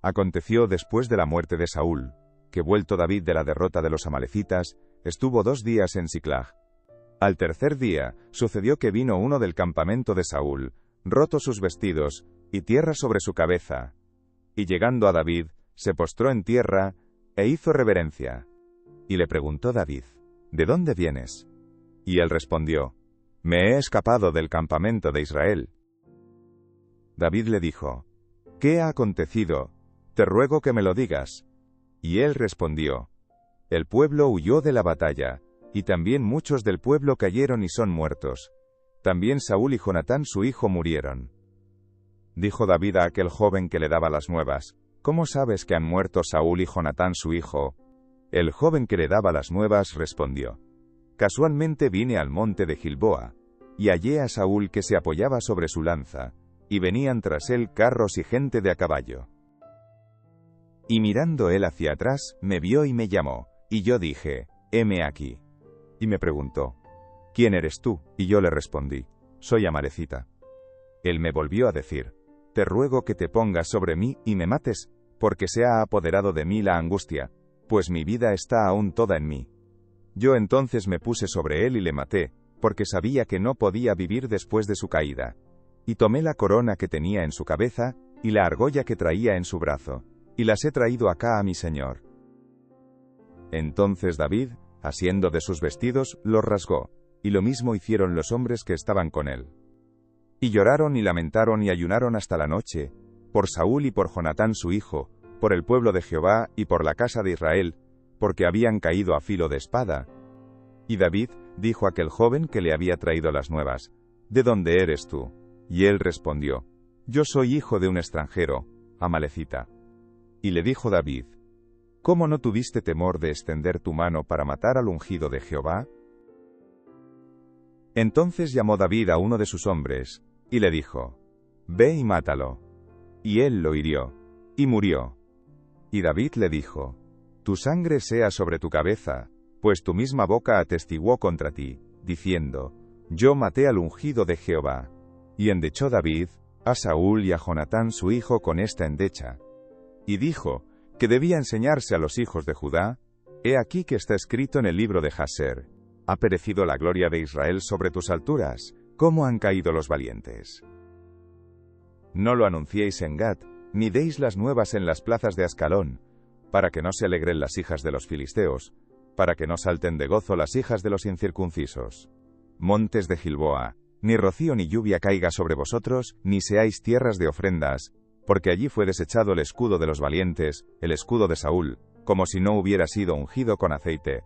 Aconteció después de la muerte de Saúl, que vuelto David de la derrota de los amalecitas, estuvo 2 días en Siclag. Al tercer día, sucedió que vino uno del campamento de Saúl, roto sus vestidos, y tierra sobre su cabeza. Y llegando a David, se postró en tierra, e hizo reverencia. Y le preguntó David, ¿de dónde vienes? Y él respondió, me he escapado del campamento de Israel. David le dijo, ¿qué ha acontecido? Te ruego que me lo digas. Y él respondió, el pueblo huyó de la batalla, y también muchos del pueblo cayeron y son muertos. También Saúl y Jonatán su hijo murieron. Dijo David a aquel joven que le daba las nuevas, ¿cómo sabes que han muerto Saúl y Jonatán su hijo? El joven que le daba las nuevas respondió, casualmente vine al monte de Gilboa, y hallé a Saúl que se apoyaba sobre su lanza, y venían tras él carros y gente de a caballo. Y mirando él hacia atrás, me vio y me llamó, y yo dije, heme aquí. Y me preguntó, ¿quién eres tú? Y yo le respondí, soy amalecita. Él me volvió a decir, te ruego que te pongas sobre mí y me mates, porque se ha apoderado de mí la angustia, pues mi vida está aún toda en mí. Yo entonces me puse sobre él y le maté, porque sabía que no podía vivir después de su caída. Y tomé la corona que tenía en su cabeza, y la argolla que traía en su brazo, y las he traído acá a mi señor. Entonces David, asiendo de sus vestidos, los rasgó, y lo mismo hicieron los hombres que estaban con él. Y lloraron y lamentaron y ayunaron hasta la noche, por Saúl y por Jonatán su hijo, por el pueblo de Jehová y por la casa de Israel, porque habían caído a filo de espada. Y David dijo a aquel joven que le había traído las nuevas, ¿de dónde eres tú? Y él respondió, yo soy hijo de un extranjero, amalecita. Y le dijo David, ¿cómo no tuviste temor de extender tu mano para matar al ungido de Jehová? Entonces llamó David a uno de sus hombres, y le dijo, ve y mátalo. Y él lo hirió, y murió. Y David le dijo, tu sangre sea sobre tu cabeza, pues tu misma boca atestiguó contra ti, diciendo, yo maté al ungido de Jehová. Y endechó David a Saúl y a Jonatán su hijo con esta endecha. Y dijo, que debía enseñarse a los hijos de Judá, he aquí que está escrito en el libro de Jaser, ha perecido la gloria de Israel sobre tus alturas, ¿cómo han caído los valientes? No lo anunciéis en Gat, ni deis las nuevas en las plazas de Ascalón, para que no se alegren las hijas de los filisteos, para que no salten de gozo las hijas de los incircuncisos. Montes de Gilboa, ni rocío ni lluvia caiga sobre vosotros, ni seáis tierras de ofrendas, porque allí fue desechado el escudo de los valientes, el escudo de Saúl, como si no hubiera sido ungido con aceite.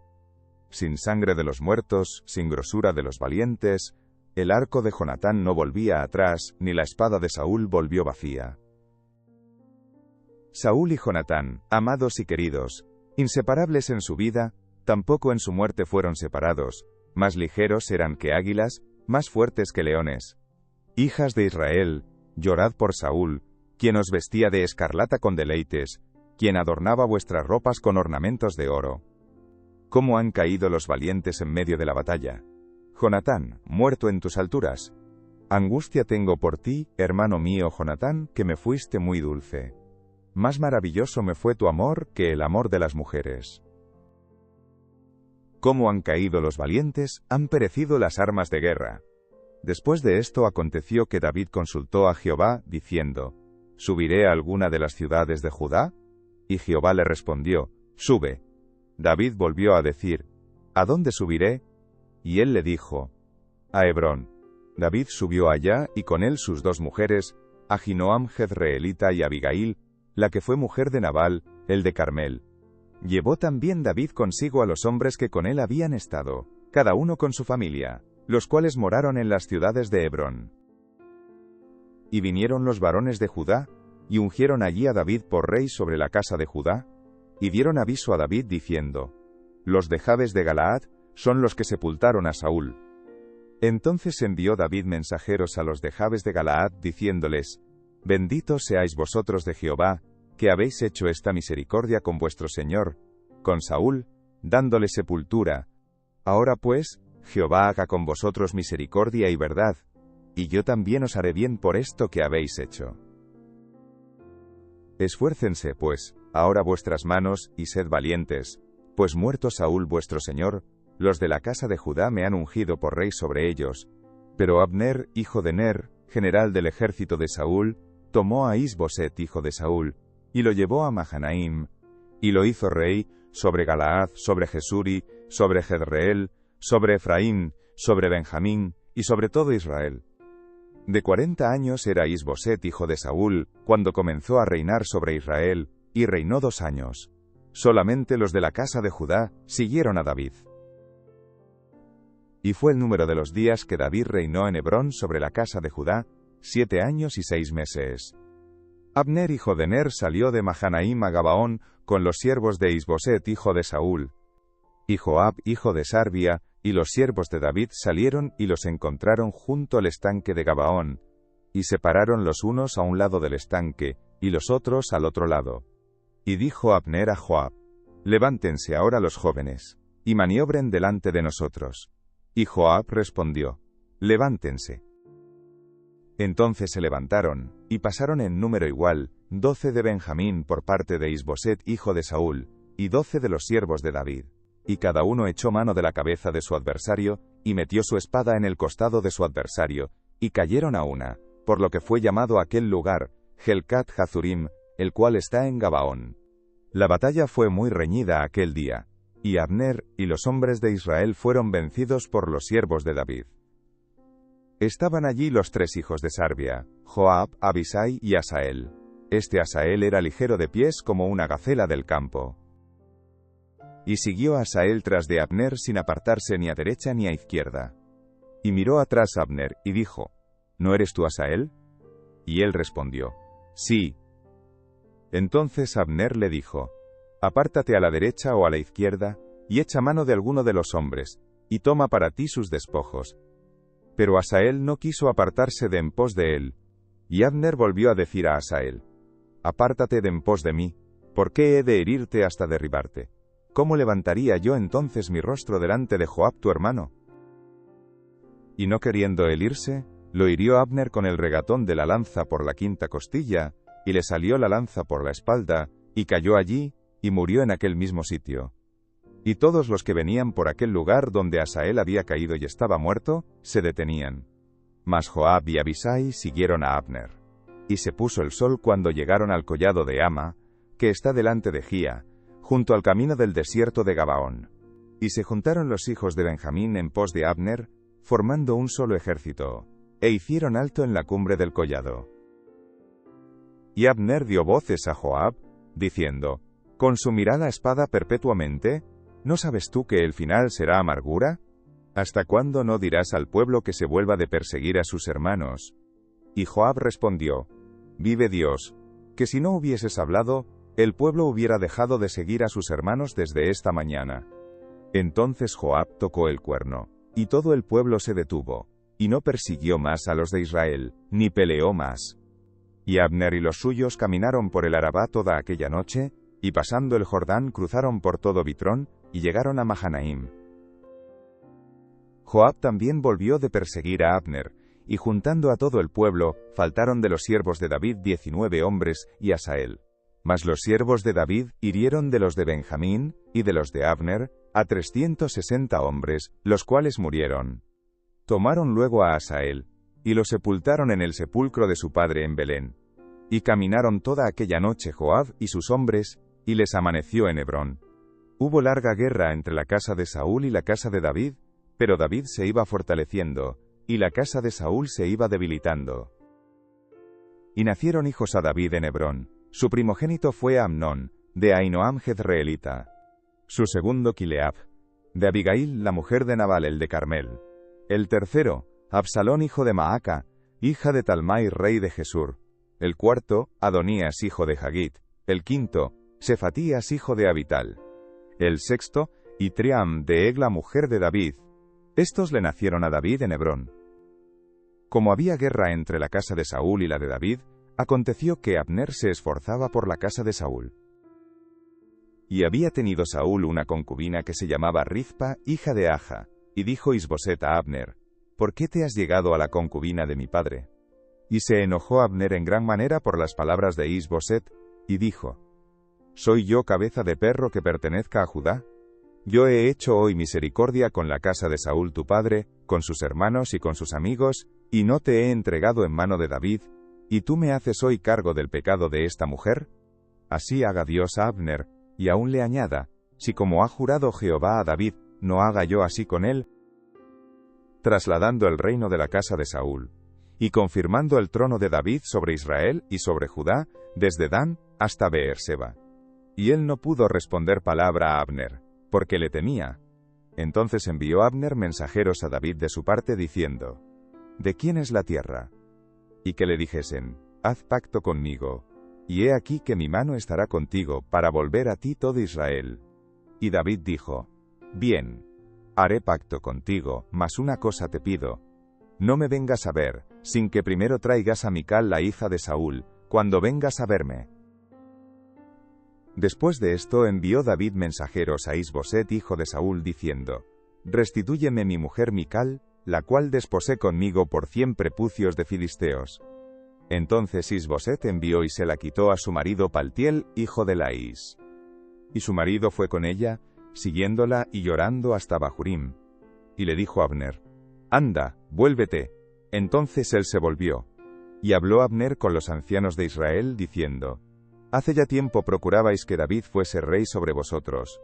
Sin sangre de los muertos, sin grosura de los valientes, el arco de Jonatán no volvía atrás, ni la espada de Saúl volvió vacía. Saúl y Jonatán, amados y queridos, inseparables en su vida, tampoco en su muerte fueron separados, más ligeros eran que águilas, más fuertes que leones. Hijas de Israel, llorad por Saúl, quien os vestía de escarlata con deleites, quien adornaba vuestras ropas con ornamentos de oro. ¿Cómo han caído los valientes en medio de la batalla? Jonatán, muerto en tus alturas. Angustia tengo por ti, hermano mío Jonatán, que me fuiste muy dulce. Más maravilloso me fue tu amor que el amor de las mujeres. ¿Cómo han caído los valientes? Han perecido las armas de guerra. Después de esto aconteció que David consultó a Jehová, diciendo, ¿subiré a alguna de las ciudades de Judá? Y Jehová le respondió, sube. David volvió a decir, ¿a dónde subiré? Y él le dijo, a Hebrón. David subió allá, y con él sus 2 mujeres, Ahinoam jezreelita y Abigail, la que fue mujer de Nabal, el de Carmel. Llevó también David consigo a los hombres que con él habían estado, cada uno con su familia, los cuales moraron en las ciudades de Hebrón. Y vinieron los varones de Judá, y ungieron allí a David por rey sobre la casa de Judá, y dieron aviso a David diciendo, los de Jabes de Galaad son los que sepultaron a Saúl. Entonces envió David mensajeros a los de Jabes de Galaad, diciéndoles, benditos seáis vosotros de Jehová, que habéis hecho esta misericordia con vuestro señor, con Saúl, dándole sepultura. Ahora pues, Jehová haga con vosotros misericordia y verdad, y yo también os haré bien por esto que habéis hecho. Esfuércense, pues, ahora vuestras manos, y sed valientes, pues muerto Saúl vuestro señor, los de la casa de Judá me han ungido por rey sobre ellos. Pero Abner, hijo de Ner, general del ejército de Saúl, tomó a Is-Boset, hijo de Saúl, y lo llevó a Mahanaim, y lo hizo rey sobre Galaad, sobre Jesuri, sobre Jezreel, sobre Efraín, sobre Benjamín, y sobre todo Israel. De 40 años era Is-Boset, hijo de Saúl, cuando comenzó a reinar sobre Israel, y reinó 2 años. Solamente los de la casa de Judá siguieron a David. Y fue el número de los días que David reinó en Hebrón sobre la casa de Judá, 7 años y 6 meses. Abner, hijo de Ner, salió de Mahanaim a Gabaón con los siervos de Is-Boset, hijo de Saúl. Y Joab, hijo de Sarbia, y los siervos de David salieron y los encontraron junto al estanque de Gabaón, y se pararon los unos a un lado del estanque, y los otros al otro lado. Y dijo Abner a Joab: Levántense ahora los jóvenes, y maniobren delante de nosotros. Y Joab respondió: Levántense. Entonces se levantaron, y pasaron en número igual, 12 de Benjamín por parte de Is-Boset, hijo de Saúl, y 12 de los siervos de David. Y cada uno echó mano de la cabeza de su adversario, y metió su espada en el costado de su adversario, y cayeron a una, por lo que fue llamado aquel lugar, Helcat Hazurim, el cual está en Gabaón. La batalla fue muy reñida aquel día, y Abner y los hombres de Israel fueron vencidos por los siervos de David. Estaban allí los 3 hijos de Sarbia, Joab, Abisai y Asael. Este Asael era ligero de pies como una gacela del campo. Y siguió Asael tras de Abner sin apartarse ni a derecha ni a izquierda. Y miró atrás Abner, y dijo: ¿No eres tú Asael? Y él respondió: Sí. Entonces Abner le dijo: Apártate a la derecha o a la izquierda, y echa mano de alguno de los hombres, y toma para ti sus despojos. Pero Asael no quiso apartarse de en pos de él. Y Abner volvió a decir a Asael: Apártate de en pos de mí, ¿por qué he de herirte hasta derribarte? ¿Cómo levantaría yo entonces mi rostro delante de Joab tu hermano? Y no queriendo él irse, lo hirió Abner con el regatón de la lanza por la 5ª costilla, y le salió la lanza por la espalda, y cayó allí, y murió en aquel mismo sitio. Y todos los que venían por aquel lugar donde Asael había caído y estaba muerto, se detenían. Mas Joab y Abisai siguieron a Abner. Y se puso el sol cuando llegaron al collado de Ama, que está delante de Gía, junto al camino del desierto de Gabaón. Y se juntaron los hijos de Benjamín en pos de Abner, formando un solo ejército, e hicieron alto en la cumbre del collado. Y Abner dio voces a Joab, diciendo: ¿Consumirá la espada perpetuamente? ¿No sabes tú que el final será amargura? ¿Hasta cuándo no dirás al pueblo que se vuelva de perseguir a sus hermanos? Y Joab respondió: Vive Dios, que si no hubieses hablado, el pueblo hubiera dejado de seguir a sus hermanos desde esta mañana. Entonces Joab tocó el cuerno, y todo el pueblo se detuvo, y no persiguió más a los de Israel, ni peleó más. Y Abner y los suyos caminaron por el Arabá toda aquella noche, y pasando el Jordán cruzaron por todo Bitrón, y llegaron a Mahanaim. Joab también volvió de perseguir a Abner, y juntando a todo el pueblo, faltaron de los siervos de David 19 hombres, y Asael. Mas los siervos de David hirieron de los de Benjamín, y de los de Abner, a 360 hombres, los cuales murieron. Tomaron luego a Asael, y lo sepultaron en el sepulcro de su padre en Belén. Y caminaron toda aquella noche Joab y sus hombres, y les amaneció en Hebrón. Hubo larga guerra entre la casa de Saúl y la casa de David, pero David se iba fortaleciendo, y la casa de Saúl se iba debilitando. Y nacieron hijos a David en Hebrón. Su primogénito fue Amnón, de Ahinoam Jezreelita. Su segundo Kileab, de Abigail, la mujer de Nabal el de Carmel. El tercero, Absalón hijo de Maaca, hija de Talmai rey de Gesur. El cuarto, Adonías hijo de Hagit. El quinto, Sefatías hijo de Abital. El sexto, Itriam de Egla mujer de David. Estos le nacieron a David en Hebrón. Como había guerra entre la casa de Saúl y la de David, aconteció que Abner se esforzaba por la casa de Saúl. Y había tenido Saúl una concubina que se llamaba Rizpa, hija de Aja, y dijo Is-Boset a Abner: ¿Por qué te has llegado a la concubina de mi padre? Y se enojó Abner en gran manera por las palabras de Is-Boset, y dijo: ¿Soy yo cabeza de perro que pertenezca a Judá? Yo he hecho hoy misericordia con la casa de Saúl tu padre, con sus hermanos y con sus amigos, y no te he entregado en mano de David, ¿y tú me haces hoy cargo del pecado de esta mujer? Así haga Dios a Abner, y aún le añada: si como ha jurado Jehová a David, no haga yo así con él, trasladando el reino de la casa de Saúl, y confirmando el trono de David sobre Israel y sobre Judá, desde Dan hasta Beerseba. Y él no pudo responder palabra a Abner, porque le temía. Entonces envió Abner mensajeros a David de su parte diciendo: ¿De quién es la tierra? Y que le dijesen: haz pacto conmigo, y he aquí que mi mano estará contigo para volver a ti todo Israel. Y David dijo: bien, haré pacto contigo, mas una cosa te pido: no me vengas a ver, sin que primero traigas a Mical la hija de Saúl, cuando vengas a verme. Después de esto envió David mensajeros a Is-Boset hijo de Saúl diciendo: restitúyeme mi mujer Mical, la cual desposé conmigo por 100 prepucios de filisteos. Entonces Is-Boset envió y se la quitó a su marido Paltiel, hijo de Lais. Y su marido fue con ella, siguiéndola y llorando hasta Bahurim. Y le dijo a Abner: anda, vuélvete. Entonces él se volvió. Y habló Abner con los ancianos de Israel, diciendo: hace ya tiempo procurabais que David fuese rey sobre vosotros.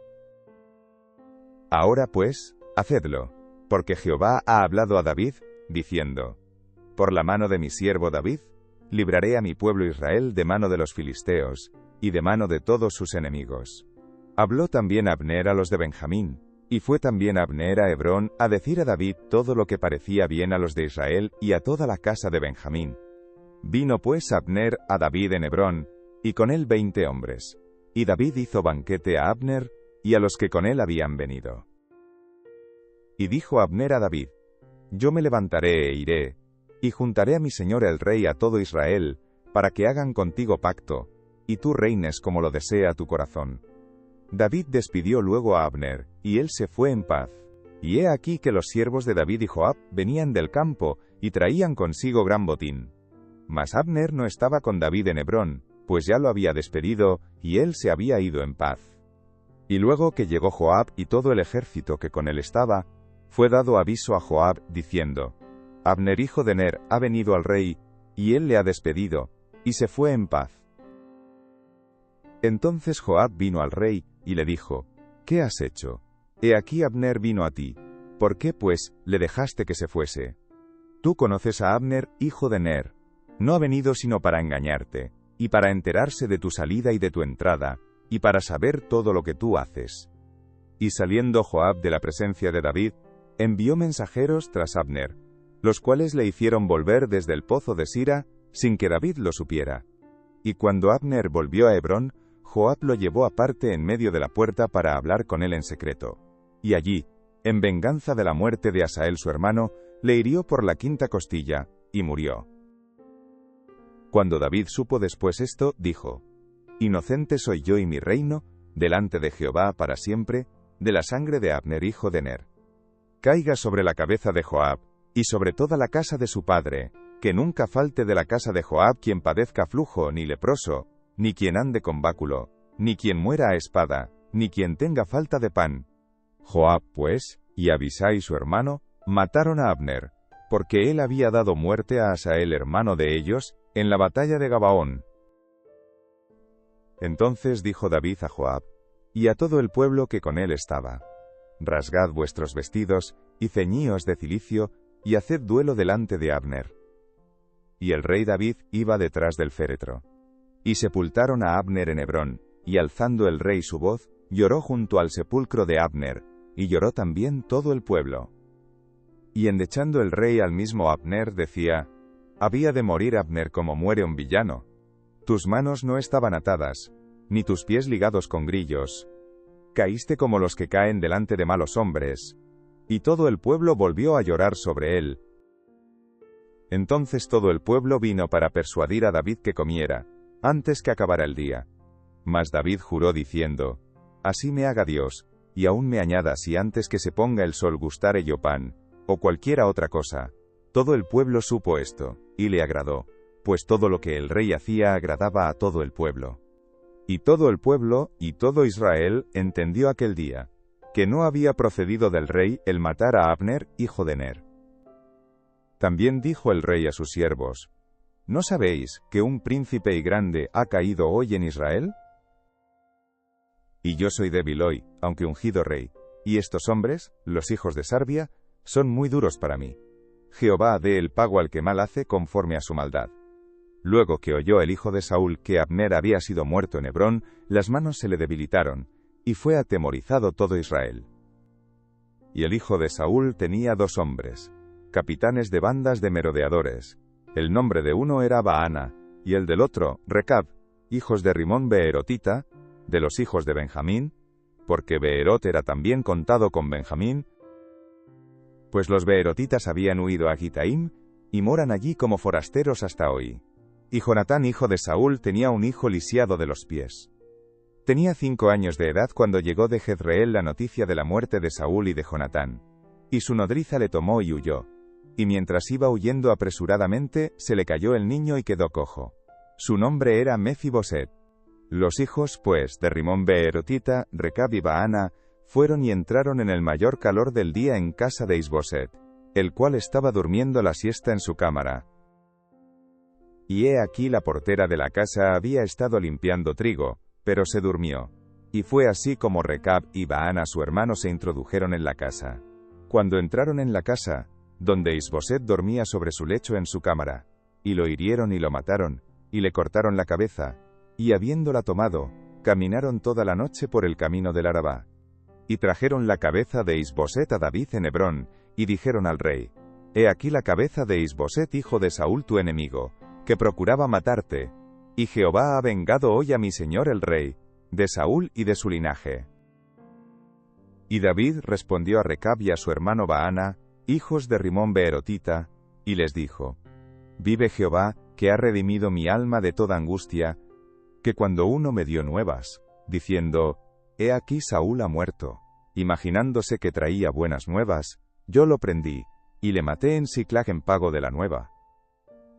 Ahora pues, hacedlo, porque Jehová ha hablado a David, diciendo: por la mano de mi siervo David, libraré a mi pueblo Israel de mano de los filisteos, y de mano de todos sus enemigos. Habló también Abner a los de Benjamín, y fue también Abner a Hebrón a decir a David todo lo que parecía bien a los de Israel y a toda la casa de Benjamín. Vino pues Abner a David en Hebrón, y con él 20 hombres. Y David hizo banquete a Abner, y a los que con él habían venido. Y dijo Abner a David: yo me levantaré e iré, y juntaré a mi señor el rey a todo Israel, para que hagan contigo pacto, y tú reines como lo desea tu corazón. David despidió luego a Abner, y él se fue en paz. Y he aquí que los siervos de David y Joab venían del campo, y traían consigo gran botín. Mas Abner no estaba con David en Hebrón, pues ya lo había despedido, y él se había ido en paz. Y luego que llegó Joab y todo el ejército que con él estaba, fue dado aviso a Joab, diciendo: Abner hijo de Ner ha venido al rey, y él le ha despedido, y se fue en paz. Entonces Joab vino al rey, y le dijo: ¿qué has hecho? He aquí Abner vino a ti. ¿Por qué, pues, le dejaste que se fuese? Tú conoces a Abner, hijo de Ner. No ha venido sino para engañarte, y para enterarse de tu salida y de tu entrada, y para saber todo lo que tú haces. Y saliendo Joab de la presencia de David, envió mensajeros tras Abner, los cuales le hicieron volver desde el pozo de Sira, sin que David lo supiera. Y cuando Abner volvió a Hebrón, Joab lo llevó aparte en medio de la puerta para hablar con él en secreto. Y allí, en venganza de la muerte de Asael su hermano, le hirió por la 5ª costilla, y murió. Cuando David supo después esto, dijo: Inocente soy yo y mi reino, delante de Jehová para siempre, de la sangre de Abner hijo de Ner. Caiga sobre la cabeza de Joab, y sobre toda la casa de su padre, que nunca falte de la casa de Joab quien padezca flujo ni leproso, ni quien ande con báculo, ni quien muera a espada, ni quien tenga falta de pan. Joab, pues, y Abisai su hermano, mataron a Abner, porque él había dado muerte a Asael hermano de ellos, en la batalla de Gabaón. Entonces dijo David a Joab, y a todo el pueblo que con él estaba: Rasgad vuestros vestidos, y ceñíos de cilicio, y haced duelo delante de Abner. Y el rey David iba detrás del féretro. Y sepultaron a Abner en Hebrón, y alzando el rey su voz, lloró junto al sepulcro de Abner, y lloró también todo el pueblo. Y endechando el rey al mismo Abner decía: Había de morir Abner como muere un villano. Tus manos no estaban atadas, ni tus pies ligados con grillos. Caíste como los que caen delante de malos hombres. Y todo el pueblo volvió a llorar sobre él. Entonces todo el pueblo vino para persuadir a David que comiera, antes que acabara el día. Mas David juró diciendo: Así me haga Dios, y aún me añada si antes que se ponga el sol gustare yo pan, o cualquiera otra cosa. Todo el pueblo supo esto, y le agradó, pues todo lo que el rey hacía agradaba a todo el pueblo. Y todo el pueblo, y todo Israel, entendió aquel día, que no había procedido del rey el matar a Abner, hijo de Ner. También dijo el rey a sus siervos: ¿No sabéis que un príncipe y grande ha caído hoy en Israel? Y yo soy débil hoy, aunque ungido rey, y estos hombres, los hijos de Sarbia, son muy duros para mí. Jehová dé el pago al que mal hace conforme a su maldad. Luego que oyó el hijo de Saúl que Abner había sido muerto en Hebrón, las manos se le debilitaron, y fue atemorizado todo Israel. Y el hijo de Saúl tenía 2 hombres, capitanes de bandas de merodeadores. El nombre de uno era Baana, y el del otro, Recab, hijos de Rimón Beerotita, de los hijos de Benjamín, porque Beerot era también contado con Benjamín, pues los beerotitas habían huido a Gitaim, y moran allí como forasteros hasta hoy. Y Jonatán, hijo de Saúl, tenía un hijo lisiado de los pies. Tenía 5 años de edad cuando llegó de Jezreel la noticia de la muerte de Saúl y de Jonatán. Y su nodriza le tomó y huyó. Y mientras iba huyendo apresuradamente, se le cayó el niño y quedó cojo. Su nombre era Mefiboset. Los hijos, pues, de Rimón Beerotita, Recab y Baana, fueron y entraron en el mayor calor del día en casa de Isboset, el cual estaba durmiendo la siesta en su cámara. Y he aquí la portera de la casa había estado limpiando trigo, pero se durmió. Y fue así como Recab y Baana su hermano se introdujeron en la casa. Cuando entraron en la casa, donde Isboset dormía sobre su lecho en su cámara, y lo hirieron y lo mataron, y le cortaron la cabeza, y habiéndola tomado, caminaron toda la noche por el camino del Arabá. Y trajeron la cabeza de Isboset a David en Hebrón, y dijeron al rey: He aquí la cabeza de Isboset hijo de Saúl tu enemigo, que procuraba matarte, y Jehová ha vengado hoy a mi señor el rey, de Saúl y de su linaje. Y David respondió a Recab y a su hermano Baana, hijos de Rimón Beerotita, y les dijo: Vive Jehová, que ha redimido mi alma de toda angustia, que cuando uno me dio nuevas, diciendo: He aquí Saúl ha muerto, imaginándose que traía buenas nuevas, yo lo prendí, y le maté en Siclag en pago de la nueva.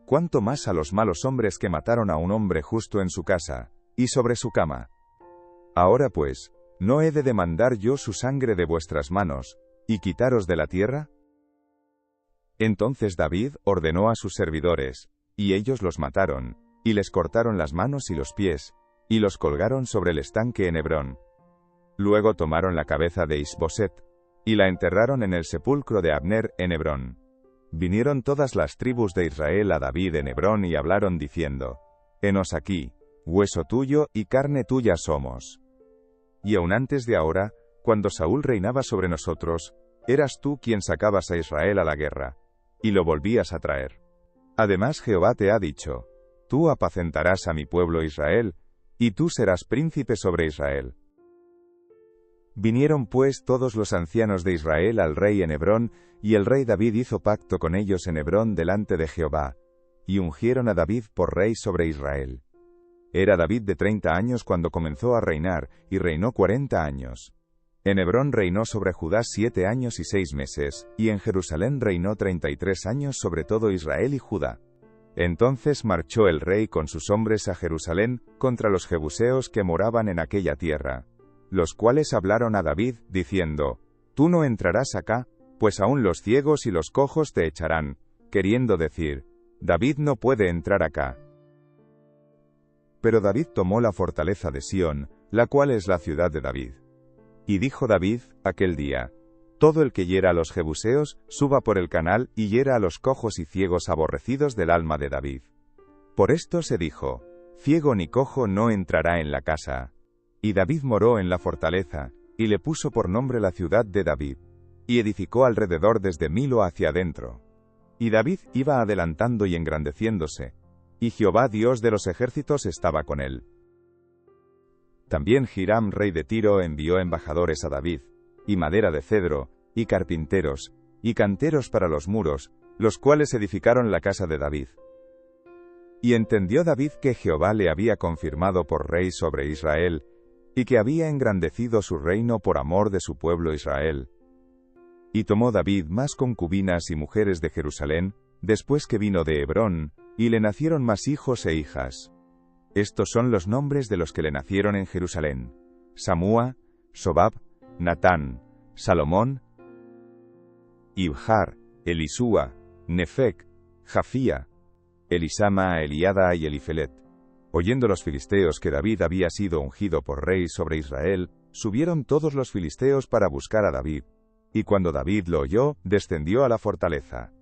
Cuánto más a los malos hombres que mataron a un hombre justo en su casa, y sobre su cama. Ahora pues, ¿no he de demandar yo su sangre de vuestras manos, y quitaros de la tierra? Entonces David ordenó a sus servidores, y ellos los mataron, y les cortaron las manos y los pies, y los colgaron sobre el estanque en Hebrón. Luego tomaron la cabeza de Isboset, y la enterraron en el sepulcro de Abner en Hebrón. Vinieron todas las tribus de Israel a David en Hebrón y hablaron diciendo: Henos aquí, hueso tuyo y carne tuya somos. Y aun antes de ahora, cuando Saúl reinaba sobre nosotros, eras tú quien sacabas a Israel a la guerra, y lo volvías a traer. Además Jehová te ha dicho: Tú apacentarás a mi pueblo Israel, y tú serás príncipe sobre Israel. Vinieron pues todos los ancianos de Israel al rey en Hebrón, y el rey David hizo pacto con ellos en Hebrón delante de Jehová, y ungieron a David por rey sobre Israel. Era David de 30 años cuando comenzó a reinar, y reinó 40 años. En Hebrón reinó sobre Judá 7 años y 6 meses, y en Jerusalén reinó 33 años sobre todo Israel y Judá. Entonces marchó el rey con sus hombres a Jerusalén, contra los jebuseos que moraban en aquella tierra, los cuales hablaron a David, diciendo: Tú no entrarás acá, pues aún los ciegos y los cojos te echarán, queriendo decir: David no puede entrar acá. Pero David tomó la fortaleza de Sión, la cual es la ciudad de David. Y dijo David, aquel día: Todo el que hiera a los jebuseos, suba por el canal y hiera a los cojos y ciegos aborrecidos del alma de David. Por esto se dijo: Ciego ni cojo no entrará en la casa. Y David moró en la fortaleza, y le puso por nombre la ciudad de David, y edificó alrededor desde Milo hacia adentro. Y David iba adelantando y engrandeciéndose, y Jehová Dios de los ejércitos estaba con él. También Hiram rey de Tiro envió embajadores a David, y madera de cedro, y carpinteros, y canteros para los muros, los cuales edificaron la casa de David. Y entendió David que Jehová le había confirmado por rey sobre Israel, y que había engrandecido su reino por amor de su pueblo Israel. Y tomó David más concubinas y mujeres de Jerusalén, después que vino de Hebrón, y le nacieron más hijos e hijas. Estos son los nombres de los que le nacieron en Jerusalén: Samúa, Sobab, Natán, Salomón, Ibjar, Elisúa, Nefec, Jafía, Elisama, Eliada y Elifelet. Oyendo los filisteos que David había sido ungido por rey sobre Israel, subieron todos los filisteos para buscar a David. Y cuando David lo oyó, descendió a la fortaleza.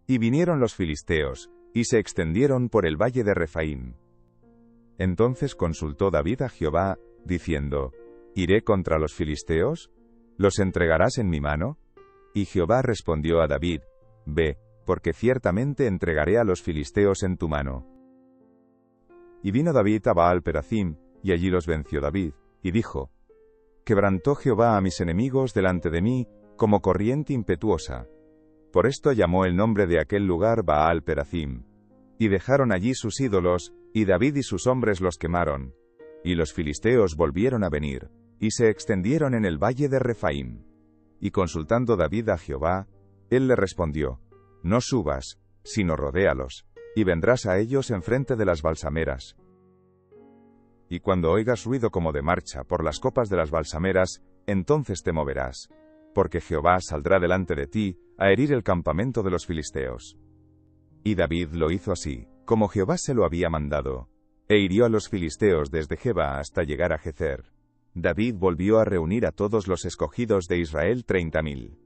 Y vinieron los filisteos, y se extendieron por el valle de Refaim. Entonces consultó David a Jehová, diciendo: ¿Iré contra los filisteos? ¿Los entregarás en mi mano? Y Jehová respondió a David: Ve, porque ciertamente entregaré a los filisteos en tu mano. Y vino David a Baal-Perazim, y allí los venció David, y dijo: Quebrantó Jehová a mis enemigos delante de mí, como corriente impetuosa. Por esto llamó el nombre de aquel lugar Baal-Perazim. Y dejaron allí sus ídolos, y David y sus hombres los quemaron. Y los filisteos volvieron a venir, y se extendieron en el valle de Refaim. Y consultando David a Jehová, él le respondió: No subas, sino rodéalos, y vendrás a ellos enfrente de las balsameras. Y cuando oigas ruido como de marcha por las copas de las balsameras, entonces te moverás, porque Jehová saldrá delante de ti a herir el campamento de los filisteos. Y David lo hizo así, como Jehová se lo había mandado, e hirió a los filisteos desde Geba hasta llegar a Gezer. David volvió a reunir a todos los escogidos de Israel 30.000.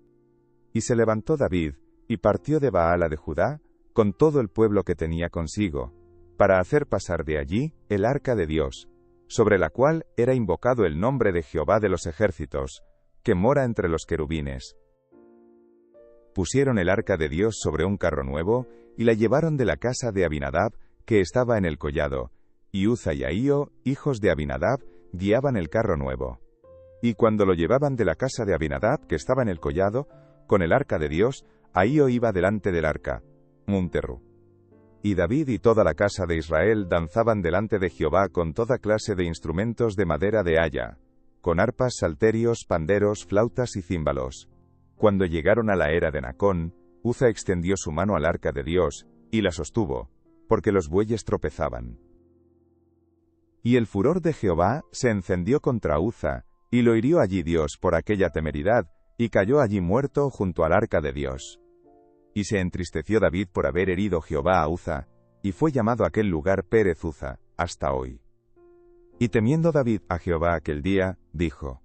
Y se levantó David, y partió de Baala de Judá, con todo el pueblo que tenía consigo, para hacer pasar de allí el arca de Dios, sobre la cual era invocado el nombre de Jehová de los ejércitos, que mora entre los querubines. Pusieron el arca de Dios sobre un carro nuevo, y la llevaron de la casa de Abinadab, que estaba en el collado, y Uza y Ahío, hijos de Abinadab, guiaban el carro nuevo. Y cuando lo llevaban de la casa de Abinadab, que estaba en el collado, con el arca de Dios, Ahío iba delante del arca, Munterru. Y David y toda la casa de Israel danzaban delante de Jehová con toda clase de instrumentos de madera de haya, con arpas, salterios, panderos, flautas y címbalos. Cuando llegaron a la era de Nacón, Uza extendió su mano al arca de Dios, y la sostuvo, porque los bueyes tropezaban. Y el furor de Jehová se encendió contra Uza, y lo hirió allí Dios por aquella temeridad, y cayó allí muerto junto al arca de Dios. Y se entristeció David por haber herido Jehová a Uza, y fue llamado aquel lugar Pérez Uza, hasta hoy. Y temiendo David a Jehová aquel día, dijo: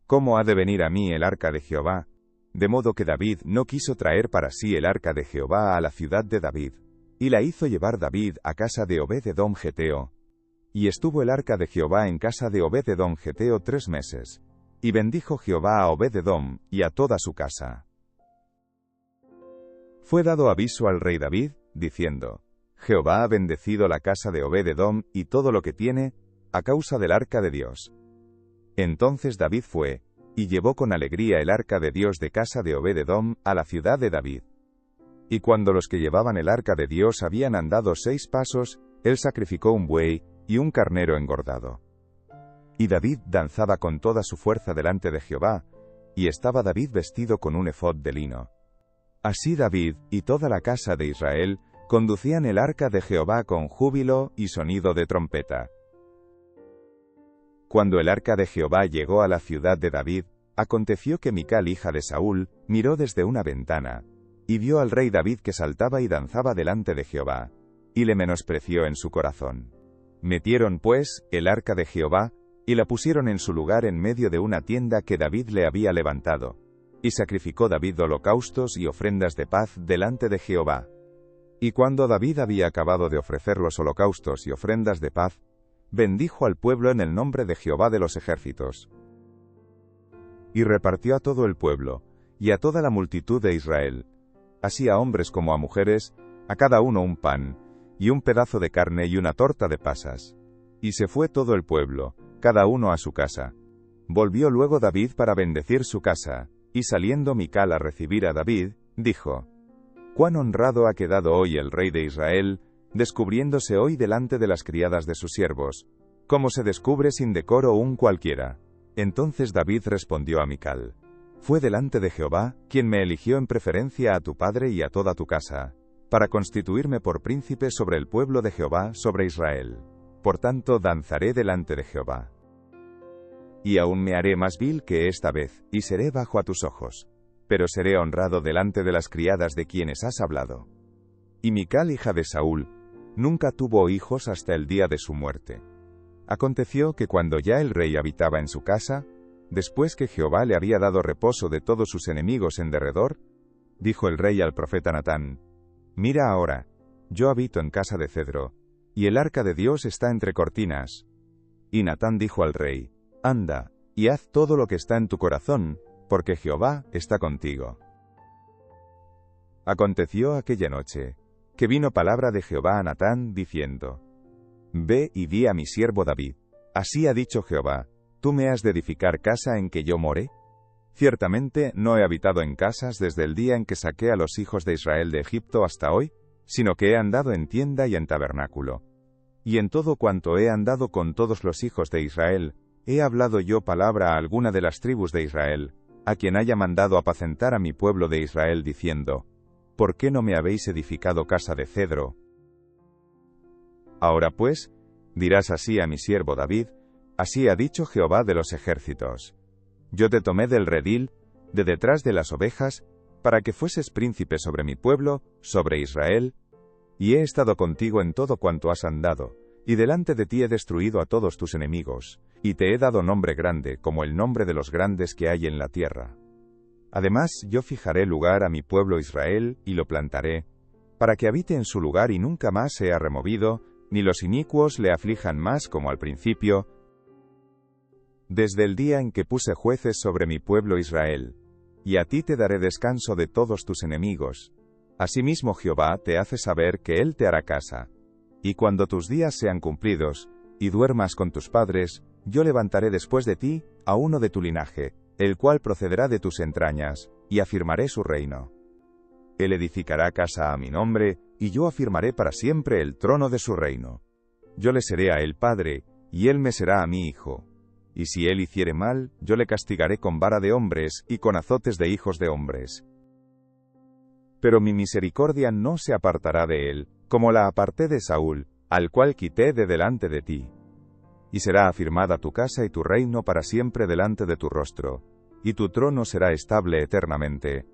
¿Cómo ha de venir a mí el arca de Jehová? De modo que David no quiso traer para sí el arca de Jehová a la ciudad de David, y la hizo llevar David a casa de Obed-edom Geteo. Y estuvo el arca de Jehová en casa de Obed-edom Geteo 3 meses, y bendijo Jehová a Obed-edom y a toda su casa. Fue dado aviso al rey David, diciendo: Jehová ha bendecido la casa de Obed-edom y todo lo que tiene, a causa del arca de Dios. Entonces David fue, y llevó con alegría el arca de Dios de casa de Obed-edom a la ciudad de David. Y cuando los que llevaban el arca de Dios habían andado 6 pasos, él sacrificó un buey y un carnero engordado. Y David danzaba con toda su fuerza delante de Jehová, y estaba David vestido con un efod de lino. Así David y toda la casa de Israel conducían el arca de Jehová con júbilo y sonido de trompeta. Cuando el arca de Jehová llegó a la ciudad de David, aconteció que Mical, hija de Saúl, miró desde una ventana, y vio al rey David que saltaba y danzaba delante de Jehová, y le menospreció en su corazón. Metieron, pues, el arca de Jehová, y la pusieron en su lugar en medio de una tienda que David le había levantado, y sacrificó David holocaustos y ofrendas de paz delante de Jehová. Y cuando David había acabado de ofrecer los holocaustos y ofrendas de paz, bendijo al pueblo en el nombre de Jehová de los ejércitos. Y repartió a todo el pueblo, y a toda la multitud de Israel, así a hombres como a mujeres, a cada uno un pan, y un pedazo de carne y una torta de pasas. Y se fue todo el pueblo, cada uno a su casa. Volvió luego David para bendecir su casa, y saliendo Mical a recibir a David, dijo: «Cuán honrado ha quedado hoy el rey de Israel, descubriéndose hoy delante de las criadas de sus siervos, como se descubre sin decoro un cualquiera». Entonces David respondió a Mical: «Fue delante de Jehová, quien me eligió en preferencia a tu padre y a toda tu casa, para constituirme por príncipe sobre el pueblo de Jehová, sobre Israel. por tanto danzaré delante de Jehová. Y aún me haré más vil que esta vez, y seré bajo a tus ojos. Pero seré honrado delante de las criadas de quienes has hablado. Y Mical, hija de Saúl, nunca tuvo hijos hasta el día de su muerte. Aconteció que cuando ya el rey habitaba en su casa, después que Jehová le había dado reposo de todos sus enemigos en derredor, dijo el rey al profeta Natán: Mira ahora, yo habito en casa de cedro, y el arca de Dios está entre cortinas. Y Natán dijo al rey: Anda, y haz todo lo que está en tu corazón, porque Jehová está contigo. Aconteció aquella noche, que vino palabra de Jehová a Natán, diciendo: Ve y di a mi siervo David, así ha dicho Jehová, ¿tú me has de edificar casa en que yo more? Ciertamente no he habitado en casas desde el día en que saqué a los hijos de Israel de Egipto hasta hoy, sino que he andado en tienda y en tabernáculo. Y en todo cuanto he andado con todos los hijos de Israel, ¿he hablado yo palabra a alguna de las tribus de Israel, a quien haya mandado apacentar a mi pueblo de Israel, diciendo: ¿Por qué no me habéis edificado casa de cedro? Ahora pues, dirás así a mi siervo David: Así ha dicho Jehová de los ejércitos: Yo te tomé del redil, de detrás de las ovejas, para que fueses príncipe sobre mi pueblo, sobre Israel, y he estado contigo en todo cuanto has andado, y delante de ti he destruido a todos tus enemigos, y te he dado nombre grande, como el nombre de los grandes que hay en la tierra. Además, yo fijaré lugar a mi pueblo Israel, y lo plantaré, para que habite en su lugar y nunca más sea removido, ni los inicuos le aflijan más como al principio, desde el día en que puse jueces sobre mi pueblo Israel. Y a ti te daré descanso de todos tus enemigos. Asimismo Jehová te hace saber que Él te hará casa. Y cuando tus días sean cumplidos, y duermas con tus padres, yo levantaré después de ti a uno de tu linaje, el cual procederá de tus entrañas, y afirmaré su reino. Él edificará casa a mi nombre, y yo afirmaré para siempre el trono de su reino. Yo le seré a él padre, y él me será a mí hijo. Y si él hiciere mal, yo le castigaré con vara de hombres, y con azotes de hijos de hombres. Pero mi misericordia no se apartará de él, como la aparté de Saúl, al cual quité de delante de ti. Y será afirmada tu casa y tu reino para siempre delante de tu rostro, y tu trono será estable eternamente.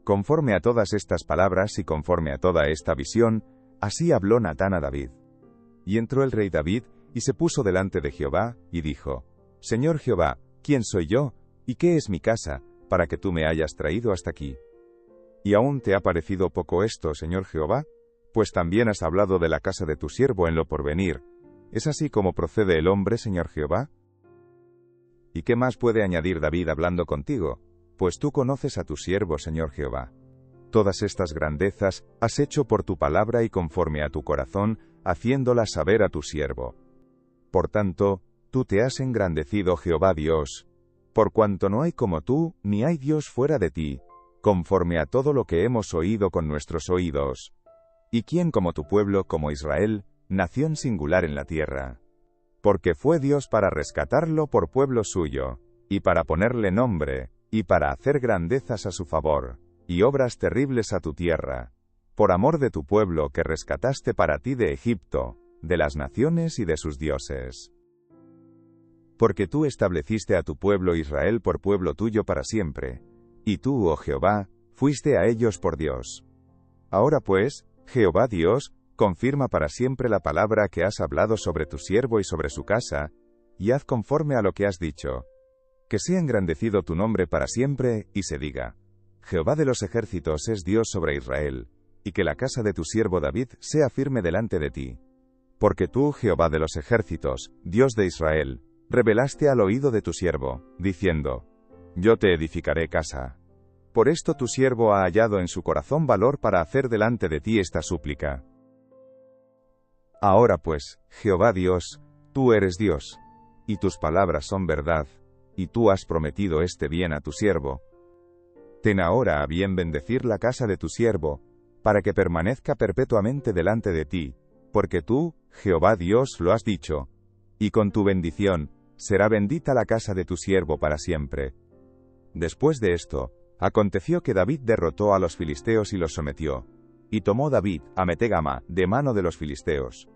Conforme a todas estas palabras y conforme a toda esta visión, así habló Natán a David. Y entró el rey David, y se puso delante de Jehová, y dijo: Señor Jehová, ¿quién soy yo, y qué es mi casa, para que tú me hayas traído hasta aquí? ¿Y aún te ha parecido poco esto, Señor Jehová? Pues también has hablado de la casa de tu siervo en lo porvenir. ¿Es así como procede el hombre, Señor Jehová? ¿Y qué más puede añadir David hablando contigo? Pues tú conoces a tu siervo, Señor Jehová. Todas estas grandezas has hecho por tu palabra y conforme a tu corazón, haciéndolas saber a tu siervo. Por tanto, tú te has engrandecido, Jehová Dios, por cuanto no hay como tú, ni hay Dios fuera de ti, conforme a todo lo que hemos oído con nuestros oídos. ¿Y quién como tu pueblo, como Israel, nación singular en la tierra? Porque fue Dios para rescatarlo por pueblo suyo, y para ponerle nombre, y para hacer grandezas a su favor, y obras terribles a tu tierra, por amor de tu pueblo que rescataste para ti de Egipto, de las naciones y de sus dioses. Porque tú estableciste a tu pueblo Israel por pueblo tuyo para siempre, y tú, oh Jehová, fuiste a ellos por Dios. Ahora pues, Jehová Dios, confirma para siempre la palabra que has hablado sobre tu siervo y sobre su casa, y haz conforme a lo que has dicho. Que sea engrandecido tu nombre para siempre, y se diga: Jehová de los ejércitos es Dios sobre Israel, y que la casa de tu siervo David sea firme delante de ti. Porque tú, Jehová de los ejércitos, Dios de Israel, revelaste al oído de tu siervo, diciendo: Yo te edificaré casa. Por esto tu siervo ha hallado en su corazón valor para hacer delante de ti esta súplica. Ahora pues, Jehová Dios, tú eres Dios, y tus palabras son verdad, y tú has prometido este bien a tu siervo. Ten ahora a bien bendecir la casa de tu siervo, para que permanezca perpetuamente delante de ti, porque tú, Jehová Dios, lo has dicho, y con tu bendición, será bendita la casa de tu siervo para siempre. Después de esto, aconteció que David derrotó a los filisteos y los sometió, y tomó David a Metegama de mano de los filisteos.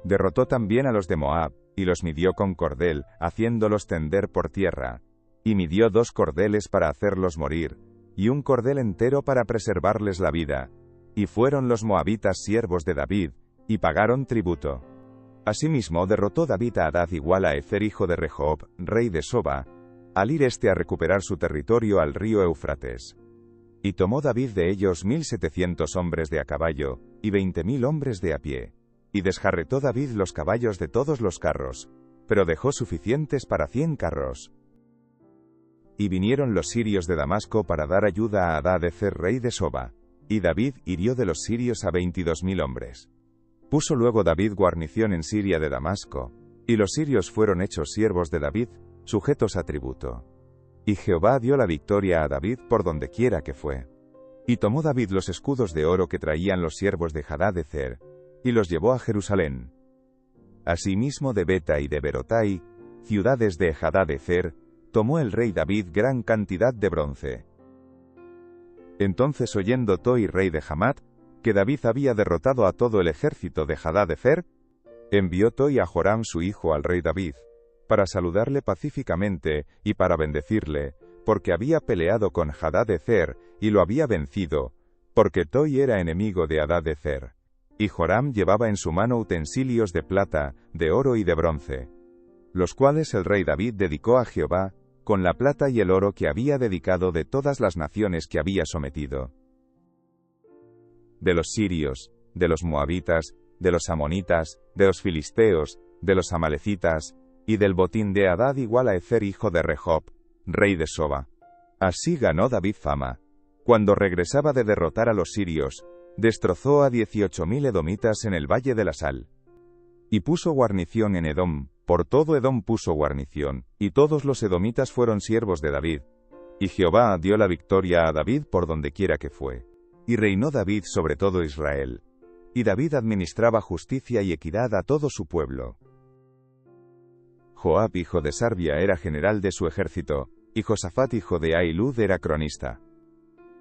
Derrotó también a los de Moab, y los midió con cordel, haciéndolos tender por tierra. Y midió 2 cordeles para hacerlos morir, y un cordel entero para preservarles la vida. Y fueron los moabitas siervos de David, y pagaron tributo. Asimismo derrotó David a Hadad igual a Ezer hijo de Rehob, rey de Soba, al ir a recuperar su territorio al río Éufrates. Y tomó David de ellos 1700 hombres de a caballo, y 20.000 hombres de a pie. Y desjarretó David los caballos de todos los carros, pero dejó suficientes para 100 carros. Y vinieron los sirios de Damasco para dar ayuda a Hadad-ezer rey de Soba, y David hirió de los sirios a 22.000 hombres. Puso luego David guarnición en Siria de Damasco, y los sirios fueron hechos siervos de David, sujetos a tributo. Y Jehová dio la victoria a David por donde quiera que fue. Y tomó David los escudos de oro que traían los siervos de Hadad-ezer, y los llevó a Jerusalén. Asimismo de Beta y de Berotai, ciudades de Hadad-ezer, tomó el rey David gran cantidad de bronce. Entonces oyendo Toi rey de Hamat, que David había derrotado a todo el ejército de Hadad-ezer, envió Toi a Joram su hijo al rey David, para saludarle pacíficamente y para bendecirle, porque había peleado con Hadad-ezer y lo había vencido, porque Toi era enemigo de Hadad-ezer. Y Joram llevaba en su mano utensilios de plata, de oro y de bronce, los cuales el rey David dedicó a Jehová, con la plata y el oro que había dedicado de todas las naciones que había sometido. De los sirios, de los moabitas, de los amonitas, de los filisteos, de los amalecitas, y del botín de Hadad igual a Ezer hijo de Rehob, rey de Soba. Así ganó David fama. Cuando regresaba de derrotar a los sirios, destrozó a 18.000 edomitas en el valle de la Sal. Y puso guarnición en Edom, por todo Edom puso guarnición, y todos los edomitas fueron siervos de David. Y Jehová dio la victoria a David por donde quiera que fue. Y reinó David sobre todo Israel. Y David administraba justicia y equidad a todo su pueblo. Joab hijo de Sarvia era general de su ejército, y Josafat hijo de Ahilud era cronista.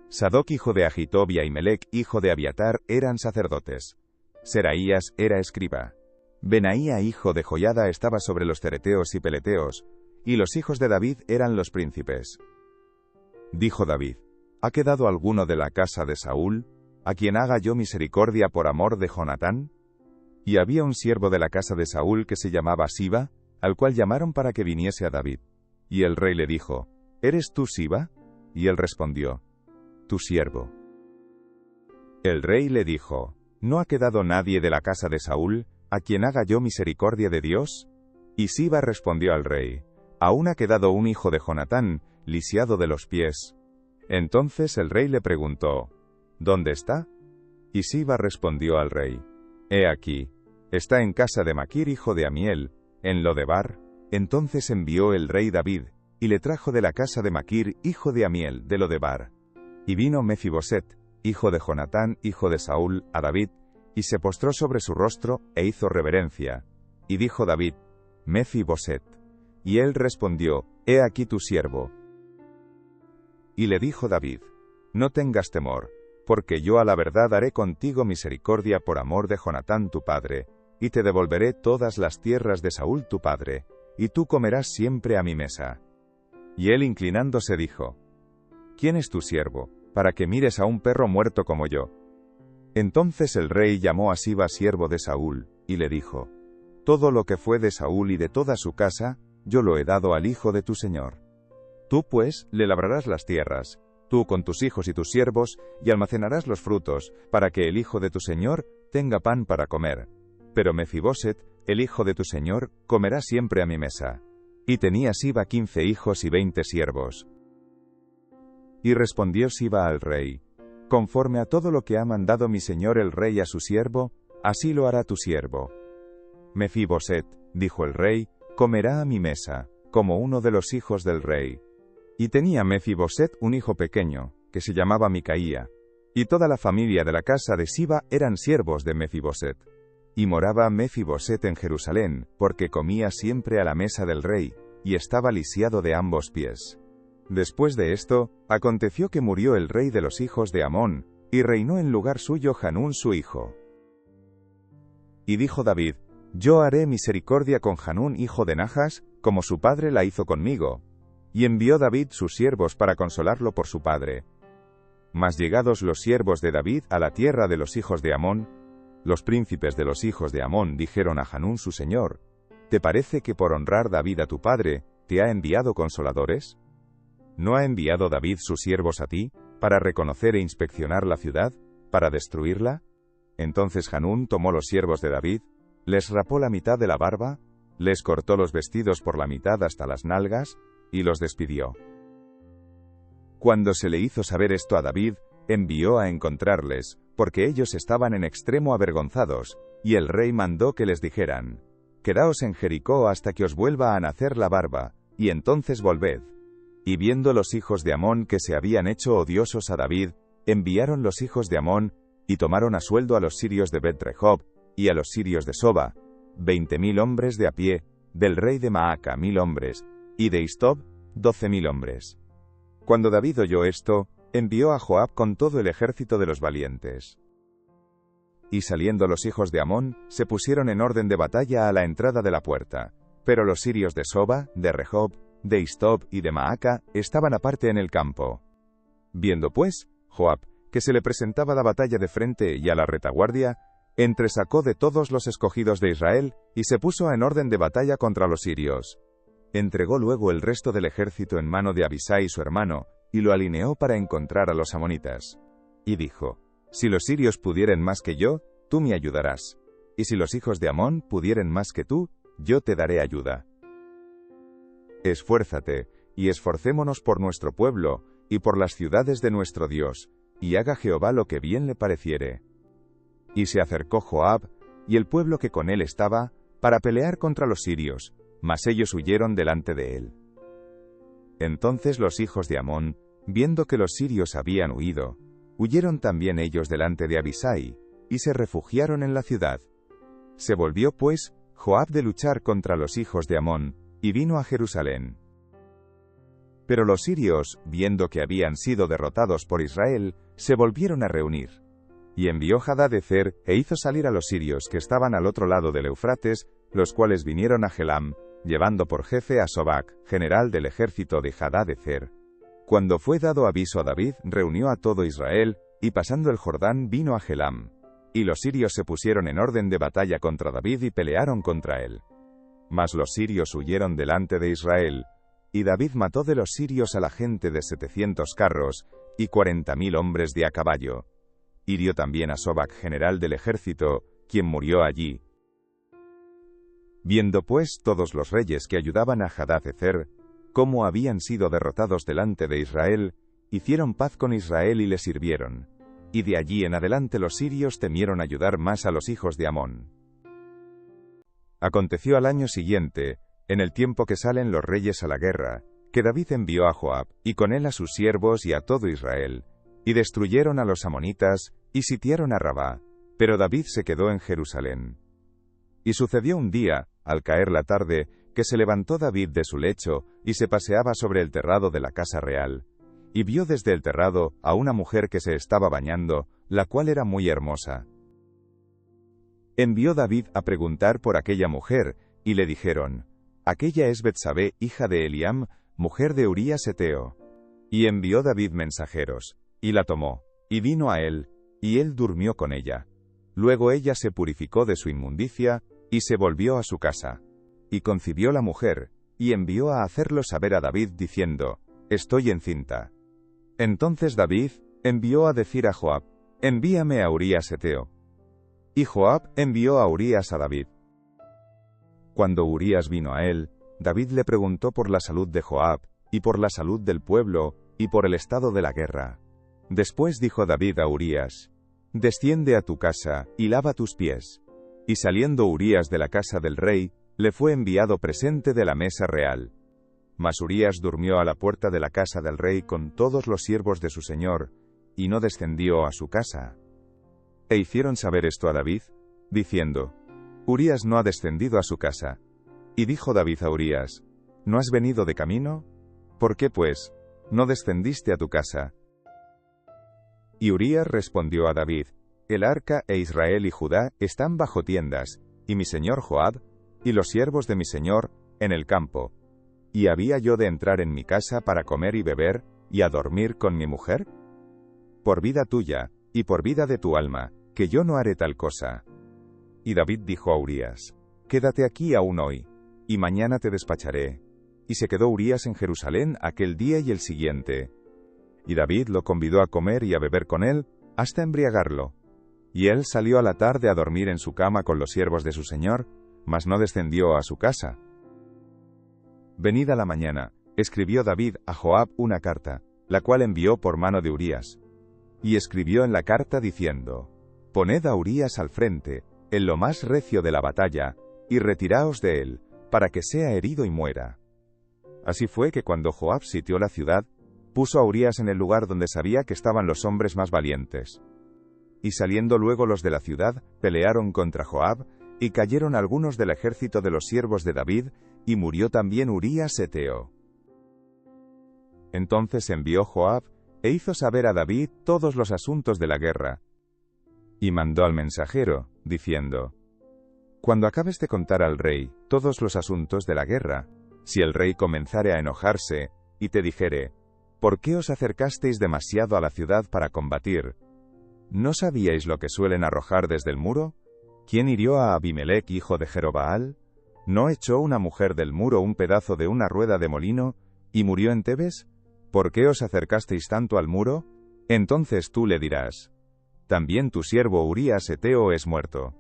Sadoc hijo de Ahitob y Ahimelech hijo de Abiatar eran sacerdotes. Seraías era escriba. Benaía hijo de Joiada estaba sobre los cereteos y peleteos, y los hijos de David eran los príncipes. Dijo David: ¿Ha quedado alguno de la casa de Saúl, a quien haga yo misericordia por amor de Jonatán? Y había un siervo de la casa de Saúl que se llamaba Siba, al cual llamaron para que viniese a David. Y el rey le dijo: ¿Eres tú Siba? Y él respondió: Tu siervo. El rey le dijo: ¿No ha quedado nadie de la casa de Saúl, a quien haga yo misericordia de Dios? Y Siba respondió al rey: Aún ha quedado un hijo de Jonatán, lisiado de los pies. Entonces el rey le preguntó: ¿Dónde está? Y Siba respondió al rey: He aquí, está en casa de Maquir hijo de Amiel, en Lodebar. Entonces envió el rey David, y le trajo de la casa de Maquir hijo de Amiel, de Lodebar. Y vino Mefiboset, hijo de Jonatán, hijo de Saúl, a David, y se postró sobre su rostro, e hizo reverencia. Y dijo David: Mefiboset. Y él respondió: He aquí tu siervo. Y le dijo David: No tengas temor, porque yo a la verdad haré contigo misericordia por amor de Jonatán tu padre, y te devolveré todas las tierras de Saúl tu padre, y tú comerás siempre a mi mesa. Y él inclinándose dijo: ¿Quién es tu siervo, para que mires a un perro muerto como yo? Entonces el rey llamó a Siba siervo de Saúl, y le dijo: Todo lo que fue de Saúl y de toda su casa, yo lo he dado al hijo de tu señor. Tú pues, le labrarás las tierras, tú con tus hijos y tus siervos, y almacenarás los frutos, para que el hijo de tu señor tenga pan para comer. Pero Mefiboset, el hijo de tu señor, comerá siempre a mi mesa. Y tenía Siba 15 hijos y 20 siervos. Y respondió Siba al rey: Conforme a todo lo que ha mandado mi señor el rey a su siervo, así lo hará tu siervo. Mefiboset, dijo el rey, comerá a mi mesa, como uno de los hijos del rey. Y tenía Mefiboset un hijo pequeño, que se llamaba Micaía, y toda la familia de la casa de Siba eran siervos de Mefiboset. Y moraba Mefiboset en Jerusalén, porque comía siempre a la mesa del rey, y estaba lisiado de ambos pies. Después de esto, aconteció que murió el rey de los hijos de Amón, y reinó en lugar suyo Hanún su hijo. Y dijo David: Yo haré misericordia con Hanún hijo de Najas, como su padre la hizo conmigo. Y envió David sus siervos para consolarlo por su padre. Mas llegados los siervos de David a la tierra de los hijos de Amón, los príncipes de los hijos de Amón dijeron a Hanún su señor: ¿Te parece que por honrar David a tu padre, te ha enviado consoladores? ¿No ha enviado David sus siervos a ti, para reconocer e inspeccionar la ciudad, para destruirla? Entonces Hanún tomó los siervos de David, les rapó la mitad de la barba, les cortó los vestidos por la mitad hasta las nalgas, y los despidió. Cuando se le hizo saber esto a David, envió a encontrarles, porque ellos estaban en extremo avergonzados, y el rey mandó que les dijeran: Quedaos en Jericó hasta que os vuelva a nacer la barba, y entonces volved. Y viendo los hijos de Amón que se habían hecho odiosos a David, enviaron los hijos de Amón, y tomaron a sueldo a los sirios de Bet-Rehob, y a los sirios de Soba, 20.000 hombres de a pie, del rey de Maaca 1.000 hombres, y de Istob, 12.000 hombres. Cuando David oyó esto, envió a Joab con todo el ejército de los valientes. Y saliendo los hijos de Amón, se pusieron en orden de batalla a la entrada de la puerta. Pero los sirios de Soba, de Rehob, de Istob y de Maaca estaban aparte en el campo. Viendo pues, Joab, que se le presentaba la batalla de frente y a la retaguardia, entresacó de todos los escogidos de Israel, y se puso en orden de batalla contra los sirios. Entregó luego el resto del ejército en mano de Abisai su hermano, y lo alineó para encontrar a los amonitas. Y dijo: Si los sirios pudieren más que yo, tú me ayudarás. Y si los hijos de Amón pudieren más que tú, yo te daré ayuda. Esfuérzate, y esforcémonos por nuestro pueblo, y por las ciudades de nuestro Dios, y haga Jehová lo que bien le pareciere. Y se acercó Joab, y el pueblo que con él estaba, para pelear contra los sirios, mas ellos huyeron delante de él. Entonces los hijos de Amón, viendo que los sirios habían huido, huyeron también ellos delante de Abisai, y se refugiaron en la ciudad. Se volvió pues Joab de luchar contra los hijos de Amón, y vino a Jerusalén. Pero los sirios, viendo que habían sido derrotados por Israel, se volvieron a reunir. Y envió Hadadezer, e hizo salir a los sirios que estaban al otro lado del Eufrates, los cuales vinieron a Helam, llevando por jefe a Sobac, general del ejército de Hadadezer. Cuando fue dado aviso a David, reunió a todo Israel, y pasando el Jordán vino a Helam. Y los sirios se pusieron en orden de batalla contra David y pelearon contra él. Mas los sirios huyeron delante de Israel, y David mató de los sirios a la gente de 700 carros, y 40.000 hombres de a caballo. Hirió también a Sobac, general del ejército, quien murió allí. Viendo pues todos los reyes que ayudaban a Hadadezer, cómo habían sido derrotados delante de Israel, hicieron paz con Israel y le sirvieron. Y de allí en adelante los sirios temieron ayudar más a los hijos de Amón. Aconteció al año siguiente, en el tiempo que salen los reyes a la guerra, que David envió a Joab, y con él a sus siervos y a todo Israel, y destruyeron a los amonitas, y sitiaron a Rabá, pero David se quedó en Jerusalén. Y sucedió un día, al caer la tarde, que se levantó David de su lecho, y se paseaba sobre el terrado de la casa real, y vio desde el terrado a una mujer que se estaba bañando, la cual era muy hermosa. Envió David a preguntar por aquella mujer, y le dijeron: Aquella es Betsabé, hija de Eliam, mujer de Urías Heteo. Y envió David mensajeros, y la tomó, y vino a él, y él durmió con ella. Luego ella se purificó de su inmundicia, y se volvió a su casa. Y concibió la mujer, y envió a hacerlo saber a David diciendo: Estoy encinta. Entonces David envió a decir a Joab: Envíame a Urías Heteo. Y Joab envió a Urías a David. Cuando Urías vino a él, David le preguntó por la salud de Joab, y por la salud del pueblo, y por el estado de la guerra. Después dijo David a Urías: Desciende a tu casa, y lava tus pies. Y saliendo Urías de la casa del rey, le fue enviado presente de la mesa real. Mas Urías durmió a la puerta de la casa del rey con todos los siervos de su señor, y no descendió a su casa. E hicieron saber esto a David, diciendo: Urías no ha descendido a su casa. Y dijo David a Urías: ¿No has venido de camino? ¿Por qué, pues, no descendiste a tu casa? Y Urías respondió a David: El arca e Israel y Judá están bajo tiendas, y mi señor Joab, y los siervos de mi señor, en el campo. ¿Y había yo de entrar en mi casa para comer y beber, y a dormir con mi mujer? Por vida tuya, y por vida de tu alma, que yo no haré tal cosa. Y David dijo a Urías: Quédate aquí aún hoy, y mañana te despacharé. Y se quedó Urías en Jerusalén aquel día y el siguiente. Y David lo convidó a comer y a beber con él, hasta embriagarlo. Y él salió a la tarde a dormir en su cama con los siervos de su señor, mas no descendió a su casa. Venida la mañana, escribió David a Joab una carta, la cual envió por mano de Urías. Y escribió en la carta diciendo: Poned a Urías al frente, en lo más recio de la batalla, y retiraos de él, para que sea herido y muera. Así fue que cuando Joab sitió la ciudad, puso a Urías en el lugar donde sabía que estaban los hombres más valientes. Y saliendo luego los de la ciudad, pelearon contra Joab, y cayeron algunos del ejército de los siervos de David, y murió también Urías heteo. Entonces envió Joab, e hizo saber a David todos los asuntos de la guerra. Y mandó al mensajero, diciendo: Cuando acabes de contar al rey todos los asuntos de la guerra, si el rey comenzare a enojarse, y te dijere: ¿Por qué os acercasteis demasiado a la ciudad para combatir? ¿No sabíais lo que suelen arrojar desde el muro? ¿Quién hirió a Abimelech, hijo de Jerobaal? ¿No echó una mujer del muro un pedazo de una rueda de molino, y murió en Tebes? ¿Por qué os acercasteis tanto al muro? Entonces tú le dirás: También tu siervo Urías heteo es muerto.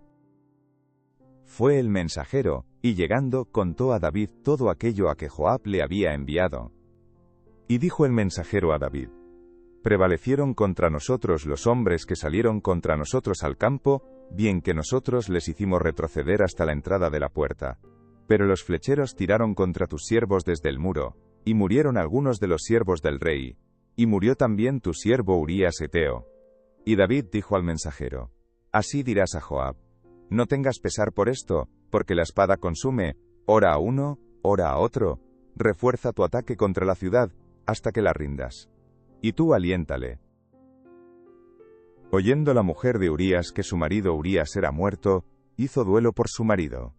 Fue el mensajero, y llegando, contó a David todo aquello a que Joab le había enviado. Y dijo el mensajero a David: Prevalecieron contra nosotros los hombres que salieron contra nosotros al campo, bien que nosotros les hicimos retroceder hasta la entrada de la puerta. Pero los flecheros tiraron contra tus siervos desde el muro, y murieron algunos de los siervos del rey, y murió también tu siervo Urías heteo. Y David dijo al mensajero: Así dirás a Joab: No tengas pesar por esto, porque la espada consume, ora a uno, ora a otro. Refuerza tu ataque contra la ciudad, hasta que la rindas. Y tú aliéntale. Oyendo la mujer de Urías que su marido Urías era muerto, hizo duelo por su marido.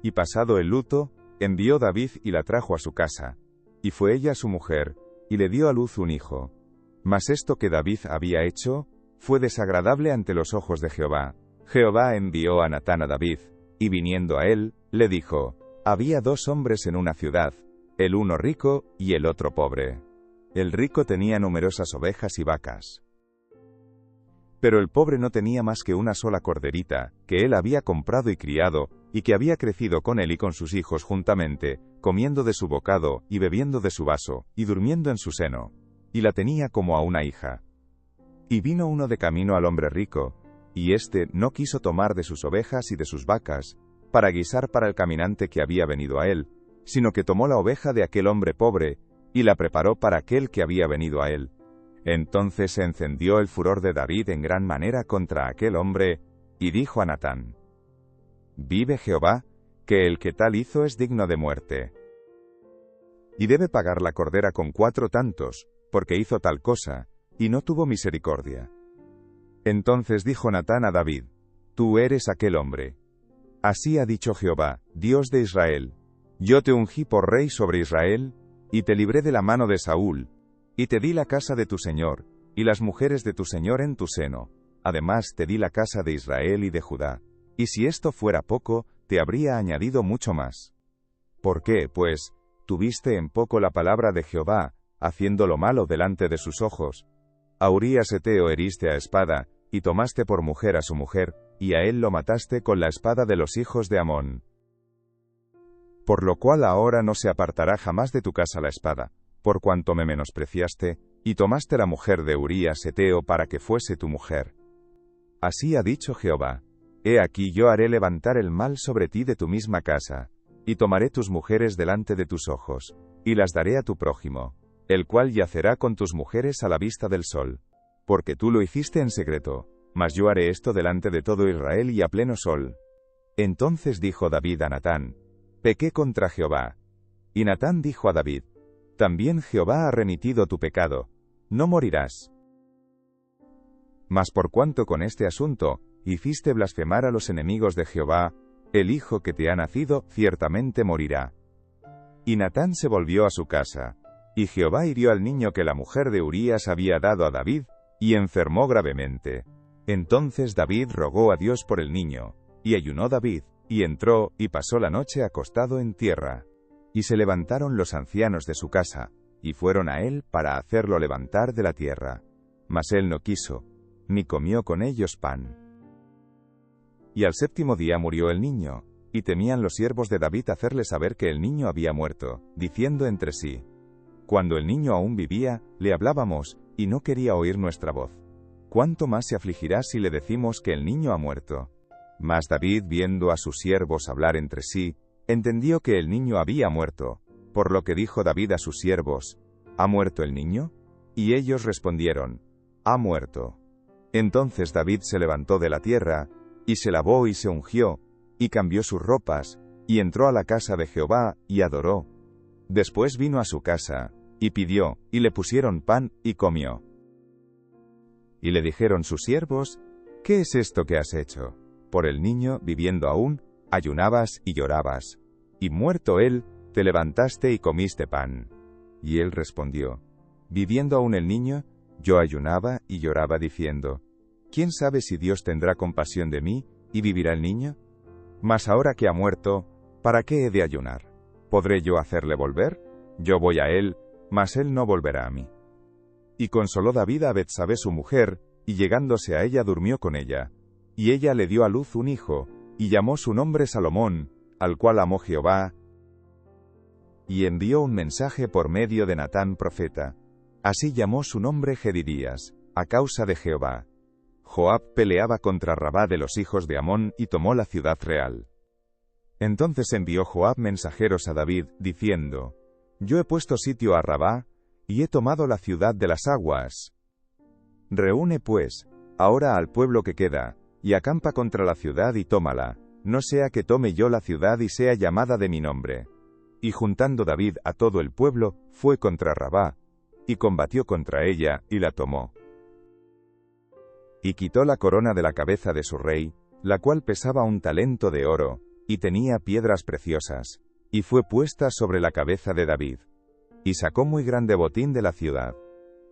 Y pasado el luto, envió David y la trajo a su casa. Y fue ella su mujer, y le dio a luz un hijo. Mas esto que David había hecho, fue desagradable ante los ojos de Jehová. Jehová envió a Natán a David, y viniendo a él, le dijo: Había dos hombres en una ciudad, el uno rico y el otro pobre. El rico tenía numerosas ovejas y vacas. Pero el pobre no tenía más que una sola corderita, que él había comprado y criado, y que había crecido con él y con sus hijos juntamente, comiendo de su bocado, y bebiendo de su vaso, y durmiendo en su seno. Y la tenía como a una hija. Y vino uno de camino al hombre rico, y éste no quiso tomar de sus ovejas y de sus vacas, para guisar para el caminante que había venido a él, sino que tomó la oveja de aquel hombre pobre, y la preparó para aquel que había venido a él. Entonces se encendió el furor de David en gran manera contra aquel hombre, y dijo a Natán: Vive Jehová, que el que tal hizo es digno de muerte. Y debe pagar la cordera con 4 tantos, porque hizo tal cosa, y no tuvo misericordia. Entonces dijo Natán a David: Tú eres aquel hombre. Así ha dicho Jehová, Dios de Israel: Yo te ungí por rey sobre Israel, y te libré de la mano de Saúl, y te di la casa de tu señor, y las mujeres de tu señor en tu seno. Además te di la casa de Israel y de Judá. Y si esto fuera poco, te habría añadido mucho más. ¿Por qué, pues, tuviste en poco la palabra de Jehová, haciendo lo malo delante de sus ojos? A Urías heteo heriste a espada, y tomaste por mujer a su mujer, y a él lo mataste con la espada de los hijos de Amón. Por lo cual ahora no se apartará jamás de tu casa la espada, por cuanto me menospreciaste, y tomaste la mujer de Urías heteo para que fuese tu mujer. Así ha dicho Jehová: He aquí yo haré levantar el mal sobre ti de tu misma casa, y tomaré tus mujeres delante de tus ojos, y las daré a tu prójimo, el cual yacerá con tus mujeres a la vista del sol. Porque tú lo hiciste en secreto, mas yo haré esto delante de todo Israel y a pleno sol. Entonces dijo David a Natán: Pequé contra Jehová. Y Natán dijo a David: También Jehová ha remitido tu pecado, no morirás. Mas por cuanto con este asunto, hiciste blasfemar a los enemigos de Jehová, el hijo que te ha nacido ciertamente morirá. Y Natán se volvió a su casa, y Jehová hirió al niño que la mujer de Urías había dado a David, y enfermó gravemente. Entonces David rogó a Dios por el niño, y ayunó David, y entró, y pasó la noche acostado en tierra. Y se levantaron los ancianos de su casa, y fueron a él para hacerlo levantar de la tierra. Mas él no quiso, ni comió con ellos pan. Y al séptimo día murió el niño, y temían los siervos de David hacerle saber que el niño había muerto, diciendo entre sí: cuando el niño aún vivía, le hablábamos, y no quería oír nuestra voz. ¿Cuánto más se afligirá si le decimos que el niño ha muerto? Mas David, viendo a sus siervos hablar entre sí, entendió que el niño había muerto, por lo que dijo David a sus siervos: ¿ha muerto el niño? Y ellos respondieron: ha muerto. Entonces David se levantó de la tierra, y se lavó y se ungió, y cambió sus ropas, y entró a la casa de Jehová, y adoró. Después vino a su casa, y pidió, y le pusieron pan, y comió. Y le dijeron sus siervos: ¿qué es esto que has hecho? Por el niño, viviendo aún, ayunabas y llorabas. Y muerto él, te levantaste y comiste pan. Y él respondió: viviendo aún el niño, yo ayunaba y lloraba diciendo: ¿quién sabe si Dios tendrá compasión de mí, y vivirá el niño? Mas ahora que ha muerto, ¿para qué he de ayunar? ¿Podré yo hacerle volver? Yo voy a él, mas él no volverá a mí. Y consoló David a Betsabé su mujer, y llegándose a ella durmió con ella. Y ella le dio a luz un hijo, y llamó su nombre Salomón, al cual amó Jehová, y envió un mensaje por medio de Natán profeta. Así llamó su nombre Jedidías, a causa de Jehová. Joab peleaba contra Rabá de los hijos de Amón y tomó la ciudad real. Entonces envió Joab mensajeros a David, diciendo: yo he puesto sitio a Rabá, y he tomado la ciudad de las aguas. Reúne pues, ahora al pueblo que queda, y acampa contra la ciudad y tómala, no sea que tome yo la ciudad y sea llamada de mi nombre. Y juntando David a todo el pueblo, fue contra Rabá, y combatió contra ella, y la tomó. Y quitó la corona de la cabeza de su rey, la cual pesaba 1 talento de oro, y tenía piedras preciosas, y fue puesta sobre la cabeza de David. Y sacó muy grande botín de la ciudad.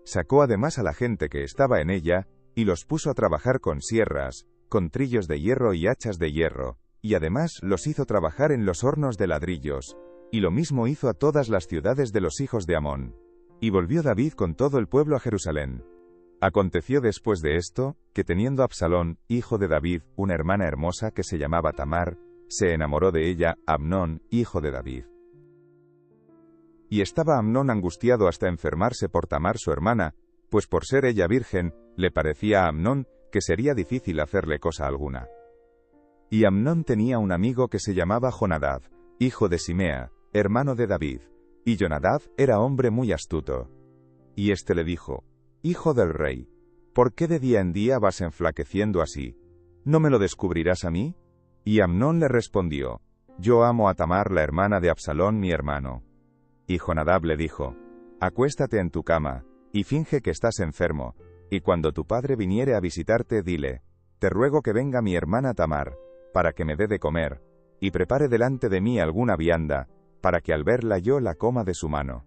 Sacó además a la gente que estaba en ella, y los puso a trabajar con sierras, con trillos de hierro y hachas de hierro, y además los hizo trabajar en los hornos de ladrillos, y lo mismo hizo a todas las ciudades de los hijos de Amón. Y volvió David con todo el pueblo a Jerusalén. Aconteció después de esto, que teniendo Absalón, hijo de David, una hermana hermosa que se llamaba Tamar, se enamoró de ella Amnón, hijo de David. Y estaba Amnón angustiado hasta enfermarse por Tamar su hermana, pues por ser ella virgen, le parecía a Amnón que sería difícil hacerle cosa alguna. Y Amnón tenía un amigo que se llamaba Jonadab, hijo de Simea, hermano de David, y Jonadab era hombre muy astuto. Y éste le dijo: hijo del rey, ¿por qué de día en día vas enflaqueciendo así? ¿No me lo descubrirás a mí? Y Amnón le respondió: yo amo a Tamar la hermana de Absalón mi hermano. Y Jonadab le dijo: acuéstate en tu cama, y finge que estás enfermo, y cuando tu padre viniere a visitarte dile: te ruego que venga mi hermana Tamar, para que me dé de comer, y prepare delante de mí alguna vianda, para que al verla yo la coma de su mano.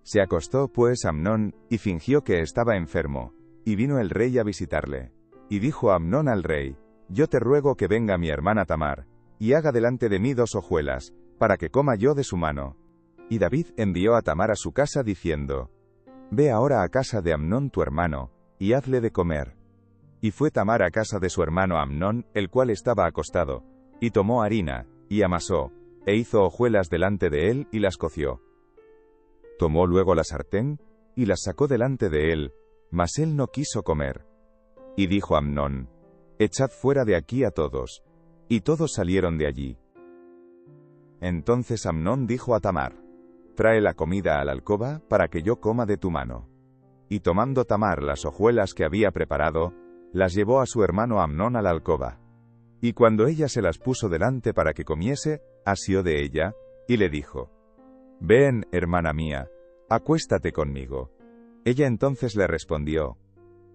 Se acostó pues Amnón, y fingió que estaba enfermo, y vino el rey a visitarle. Y dijo Amnón al rey: yo te ruego que venga mi hermana Tamar, y haga delante de mí 2 hojuelas, para que coma yo de su mano. Y David envió a Tamar a su casa diciendo: ve ahora a casa de Amnón tu hermano, y hazle de comer. Y fue Tamar a casa de su hermano Amnón, el cual estaba acostado, y tomó harina, y amasó, e hizo hojuelas delante de él, y las coció. Tomó luego la sartén, y las sacó delante de él, mas él no quiso comer. Y dijo Amnón: echad fuera de aquí a todos. Y todos salieron de allí. Entonces Amnón dijo a Tamar: trae la comida a la alcoba, para que yo coma de tu mano. Y tomando Tamar las hojuelas que había preparado, las llevó a su hermano Amnón a la alcoba. Y cuando ella se las puso delante para que comiese, asió de ella, y le dijo: ven, hermana mía, acuéstate conmigo. Ella entonces le respondió: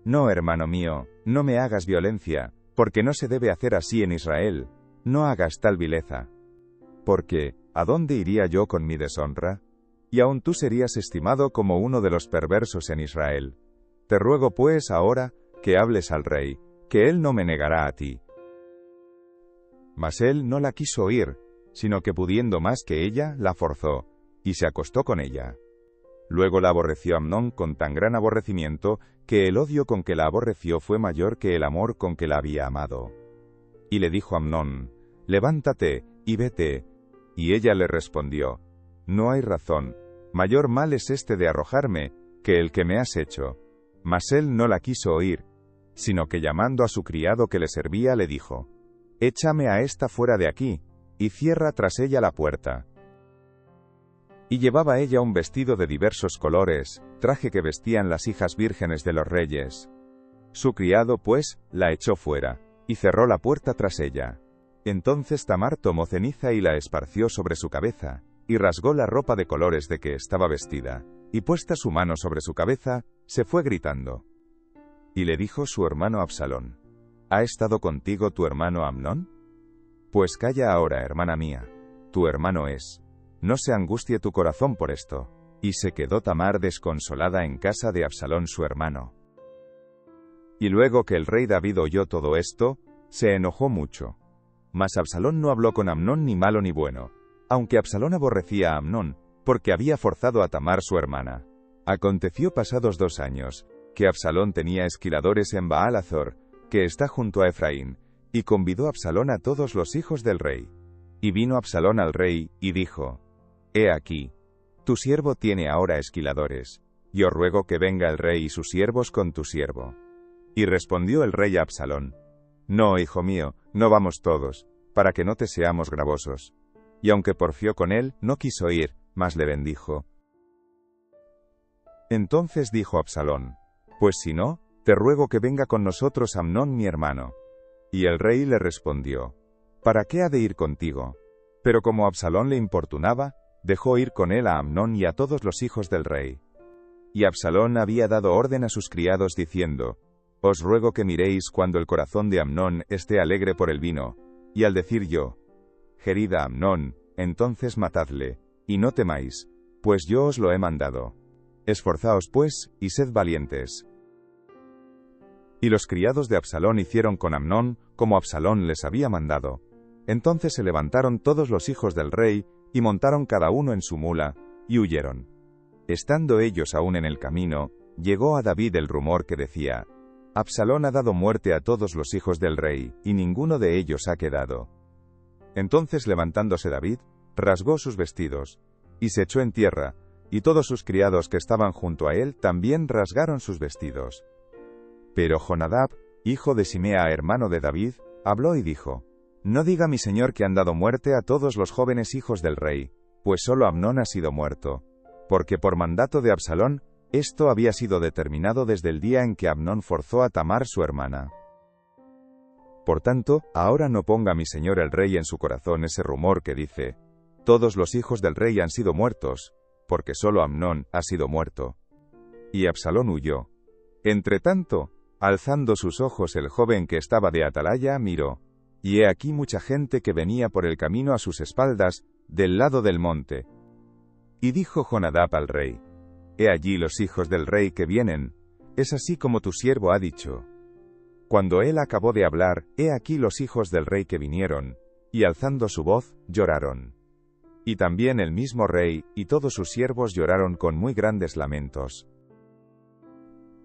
No, hermano mío, no me hagas violencia, porque no se debe hacer así en Israel. No hagas tal vileza. Porque, ¿a dónde iría yo con mi deshonra? Y aún tú serías estimado como uno de los perversos en Israel. Te ruego pues ahora, que hables al rey, que él no me negará a ti. Mas él no la quiso oír, sino que pudiendo más que ella, la forzó, y se acostó con ella. Luego la aborreció Amnón con tan gran aborrecimiento, que el odio con que la aborreció fue mayor que el amor con que la había amado. Y le dijo Amnón: levántate, y vete. Y ella le respondió: no hay razón, mayor mal es este de arrojarme, que el que me has hecho. Mas él no la quiso oír, sino que llamando a su criado que le servía le dijo: échame a esta fuera de aquí, y cierra tras ella la puerta. Y llevaba ella un vestido de diversos colores, traje que vestían las hijas vírgenes de los reyes. Su criado, pues, la echó fuera, y cerró la puerta tras ella. Entonces Tamar tomó ceniza y la esparció sobre su cabeza, y rasgó la ropa de colores de que estaba vestida, y puesta su mano sobre su cabeza, se fue gritando. Y le dijo su hermano Absalón: ¿ha estado contigo tu hermano Amnón? Pues calla ahora, hermana mía, tu hermano es. No se angustie tu corazón por esto. Y se quedó Tamar desconsolada en casa de Absalón su hermano. Y luego que el rey David oyó todo esto, se enojó mucho. Mas Absalón no habló con Amnón ni malo ni bueno, aunque Absalón aborrecía a Amnón, porque había forzado a Tamar su hermana. Aconteció pasados 2 años, que Absalón tenía esquiladores en Baal-Hazor, que está junto a Efraín, y convidó a Absalón a todos los hijos del rey. Y vino Absalón al rey, y dijo: He aquí, tu siervo tiene ahora esquiladores. Yo ruego que venga el rey y sus siervos con tu siervo. Y respondió el rey a Absalón: No, hijo mío, no vamos todos, para que no te seamos gravosos. Y aunque porfió con él, no quiso ir, mas le bendijo. Entonces dijo Absalón: Pues si no, te ruego que venga con nosotros Amnón mi hermano. Y el rey le respondió: ¿Para qué ha de ir contigo? Pero como Absalón le importunaba, dejó ir con él a Amnón y a todos los hijos del rey. Y Absalón había dado orden a sus criados diciendo: Os ruego que miréis cuando el corazón de Amnón esté alegre por el vino, y al decir yo: Herida Amnón, entonces matadle, y no temáis, pues yo os lo he mandado. Esforzaos pues, y sed valientes. Y los criados de Absalón hicieron con Amnón, como Absalón les había mandado. Entonces se levantaron todos los hijos del rey, y montaron cada uno en su mula, y huyeron. Estando ellos aún en el camino, llegó a David el rumor que decía: Absalón ha dado muerte a todos los hijos del rey, y ninguno de ellos ha quedado. Entonces levantándose David, rasgó sus vestidos, y se echó en tierra, y todos sus criados que estaban junto a él también rasgaron sus vestidos. Pero Jonadab, hijo de Simea hermano de David, habló y dijo: No diga mi señor que han dado muerte a todos los jóvenes hijos del rey, pues solo Amnón ha sido muerto. Porque por mandato de Absalón, esto había sido determinado desde el día en que Amnón forzó a Tamar su hermana. Por tanto, ahora no ponga mi señor el rey en su corazón ese rumor que dice: Todos los hijos del rey han sido muertos, porque solo Amnón ha sido muerto. Y Absalón huyó. Entretanto, alzando sus ojos el joven que estaba de atalaya miró, y he aquí mucha gente que venía por el camino a sus espaldas, del lado del monte. Y dijo Jonadab al rey: He allí los hijos del rey que vienen, es así como tu siervo ha dicho. Cuando él acabó de hablar, he aquí los hijos del rey que vinieron, y alzando su voz, lloraron. Y también el mismo rey, y todos sus siervos lloraron con muy grandes lamentos.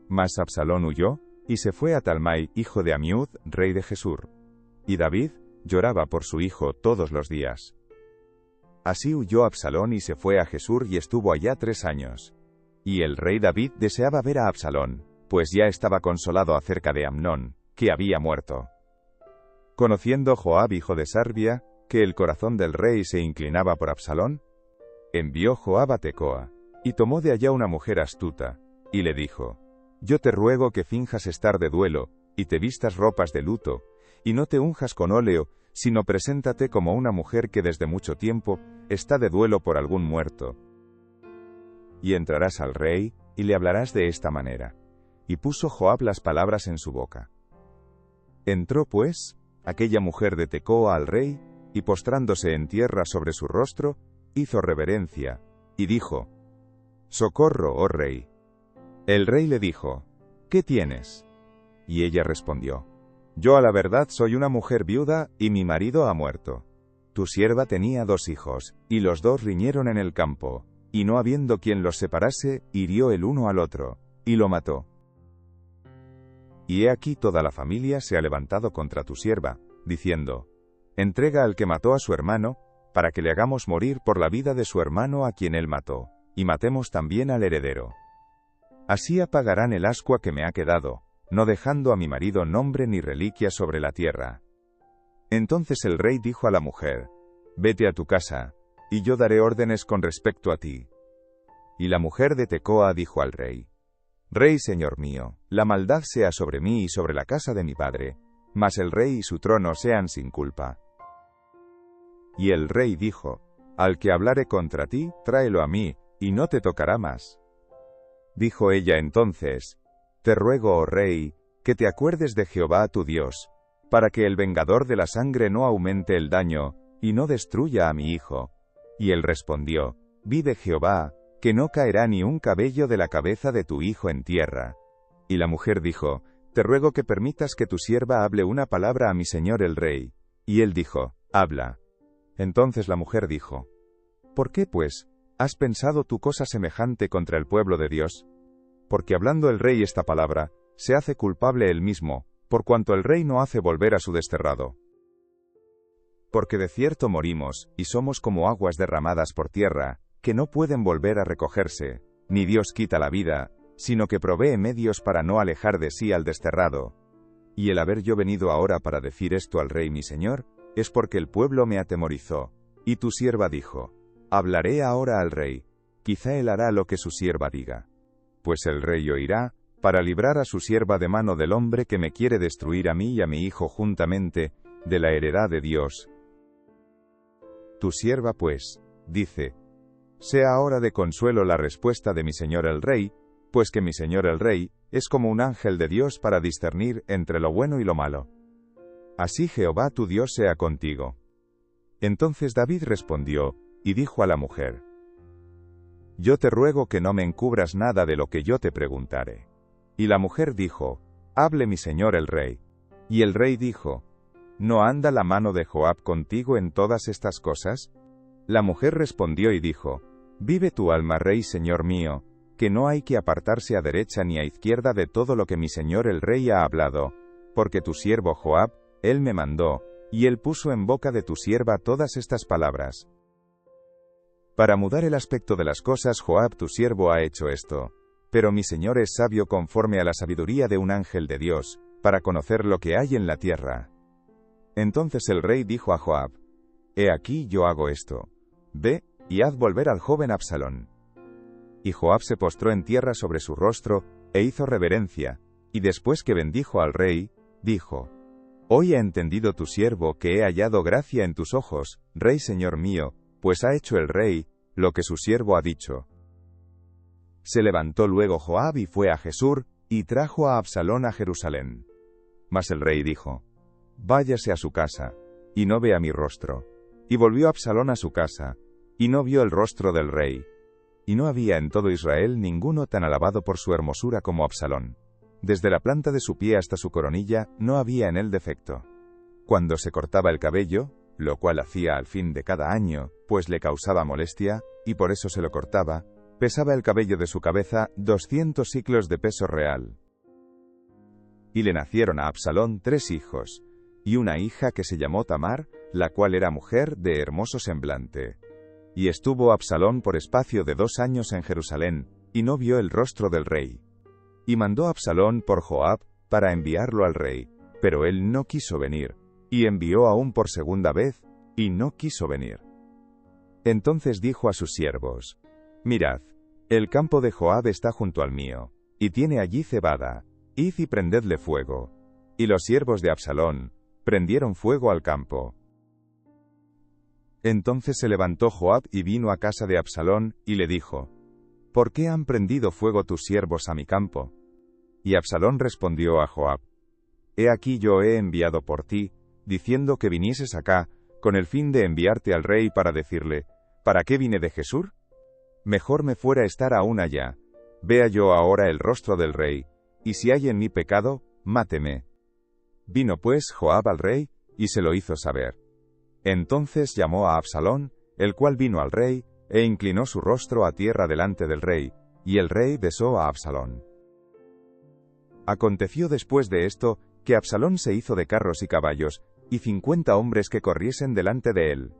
Mas Absalón huyó, y se fue a Talmai, hijo de Amiud, rey de Gesur. Y David lloraba por su hijo todos los días. Así huyó Absalón y se fue a Gesur y estuvo allá 3 años. Y el rey David deseaba ver a Absalón, pues ya estaba consolado acerca de Amnón, que había muerto. Conociendo Joab hijo de Sarbia, que el corazón del rey se inclinaba por Absalón, envió Joab a Tecoa, y tomó de allá una mujer astuta, y le dijo: Yo te ruego que finjas estar de duelo, y te vistas ropas de luto, y no te unjas con óleo, sino preséntate como una mujer que desde mucho tiempo está de duelo por algún muerto. Y entrarás al rey, y le hablarás de esta manera: y puso Joab las palabras en su boca. Entró, pues, aquella mujer de Tecoa al rey, y postrándose en tierra sobre su rostro, hizo reverencia, y dijo: «Socorro, oh rey». El rey le dijo: «¿Qué tienes?». Y ella respondió: «Yo a la verdad soy una mujer viuda, y mi marido ha muerto. Tu sierva tenía 2 hijos, y los 2 riñeron en el campo, y no habiendo quien los separase, hirió el uno al otro, y lo mató. Y he aquí toda la familia se ha levantado contra tu sierva, diciendo: entrega al que mató a su hermano, para que le hagamos morir por la vida de su hermano a quien él mató, y matemos también al heredero. Así apagarán el ascua que me ha quedado, no dejando a mi marido nombre ni reliquia sobre la tierra». Entonces el rey dijo a la mujer: «Vete a tu casa, y yo daré órdenes con respecto a ti». Y la mujer de Tecoa dijo al rey: «Rey señor mío, la maldad sea sobre mí y sobre la casa de mi padre, mas el rey y su trono sean sin culpa». Y el rey dijo: «Al que hablare contra ti, tráelo a mí, y no te tocará más». Dijo ella entonces: «Te ruego, oh rey, que te acuerdes de Jehová tu Dios, para que el vengador de la sangre no aumente el daño, y no destruya a mi hijo». Y él respondió: «Vive Jehová, que no caerá ni un cabello de la cabeza de tu hijo en tierra». Y la mujer dijo: «Te ruego que permitas que tu sierva hable una palabra a mi señor el rey». Y él dijo: «Habla». Entonces la mujer dijo: «¿Por qué, pues, has pensado tú cosa semejante contra el pueblo de Dios? Porque hablando el rey esta palabra, se hace culpable él mismo, por cuanto el rey no hace volver a su desterrado. Porque de cierto morimos, y somos como aguas derramadas por tierra, que no pueden volver a recogerse, ni Dios quita la vida, sino que provee medios para no alejar de sí al desterrado. Y el haber yo venido ahora para decir esto al rey mi señor, es porque el pueblo me atemorizó. Y tu sierva dijo: hablaré ahora al rey, quizá él hará lo que su sierva diga. Pues el rey oirá, para librar a su sierva de mano del hombre que me quiere destruir a mí y a mi hijo juntamente, de la heredad de Dios. Tu sierva pues, dice, sea ahora de consuelo la respuesta de mi señor el rey, pues que mi señor el rey, es como un ángel de Dios para discernir entre lo bueno y lo malo. Así Jehová tu Dios sea contigo. Entonces David respondió, y dijo a la mujer: yo te ruego que no me encubras nada de lo que yo te preguntare. Y la mujer dijo: hable mi señor el rey. Y el rey dijo: ¿no anda la mano de Joab contigo en todas estas cosas? La mujer respondió y dijo: vive tu alma, rey señor mío, que no hay que apartarse a derecha ni a izquierda de todo lo que mi señor el rey ha hablado, porque tu siervo Joab, él me mandó, y él puso en boca de tu sierva todas estas palabras. Para mudar el aspecto de las cosas, Joab tu siervo ha hecho esto, pero mi señor es sabio conforme a la sabiduría de un ángel de Dios, para conocer lo que hay en la tierra. Entonces el rey dijo a Joab: he aquí yo hago esto, ve, y haz volver al joven Absalón. Y Joab se postró en tierra sobre su rostro, e hizo reverencia, y después que bendijo al rey, dijo: hoy ha entendido tu siervo que he hallado gracia en tus ojos, rey señor mío, pues ha hecho el rey lo que su siervo ha dicho. Se levantó luego Joab y fue a Jesur, y trajo a Absalón a Jerusalén. Mas el rey dijo: váyase a su casa, y no vea mi rostro. Y volvió Absalón a su casa, y no vio el rostro del rey. Y no había en todo Israel ninguno tan alabado por su hermosura como Absalón. Desde la planta de su pie hasta su coronilla, no había en él defecto. Cuando se cortaba el cabello, lo cual hacía al fin de cada año, pues le causaba molestia, y por eso se lo cortaba, pesaba el cabello de su cabeza 200 siclos de peso real. Y le nacieron a Absalón 3 hijos, y una hija que se llamó Tamar, la cual era mujer de hermoso semblante. Y estuvo Absalón por espacio de 2 años en Jerusalén, y no vio el rostro del rey. Y mandó Absalón por Joab, para enviarlo al rey, pero él no quiso venir, y envió aún por segunda vez, y no quiso venir. Entonces dijo a sus siervos: mirad, el campo de Joab está junto al mío, y tiene allí cebada, id y prendedle fuego. Y los siervos de Absalón prendieron fuego al campo. Entonces se levantó Joab y vino a casa de Absalón, y le dijo: ¿por qué han prendido fuego tus siervos a mi campo? Y Absalón respondió a Joab: He aquí yo he enviado por ti, diciendo que vinieses acá, con el fin de enviarte al rey para decirle: ¿Para qué vine de Gesur? Mejor me fuera estar aún allá. Vea yo ahora el rostro del rey, y si hay en mí pecado, máteme. Vino pues Joab al rey, y se lo hizo saber. Entonces llamó a Absalón, el cual vino al rey, e inclinó su rostro a tierra delante del rey, y el rey besó a Absalón. Aconteció después de esto, que Absalón se hizo de carros y caballos, y 50 hombres que corriesen delante de él.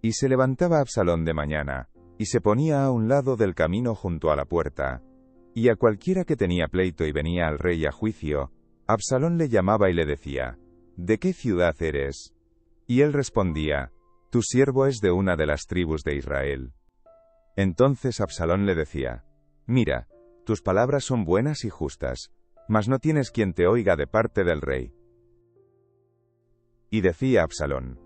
Y se levantaba Absalón de mañana, y se ponía a un lado del camino junto a la puerta. Y a cualquiera que tenía pleito y venía al rey a juicio, Absalón le llamaba y le decía: ¿De qué ciudad eres? Y él respondía: Tu siervo es de una de las tribus de Israel. Entonces Absalón le decía: Mira, tus palabras son buenas y justas, mas no tienes quien te oiga de parte del rey. Y decía Absalón: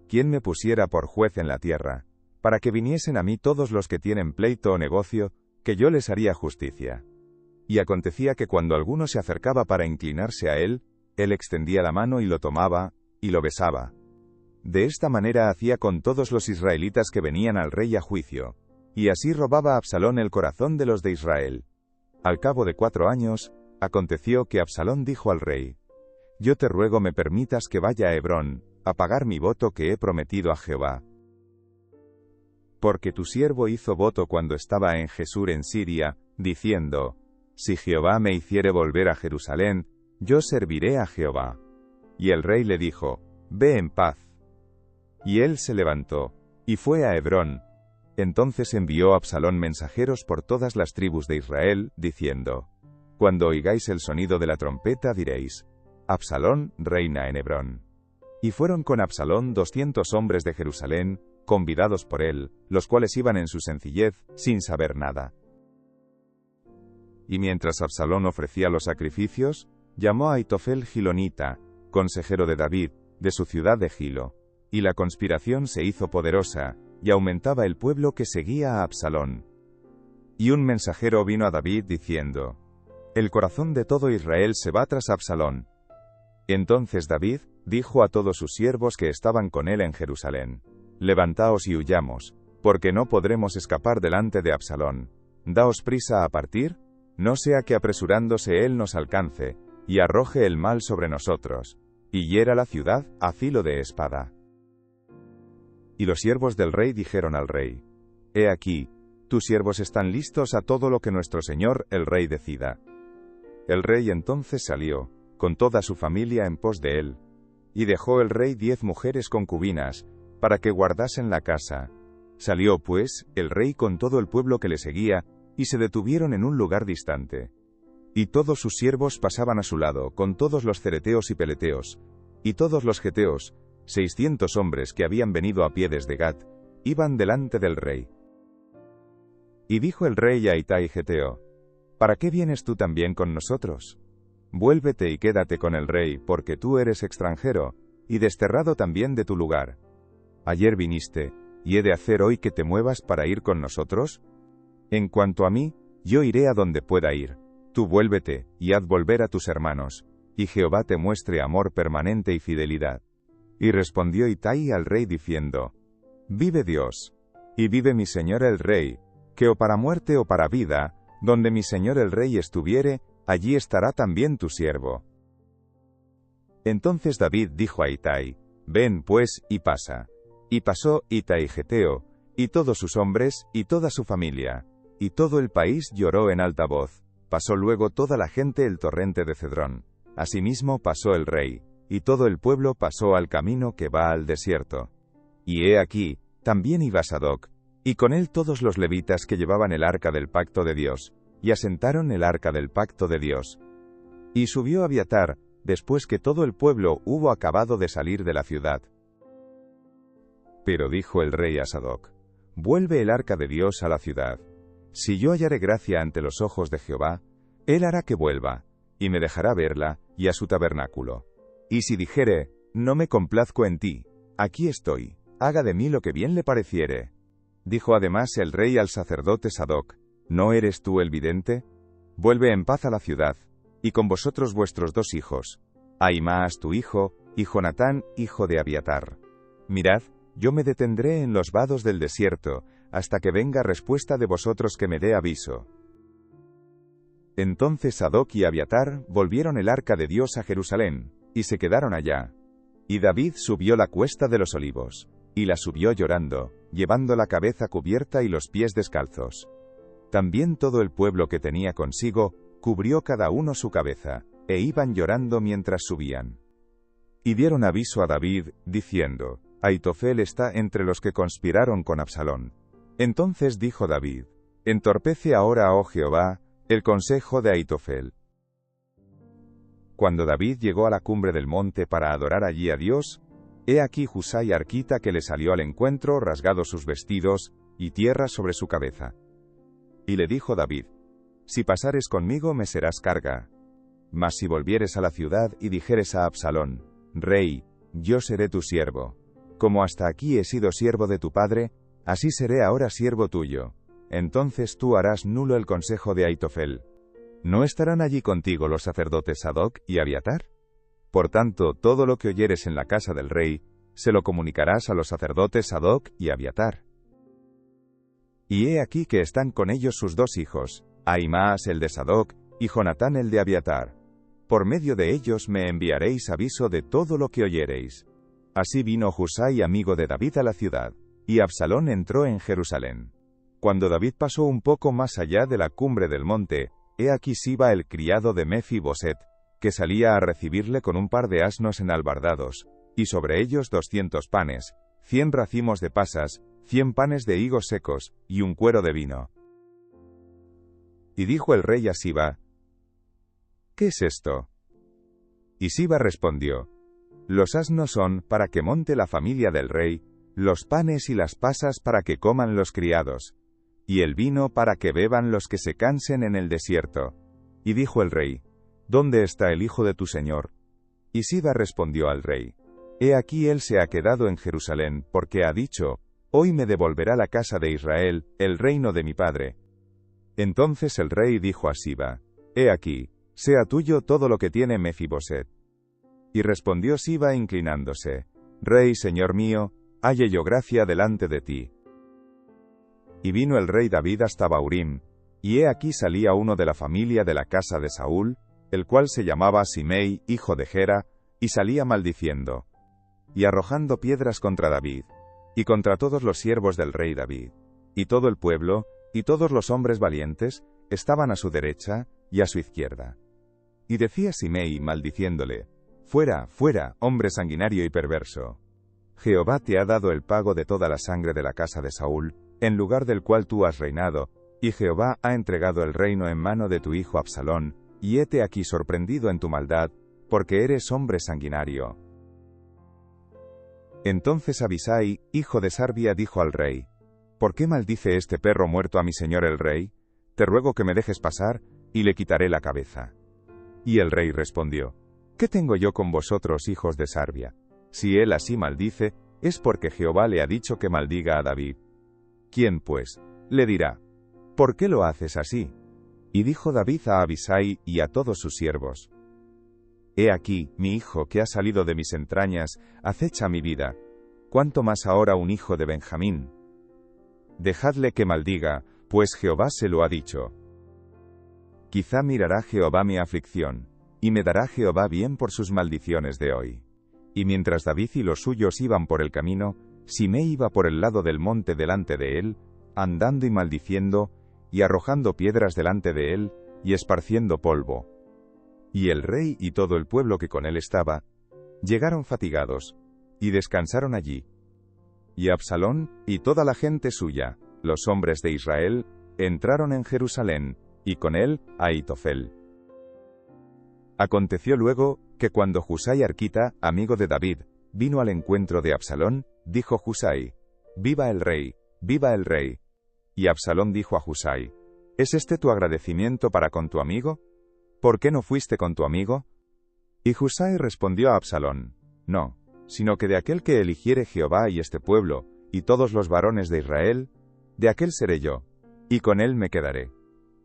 ¿Quién me pusiera por juez en la tierra, para que viniesen a mí todos los que tienen pleito o negocio, que yo les haría justicia? Y acontecía que cuando alguno se acercaba para inclinarse a él extendía la mano y lo tomaba, y lo besaba. De esta manera hacía con todos los israelitas que venían al rey a juicio, y así robaba Absalón el corazón de los de Israel. Al cabo de 4 años, aconteció que Absalón dijo al rey: Yo te ruego me permitas que vaya a Hebrón, a pagar mi voto que he prometido a Jehová. Porque tu siervo hizo voto cuando estaba en Gesur en Siria, diciendo: Si Jehová me hiciere volver a Jerusalén, yo serviré a Jehová. Y el rey le dijo: Ve en paz. Y él se levantó, y fue a Hebrón. Entonces envió Absalón mensajeros por todas las tribus de Israel, diciendo: Cuando oigáis el sonido de la trompeta diréis: Absalón reina en Hebrón. Y fueron con Absalón 200 hombres de Jerusalén, convidados por él, los cuales iban en su sencillez, sin saber nada. Y mientras Absalón ofrecía los sacrificios, llamó a Aitofel Gilonita, consejero de David, de su ciudad de Gilo. Y la conspiración se hizo poderosa, y aumentaba el pueblo que seguía a Absalón. Y un mensajero vino a David diciendo: El corazón de todo Israel se va tras Absalón. Entonces David dijo a todos sus siervos que estaban con él en Jerusalén: Levantaos y huyamos, porque no podremos escapar delante de Absalón. Daos prisa a partir, no sea que apresurándose él nos alcance, y arroje el mal sobre nosotros, y hiera la ciudad a filo de espada. Y los siervos del rey dijeron al rey: He aquí, tus siervos están listos a todo lo que nuestro señor el rey decida. El rey entonces salió, con toda su familia en pos de él, y dejó el rey 10 mujeres concubinas, para que guardasen la casa. Salió pues el rey con todo el pueblo que le seguía, y se detuvieron en un lugar distante. Y todos sus siervos pasaban a su lado, con todos los cereteos y peleteos, y todos los geteos, 600 hombres que habían venido a pie desde Gat, iban delante del rey. Y dijo el rey a Itai Geteo: ¿Para qué vienes tú también con nosotros? Vuélvete y quédate con el rey, porque tú eres extranjero, y desterrado también de tu lugar. Ayer viniste, ¿y he de hacer hoy que te muevas para ir con nosotros? En cuanto a mí, yo iré a donde pueda ir. Tú vuélvete, y haz volver a tus hermanos, y Jehová te muestre amor permanente y fidelidad. Y respondió Itai al rey diciendo: Vive Dios, y vive mi señor el rey, que o para muerte o para vida, donde mi señor el rey estuviere, allí estará también tu siervo. Entonces David dijo a Itai: Ven pues, y pasa. Y pasó Itai Geteo, y todos sus hombres, y toda su familia, y todo el país lloró en alta voz. Pasó luego toda la gente el torrente de Cedrón. Asimismo pasó el rey, y todo el pueblo pasó al camino que va al desierto. Y he aquí, también iba Sadoc, y con él todos los levitas que llevaban el arca del pacto de Dios, y asentaron el arca del pacto de Dios. Y subió Abiatar, después que todo el pueblo hubo acabado de salir de la ciudad. Pero dijo el rey a Sadoc: Vuelve el arca de Dios a la ciudad. Si yo hallare gracia ante los ojos de Jehová, él hará que vuelva, y me dejará verla, y a su tabernáculo. Y si dijere: No me complazco en ti, aquí estoy, haga de mí lo que bien le pareciere. Dijo además el rey al sacerdote Sadoc: ¿No eres tú el vidente? Vuelve en paz a la ciudad, y con vosotros vuestros 2 hijos, Ahimaas tu hijo, y Jonatán, hijo de Abiatar. Mirad, yo me detendré en los vados del desierto, hasta que venga respuesta de vosotros que me dé aviso. Entonces Sadoc y Abiatar volvieron el arca de Dios a Jerusalén, y se quedaron allá. Y David subió la cuesta de los olivos, y la subió llorando, llevando la cabeza cubierta y los pies descalzos. También todo el pueblo que tenía consigo, cubrió cada uno su cabeza, e iban llorando mientras subían. Y dieron aviso a David, diciendo, Ahitofel está entre los que conspiraron con Absalón. Entonces dijo David, entorpece ahora, oh Jehová, el consejo de Ahitofel. Cuando David llegó a la cumbre del monte para adorar allí a Dios, he aquí Husai arquita que le salió al encuentro rasgado sus vestidos, y tierra sobre su cabeza. Y le dijo David, si pasares conmigo me serás carga. Mas si volvieres a la ciudad y dijeres a Absalón, Rey, yo seré tu siervo. Como hasta aquí he sido siervo de tu padre, así seré ahora siervo tuyo. Entonces tú harás nulo el consejo de Ahitofel. ¿No estarán allí contigo los sacerdotes Sadoc y Abiatar? Por tanto, todo lo que oyeres en la casa del rey, se lo comunicarás a los sacerdotes Sadoc y Abiatar. Y he aquí que están con ellos sus 2 hijos, Ahimaas el de Sadoc, y Jonatán el de Abiatar. Por medio de ellos me enviaréis aviso de todo lo que oyereis. Así vino Husai amigo de David a la ciudad, y Absalón entró en Jerusalén. Cuando David pasó un poco más allá de la cumbre del monte, he aquí Siba el criado de Mefi-Boset, que salía a recibirle con un par de asnos enalbardados, y sobre ellos 200 panes, 100 racimos de pasas, 100 panes de higos secos, y un cuero de vino. Y dijo el rey a Siba, ¿qué es esto? Y Siba respondió, los asnos son para que monte la familia del rey, los panes y las pasas para que coman los criados, y el vino para que beban los que se cansen en el desierto. Y dijo el rey, ¿dónde está el hijo de tu señor? Y Siba respondió al rey, he aquí él se ha quedado en Jerusalén, porque ha dicho, hoy me devolverá la casa de Israel, el reino de mi padre. Entonces el rey dijo a Siba, he aquí, sea tuyo todo lo que tiene Mefi-Boset. Y respondió Siba inclinándose, Rey, señor mío, halle yo gracia delante de ti. Y vino el rey David hasta Baurim, y he aquí salía uno de la familia de la casa de Saúl, el cual se llamaba Simei, hijo de Gera, y salía maldiciendo, y arrojando piedras contra David, y contra todos los siervos del rey David. Y todo el pueblo, y todos los hombres valientes, estaban a su derecha, y a su izquierda. Y decía Simei, maldiciéndole, fuera, fuera, hombre sanguinario y perverso. Jehová te ha dado el pago de toda la sangre de la casa de Saúl, en lugar del cual tú has reinado, y Jehová ha entregado el reino en mano de tu hijo Absalón, y hete aquí sorprendido en tu maldad, porque eres hombre sanguinario. Entonces Abisai, hijo de Sarbia, dijo al rey, ¿por qué maldice este perro muerto a mi señor el rey? Te ruego que me dejes pasar, y le quitaré la cabeza. Y el rey respondió, ¿qué tengo yo con vosotros, hijos de Sarbia? Si él así maldice, es porque Jehová le ha dicho que maldiga a David. ¿Quién, pues, le dirá, ¿por qué lo haces así? Y dijo David a Abisai y a todos sus siervos, he aquí, mi hijo que ha salido de mis entrañas, acecha mi vida, cuánto más ahora un hijo de Benjamín. Dejadle que maldiga, pues Jehová se lo ha dicho. Quizá mirará Jehová mi aflicción, y me dará Jehová bien por sus maldiciones de hoy. Y mientras David y los suyos iban por el camino, Simei iba por el lado del monte delante de él, andando y maldiciendo, y arrojando piedras delante de él, y esparciendo polvo. Y el rey y todo el pueblo que con él estaba, llegaron fatigados, y descansaron allí. Y Absalón, y toda la gente suya, los hombres de Israel, entraron en Jerusalén, y con él, Ahitofel. Aconteció luego, que cuando Husai arquita, amigo de David, vino al encuentro de Absalón, dijo Husai, ¡viva el rey! ¡Viva el rey! Y Absalón dijo a Husai, ¿es este tu agradecimiento para con tu amigo? ¿Por qué no fuiste con tu amigo? Y Husai respondió a Absalón, no, sino que de aquel que eligiere Jehová y este pueblo, y todos los varones de Israel, de aquel seré yo, y con él me quedaré.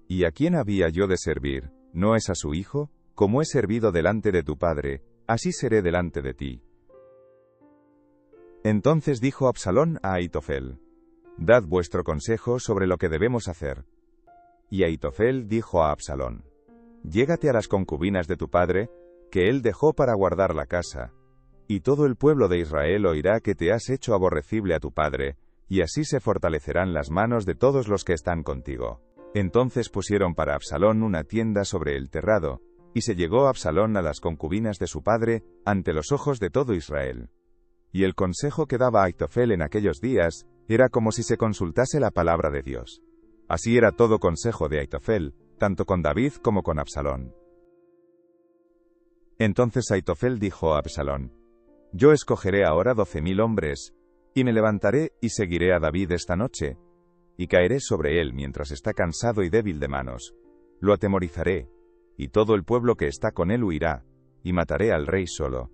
¿Y a quién había yo de servir? ¿No es a su hijo? como he servido delante de tu padre, así seré delante de ti. Entonces dijo Absalón a Ahitofel: Dad vuestro consejo sobre lo que debemos hacer. Y Ahitofel dijo a Absalón: Llégate a las concubinas de tu padre, que él dejó para guardar la casa, y todo el pueblo de Israel oirá que te has hecho aborrecible a tu padre, y así se fortalecerán las manos de todos los que están contigo. Entonces pusieron para Absalón una tienda sobre el terrado, y se llegó Absalón a las concubinas de su padre, ante los ojos de todo Israel. Y el consejo que daba Ahitofel en aquellos días, era como si se consultase la palabra de Dios. Así era todo consejo de Ahitofel, tanto con David como con Absalón. Entonces Ahitofel dijo a Absalón: Yo escogeré ahora 12.000 hombres, y me levantaré y seguiré a David esta noche, y caeré sobre él mientras está cansado y débil de manos. Lo atemorizaré, y todo el pueblo que está con él huirá, y mataré al rey solo.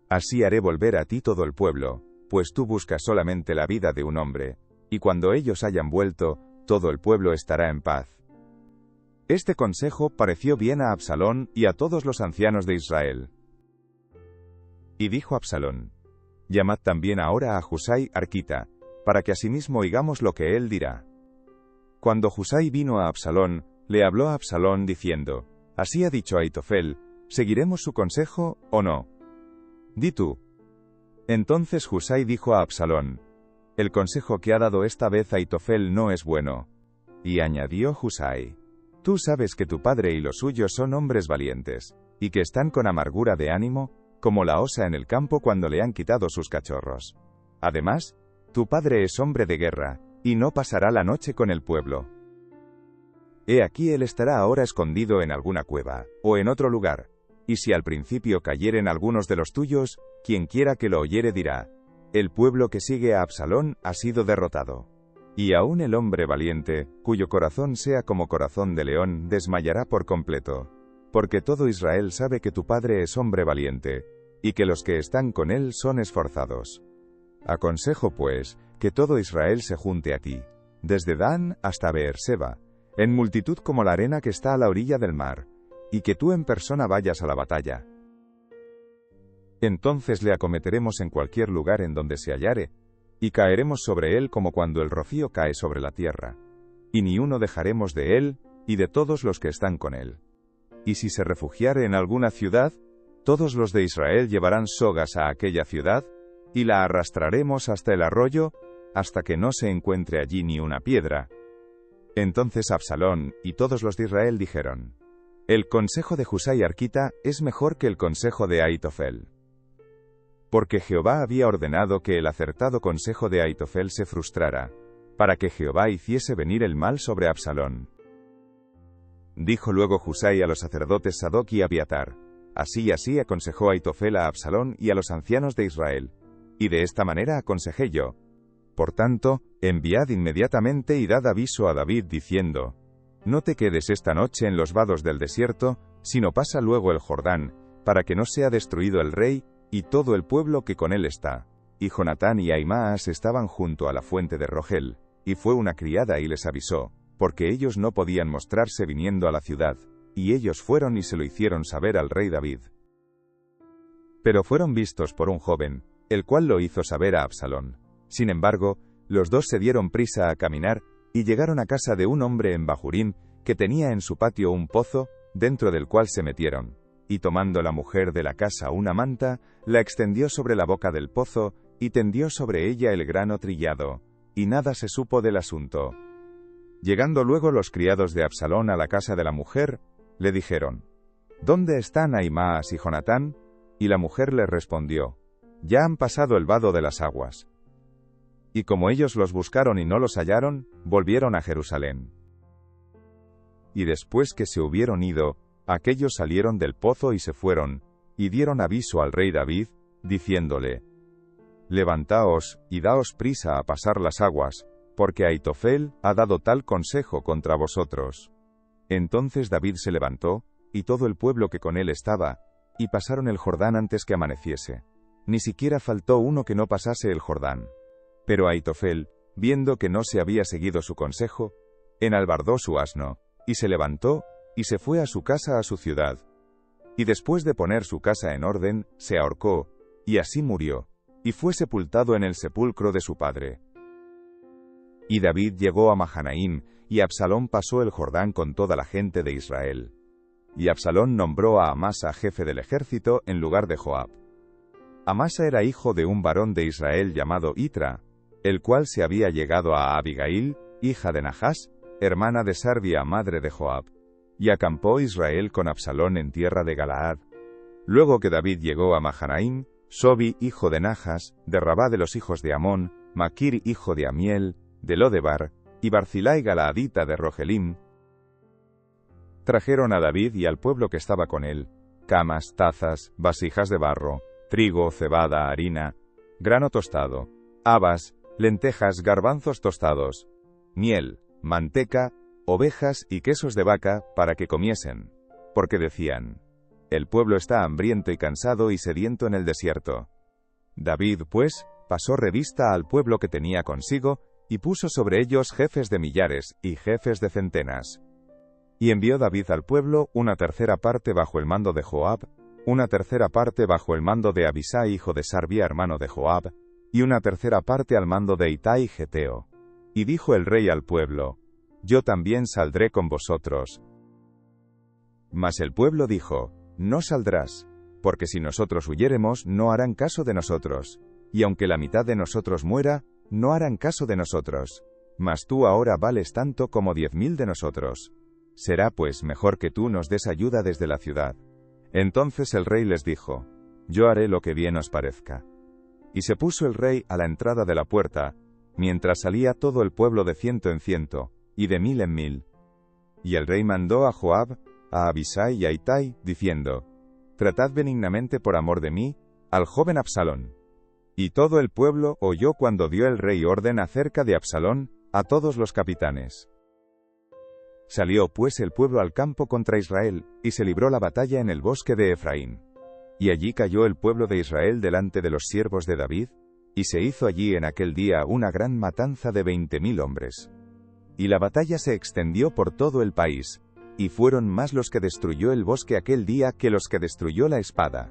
Así haré volver a ti todo el pueblo, pues tú buscas solamente la vida de un hombre, y cuando ellos hayan vuelto, todo el pueblo estará en paz. Este consejo pareció bien a Absalón y a todos los ancianos de Israel. Y dijo Absalón: Llamad también ahora a Husai arquita, para que asimismo oigamos lo que él dirá. Cuando Husai vino a Absalón, le habló a Absalón diciendo: Así ha dicho Ahitofel, ¿seguiremos su consejo, o no? Di tú. Entonces Husai dijo a Absalón: El consejo que ha dado esta vez Ahitofel no es bueno. Y añadió Husai: Tú sabes que tu padre y los suyos son hombres valientes, y que están con amargura de ánimo, como la osa en el campo cuando le han quitado sus cachorros. Además, tu padre es hombre de guerra, y no pasará la noche con el pueblo. He aquí él estará ahora escondido en alguna cueva, o en otro lugar, y si al principio cayeren algunos de los tuyos, quien quiera que lo oyere dirá: El pueblo que sigue a Absalón ha sido derrotado. Y aún el hombre valiente, cuyo corazón sea como corazón de león, desmayará por completo. Porque todo Israel sabe que tu padre es hombre valiente, y que los que están con él son esforzados. Aconsejo pues, que todo Israel se junte a ti, desde Dan hasta Beerseba, en multitud como la arena que está a la orilla del mar, y que tú en persona vayas a la batalla. Entonces le acometeremos en cualquier lugar en donde se hallare, y caeremos sobre él como cuando el rocío cae sobre la tierra, y ni uno dejaremos de él, y de todos los que están con él. Y si se refugiare en alguna ciudad, todos los de Israel llevarán sogas a aquella ciudad, y la arrastraremos hasta el arroyo, hasta que no se encuentre allí ni una piedra. Entonces Absalón y todos los de Israel dijeron: El consejo de Husai arquita es mejor que el consejo de Ahitofel. Porque Jehová había ordenado que el acertado consejo de Ahitofel se frustrara, para que Jehová hiciese venir el mal sobre Absalón. Dijo luego Husai a los sacerdotes Sadoc y Abiatar: Así y así aconsejó Ahitofel a Absalón y a los ancianos de Israel, y de esta manera aconsejé yo. Por tanto, enviad inmediatamente y dad aviso a David diciendo: No te quedes esta noche en los vados del desierto, sino pasa luego el Jordán, para que no sea destruido el rey, y todo el pueblo que con él está. Y Jonatán y Ahimaas estaban junto a la fuente de Rogel, y fue una criada y les avisó, porque ellos no podían mostrarse viniendo a la ciudad, y ellos fueron y se lo hicieron saber al rey David. Pero fueron vistos por un joven, el cual lo hizo saber a Absalón. Sin embargo, los dos se dieron prisa a caminar, y llegaron a casa de un hombre en Bahurim, que tenía en su patio un pozo, dentro del cual se metieron. Y tomando la mujer de la casa una manta, la extendió sobre la boca del pozo, y tendió sobre ella el grano trillado, y nada se supo del asunto. Llegando luego los criados de Absalón a la casa de la mujer, le dijeron: ¿Dónde están Ahimaas y Jonatán? Y la mujer les respondió: Ya han pasado el vado de las aguas. Y como ellos los buscaron y no los hallaron, volvieron a Jerusalén. Y después que se hubieron ido, aquellos salieron del pozo y se fueron, y dieron aviso al rey David, diciéndole: Levantaos, y daos prisa a pasar las aguas, porque Ahitofel ha dado tal consejo contra vosotros. Entonces David se levantó, y todo el pueblo que con él estaba, y pasaron el Jordán antes que amaneciese. Ni siquiera faltó uno que no pasase el Jordán. Pero Ahitofel, viendo que no se había seguido su consejo, enalbardó su asno, y se levantó, y se fue a su casa a su ciudad. y después de poner su casa en orden, se ahorcó, y así murió, y fue sepultado en el sepulcro de su padre. Y David llegó a Mahanaim, y Absalón pasó el Jordán con toda la gente de Israel. Y Absalón nombró a Amasa jefe del ejército en lugar de Joab. Amasa era hijo de un varón de Israel llamado Itra, el cual se había llegado a Abigail, hija de Nahás, hermana de Sarbia, madre de Joab. Y acampó Israel con Absalón en tierra de Galaad. Luego que David llegó a Mahanaim, Sobi, hijo de Nahas, de Rabá de los hijos de Amón, Maquir, hijo de Amiel, de Lodebar, y Barzilai Galaadita de Rogelim, trajeron a David y al pueblo que estaba con él, camas, tazas, vasijas de barro, trigo, cebada, harina, grano tostado, habas, lentejas, garbanzos tostados, miel, manteca, ovejas y quesos de vaca, para que comiesen. Porque decían: el pueblo está hambriento y cansado y sediento en el desierto. David, pues, pasó revista al pueblo que tenía consigo, y puso sobre ellos jefes de millares y jefes de centenas. Y envió David al pueblo una tercera parte bajo el mando de Joab, una tercera parte bajo el mando de Abisai hijo de Sarbia hermano de Joab, y una tercera parte al mando de Itai Geteo. Y dijo el rey al pueblo: yo también saldré con vosotros. Mas el pueblo dijo: no saldrás, porque si nosotros huyéremos no harán caso de nosotros, y aunque la mitad de nosotros muera, no harán caso de nosotros. Mas tú ahora vales tanto como 10.000 de nosotros. Será pues mejor que tú nos des ayuda desde la ciudad. Entonces el rey les dijo: yo haré lo que bien os parezca. Y se puso el rey a la entrada de la puerta, mientras salía todo el pueblo de 100 en 100, y de 1000 en 1000. Y el rey mandó a Joab, a Abisai y a Itai, diciendo: tratad benignamente por amor de mí, al joven Absalón. Y todo el pueblo oyó cuando dio el rey orden acerca de Absalón, a todos los capitanes. Salió pues el pueblo al campo contra Israel, y se libró la batalla en el bosque de Efraín. Y allí cayó el pueblo de Israel delante de los siervos de David, y se hizo allí en aquel día una gran matanza de 20.000 hombres. Y la batalla se extendió por todo el país, y fueron más los que destruyó el bosque aquel día que los que destruyó la espada.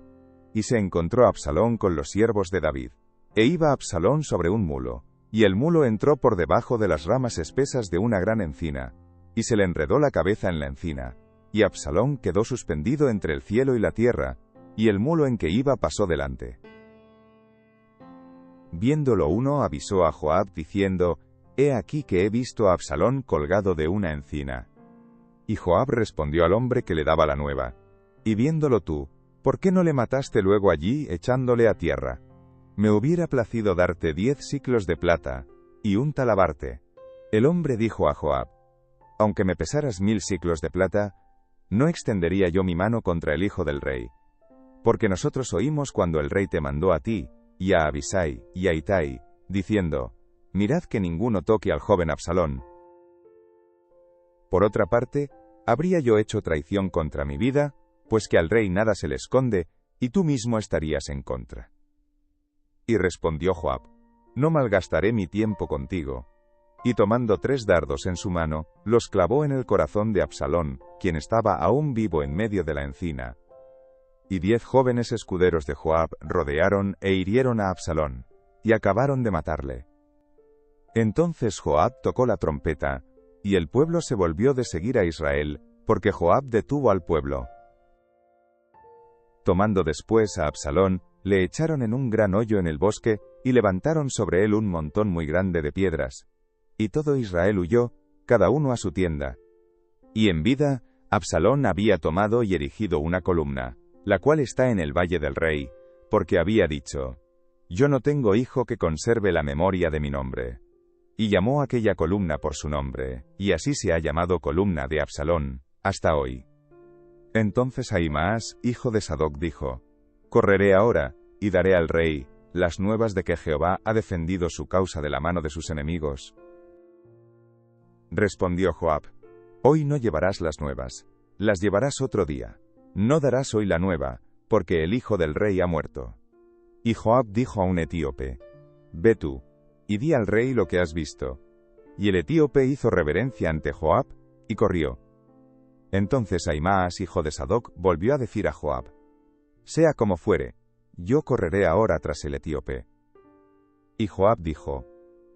Y se encontró Absalón con los siervos de David. E iba Absalón sobre un mulo, y el mulo entró por debajo de las ramas espesas de una gran encina, y se le enredó la cabeza en la encina, y Absalón quedó suspendido entre el cielo y la tierra, y el mulo en que iba pasó delante. Viéndolo uno avisó a Joab diciendo: he aquí que he visto a Absalón colgado de una encina. Y Joab respondió al hombre que le daba la nueva: y viéndolo tú, ¿por qué no le mataste luego allí echándole a tierra? Me hubiera placido darte 10 siclos de plata, y un talabarte. El hombre dijo a Joab: aunque me pesaras 1000 siclos de plata, no extendería yo mi mano contra el hijo del rey. Porque nosotros oímos cuando el rey te mandó a ti, y a Abisai, y a Itai, diciendo: mirad que ninguno toque al joven Absalón. Por otra parte, habría yo hecho traición contra mi vida, pues que al rey nada se le esconde, y tú mismo estarías en contra. Y respondió Joab: no malgastaré mi tiempo contigo. Y tomando 3 dardos en su mano, los clavó en el corazón de Absalón, quien estaba aún vivo en medio de la encina. Y 10 jóvenes escuderos de Joab rodearon e hirieron a Absalón, y acabaron de matarle. Entonces Joab tocó la trompeta, y el pueblo se volvió de seguir a Israel, porque Joab detuvo al pueblo. Tomando después a Absalón, le echaron en un gran hoyo en el bosque, y levantaron sobre él un montón muy grande de piedras. Y todo Israel huyó, cada uno a su tienda. Y en vida, Absalón había tomado y erigido una columna, la cual está en el valle del rey, porque había dicho: yo no tengo hijo que conserve la memoria de mi nombre. Y llamó aquella columna por su nombre, y así se ha llamado columna de Absalón, hasta hoy. Entonces Ahimaas, hijo de Sadoc, dijo: correré ahora, y daré al rey las nuevas de que Jehová ha defendido su causa de la mano de sus enemigos. Respondió Joab: hoy no llevarás las nuevas, las llevarás otro día. No darás hoy la nueva, porque el hijo del rey ha muerto. Y Joab dijo a un etíope: ve tú, y di al rey lo que has visto. Y el etíope hizo reverencia ante Joab, y corrió. Entonces Ahimaas, hijo de Sadoc, volvió a decir a Joab: «Sea como fuere, yo correré ahora tras el etíope». Y Joab dijo: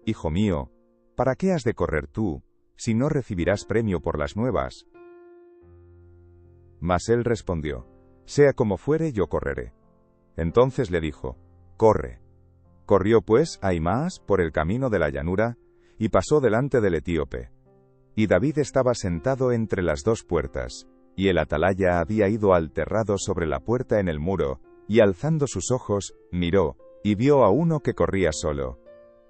«Hijo mío, ¿para qué has de correr tú, si no recibirás premio por las nuevas?» Mas él respondió: «Sea como fuere, yo correré». Entonces le dijo: «Corre». Corrió pues Ahimaas por el camino de la llanura, y pasó delante del etíope. Y David estaba sentado entre las dos puertas, y el atalaya había ido al terrado sobre la puerta en el muro, y alzando sus ojos, miró, y vio a uno que corría solo.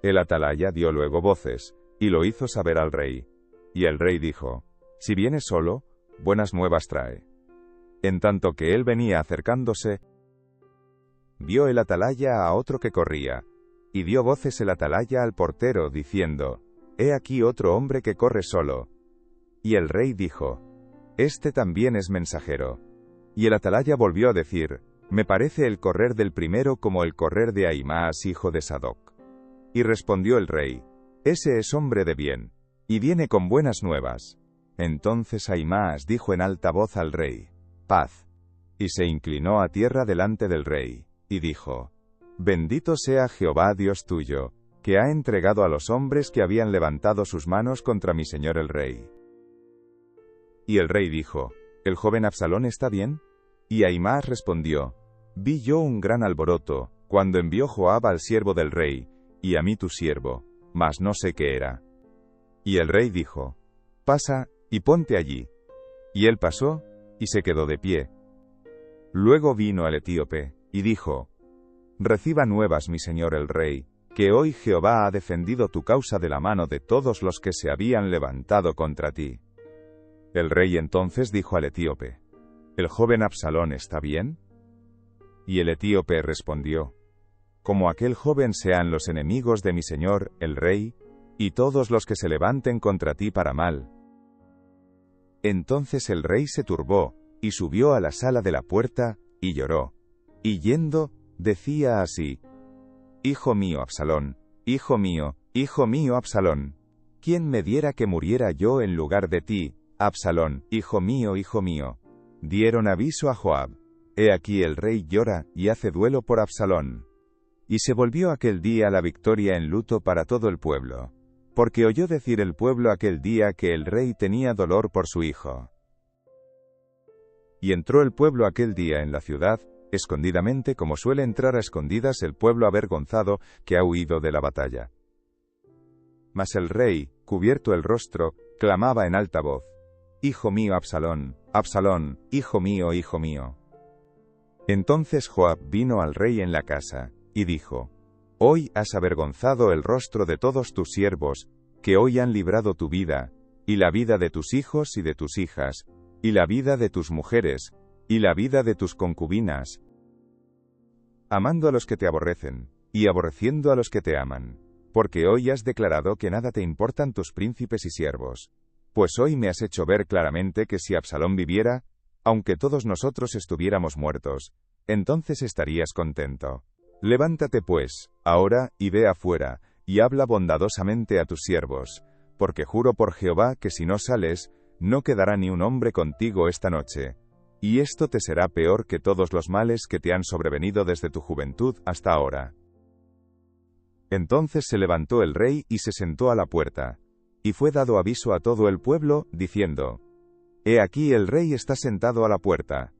El atalaya dio luego voces, y lo hizo saber al rey. Y el rey dijo: «Si viene solo, buenas nuevas trae». En tanto que él venía acercándose, vio el atalaya a otro que corría, y dio voces el atalaya al portero, diciendo: «He aquí otro hombre que corre solo». Y el rey dijo: «Este también es mensajero». Y el atalaya volvió a decir: «Me parece el correr del primero como el correr de Ahimaas, hijo de Sadoc». Y respondió el rey: «Ese es hombre de bien, y viene con buenas nuevas». Entonces Ahimaas dijo en alta voz al rey: «Paz». Y se inclinó a tierra delante del rey, y dijo: «Bendito sea Jehová Dios tuyo, que ha entregado a los hombres que habían levantado sus manos contra mi señor el rey». Y el rey dijo: «¿El joven Absalón está bien?» Y Ahimaas respondió: «Vi yo un gran alboroto, cuando envió Joab al siervo del rey, y a mí tu siervo, mas no sé qué era». Y el rey dijo: «Pasa, y ponte allí». Y él pasó, y se quedó de pie. Luego vino el etíope, y dijo: «Reciba nuevas mi señor el rey, que hoy Jehová ha defendido tu causa de la mano de todos los que se habían levantado contra ti». El rey entonces dijo al etíope: «¿El joven Absalón está bien?» Y el etíope respondió: «Como aquel joven sean los enemigos de mi señor, el rey, y todos los que se levanten contra ti para mal». Entonces el rey se turbó, y subió a la sala de la puerta, y lloró. Y yendo, decía así: «Hijo mío Absalón, hijo mío Absalón, ¿quién me diera que muriera yo en lugar de ti, Absalón, hijo mío, hijo mío?» Dieron aviso a Joab: «He aquí el rey llora, y hace duelo por Absalón». Y se volvió aquel día la victoria en luto para todo el pueblo, porque oyó decir el pueblo aquel día que el rey tenía dolor por su hijo. Y entró el pueblo aquel día en la ciudad, escondidamente, como suele entrar a escondidas el pueblo avergonzado que ha huido de la batalla. Mas el rey, cubierto el rostro, clamaba en alta voz: «Hijo mío Absalón, Absalón, hijo mío, hijo mío». Entonces Joab vino al rey en la casa, y dijo: «Hoy has avergonzado el rostro de todos tus siervos, que hoy han librado tu vida, y la vida de tus hijos y de tus hijas, y la vida de tus mujeres, y la vida de tus concubinas, amando a los que te aborrecen, y aborreciendo a los que te aman. Porque hoy has declarado que nada te importan tus príncipes y siervos. Pues hoy me has hecho ver claramente que si Absalón viviera, aunque todos nosotros estuviéramos muertos, entonces estarías contento. Levántate pues, ahora, y ve afuera, y habla bondadosamente a tus siervos, porque juro por Jehová que si no sales, no quedará ni un hombre contigo esta noche. Y esto te será peor que todos los males que te han sobrevenido desde tu juventud hasta ahora». Entonces se levantó el rey y se sentó a la puerta. Y fue dado aviso a todo el pueblo, diciendo: «He aquí el rey está sentado a la puerta».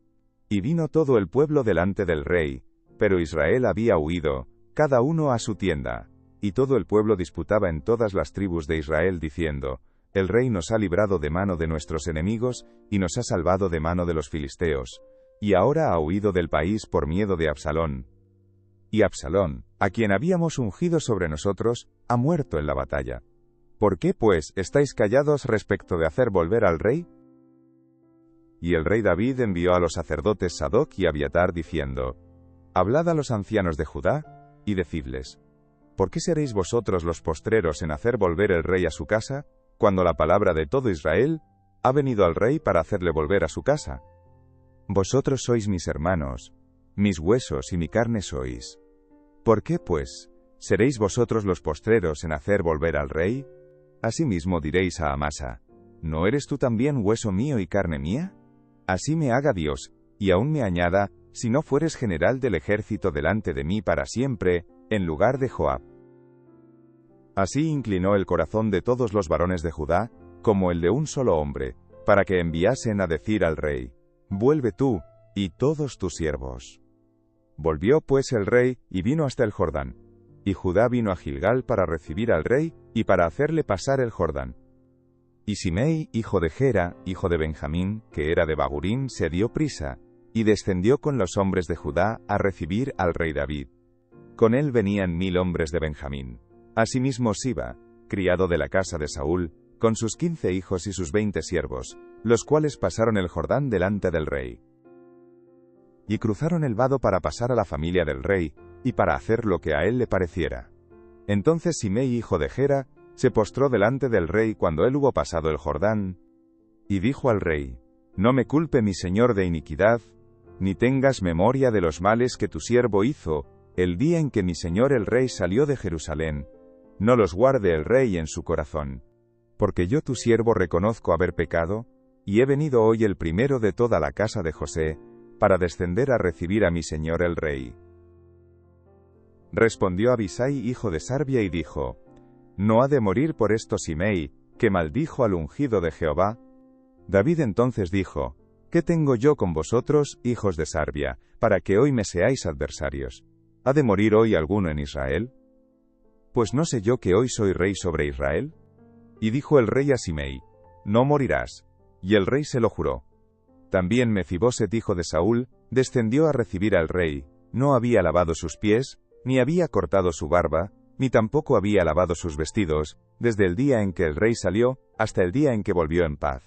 Y vino todo el pueblo delante del rey, pero Israel había huido, cada uno a su tienda. Y todo el pueblo disputaba en todas las tribus de Israel, diciendo: «El rey nos ha librado de mano de nuestros enemigos, y nos ha salvado de mano de los filisteos. Y ahora ha huido del país por miedo de Absalón. Y Absalón, a quien habíamos ungido sobre nosotros, ha muerto en la batalla. ¿Por qué, pues, estáis callados respecto de hacer volver al rey?» Y el rey David envió a los sacerdotes Sadoc y Abiatar, diciendo: «Hablad a los ancianos de Judá, y decidles: ¿por qué seréis vosotros los postreros en hacer volver el rey a su casa, cuando la palabra de todo Israel ha venido al rey para hacerle volver a su casa? Vosotros sois mis hermanos, mis huesos y mi carne sois. ¿Por qué, pues, seréis vosotros los postreros en hacer volver al rey? Asimismo diréis a Amasa: ¿no eres tú también hueso mío y carne mía? Así me haga Dios, y aún me añada, si no fueres general del ejército delante de mí para siempre, en lugar de Joab. Así inclinó el corazón de todos los varones de Judá, como el de un solo hombre, para que enviasen a decir al rey, vuelve tú, y todos tus siervos. Volvió pues el rey, y vino hasta el Jordán. Y Judá vino a Gilgal para recibir al rey, y para hacerle pasar el Jordán. Y Simei, hijo de Gera, hijo de Benjamín, que era de Bahurín, se dio prisa, y descendió con los hombres de Judá a recibir al rey David. Con él venían 1000 hombres de Benjamín. Asimismo Siba, criado de la casa de Saúl, con sus 15 hijos y sus 20 siervos, los cuales pasaron el Jordán delante del rey. Y cruzaron el vado para pasar a la familia del rey, y para hacer lo que a él le pareciera. Entonces Simei, hijo de Gera, se postró delante del rey cuando él hubo pasado el Jordán, y dijo al rey, no me culpe mi señor de iniquidad, ni tengas memoria de los males que tu siervo hizo, el día en que mi señor el rey salió de Jerusalén, no los guarde el rey en su corazón. Porque yo tu siervo reconozco haber pecado, y he venido hoy el primero de toda la casa de José, para descender a recibir a mi señor el rey. Respondió Abisai, hijo de Sarbia, y dijo, ¿no ha de morir por esto Simei, que maldijo al ungido de Jehová? David entonces dijo, ¿qué tengo yo con vosotros, hijos de Sarbia, para que hoy me seáis adversarios? ¿Ha de morir hoy alguno en Israel? Pues no sé yo que hoy soy rey sobre Israel. Y dijo el rey a Simei, no morirás. Y el rey se lo juró. También Mefiboset, hijo de Saúl, descendió a recibir al rey, no había lavado sus pies, ni había cortado su barba, ni tampoco había lavado sus vestidos, desde el día en que el rey salió, hasta el día en que volvió en paz.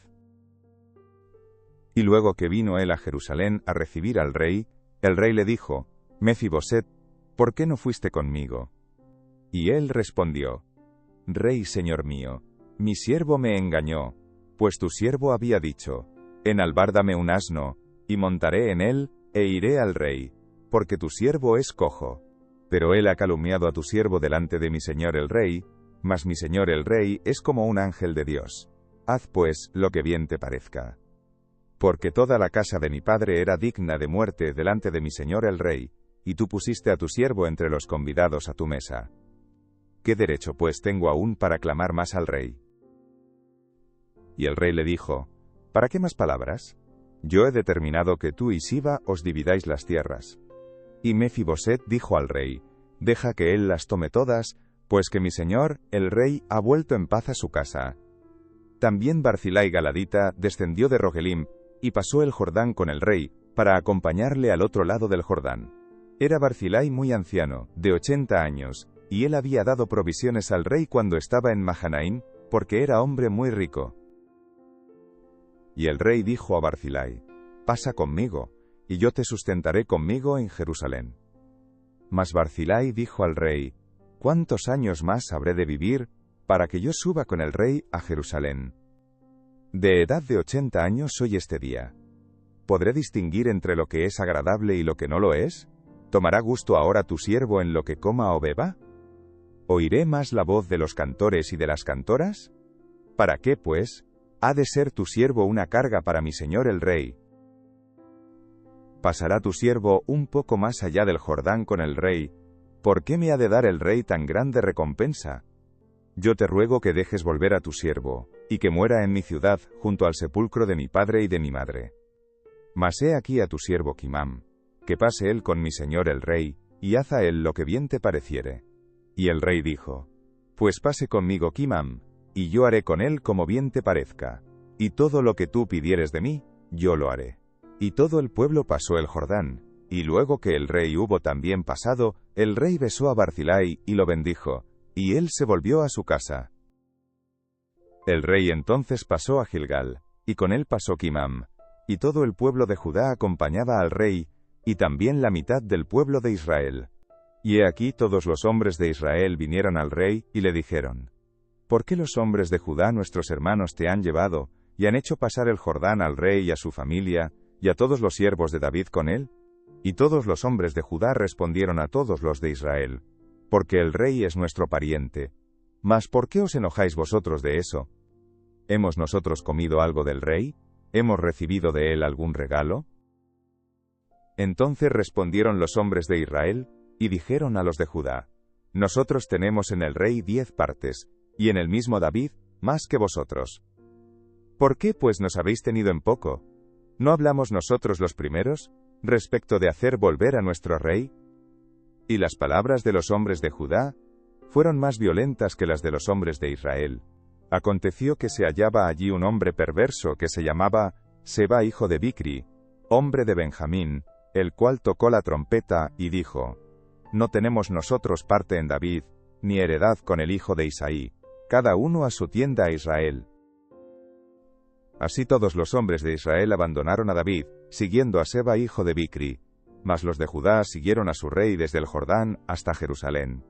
Y luego que vino él a Jerusalén a recibir al rey, el rey le dijo, Mefiboset, ¿por qué no fuiste conmigo? Y él respondió, Rey señor mío, mi siervo me engañó, pues tu siervo había dicho, enalbárdame un asno, y montaré en él, e iré al rey, porque tu siervo es cojo. Pero él ha calumniado a tu siervo delante de mi señor el rey, mas mi señor el rey es como un ángel de Dios. Haz pues lo que bien te parezca. Porque toda la casa de mi padre era digna de muerte delante de mi señor el rey, y tú pusiste a tu siervo entre los convidados a tu mesa. ¿Qué derecho pues tengo aún para clamar más al rey? Y el rey le dijo, ¿para qué más palabras? Yo he determinado que tú y Siba os dividáis las tierras. Y Mefiboset dijo al rey, deja que él las tome todas, pues que mi señor, el rey, ha vuelto en paz a su casa. También Barzilai Galadita descendió de Rogelim, y pasó el Jordán con el rey, para acompañarle al otro lado del Jordán. Era Barzilai muy anciano, de 80 años, y él había dado provisiones al rey cuando estaba en Mahanaim, porque era hombre muy rico. Y el rey dijo a Barzilai, pasa conmigo, y yo te sustentaré conmigo en Jerusalén. Mas Barzilai dijo al rey, ¿cuántos años más habré de vivir, para que yo suba con el rey a Jerusalén? De edad de 80 años soy este día. ¿Podré distinguir entre lo que es agradable y lo que no lo es? ¿Tomará gusto ahora tu siervo en lo que coma o beba? ¿Oiré más la voz de los cantores y de las cantoras? ¿Para qué, pues, ha de ser tu siervo una carga para mi señor el rey? ¿Pasará tu siervo un poco más allá del Jordán con el rey? ¿Por qué me ha de dar el rey tan grande recompensa? Yo te ruego que dejes volver a tu siervo, y que muera en mi ciudad, junto al sepulcro de mi padre y de mi madre. Mas he aquí a tu siervo Kimam, que pase él con mi señor el rey, y haz a él lo que bien te pareciere. Y el rey dijo, pues pase conmigo Kimam, y yo haré con él como bien te parezca, y todo lo que tú pidieres de mí, yo lo haré. Y todo el pueblo pasó el Jordán, y luego que el rey hubo también pasado, el rey besó a Barzilai y lo bendijo, y él se volvió a su casa. El rey entonces pasó a Gilgal, y con él pasó Kimam, y todo el pueblo de Judá acompañaba al rey, y también la mitad del pueblo de Israel. Y he aquí todos los hombres de Israel vinieron al rey, y le dijeron, ¿por qué los hombres de Judá nuestros hermanos te han llevado, y han hecho pasar el Jordán al rey y a su familia, y a todos los siervos de David con él? Y todos los hombres de Judá respondieron a todos los de Israel, porque el rey es nuestro pariente. Mas ¿por qué os enojáis vosotros de eso? ¿Hemos nosotros comido algo del rey? ¿Hemos recibido de él algún regalo? Entonces respondieron los hombres de Israel, y dijeron a los de Judá: Nosotros tenemos en el rey 10 partes, y en el mismo David, más que vosotros. ¿Por qué pues nos habéis tenido en poco? ¿No hablamos nosotros los primeros, respecto de hacer volver a nuestro rey? Y las palabras de los hombres de Judá fueron más violentas que las de los hombres de Israel. Aconteció que se hallaba allí un hombre perverso que se llamaba Seba hijo de Bicri, hombre de Benjamín, el cual tocó la trompeta y dijo: No tenemos nosotros parte en David, ni heredad con el hijo de Isaí, cada uno a su tienda a Israel. Así todos los hombres de Israel abandonaron a David, siguiendo a Seba hijo de Bicri, mas los de Judá siguieron a su rey desde el Jordán hasta Jerusalén.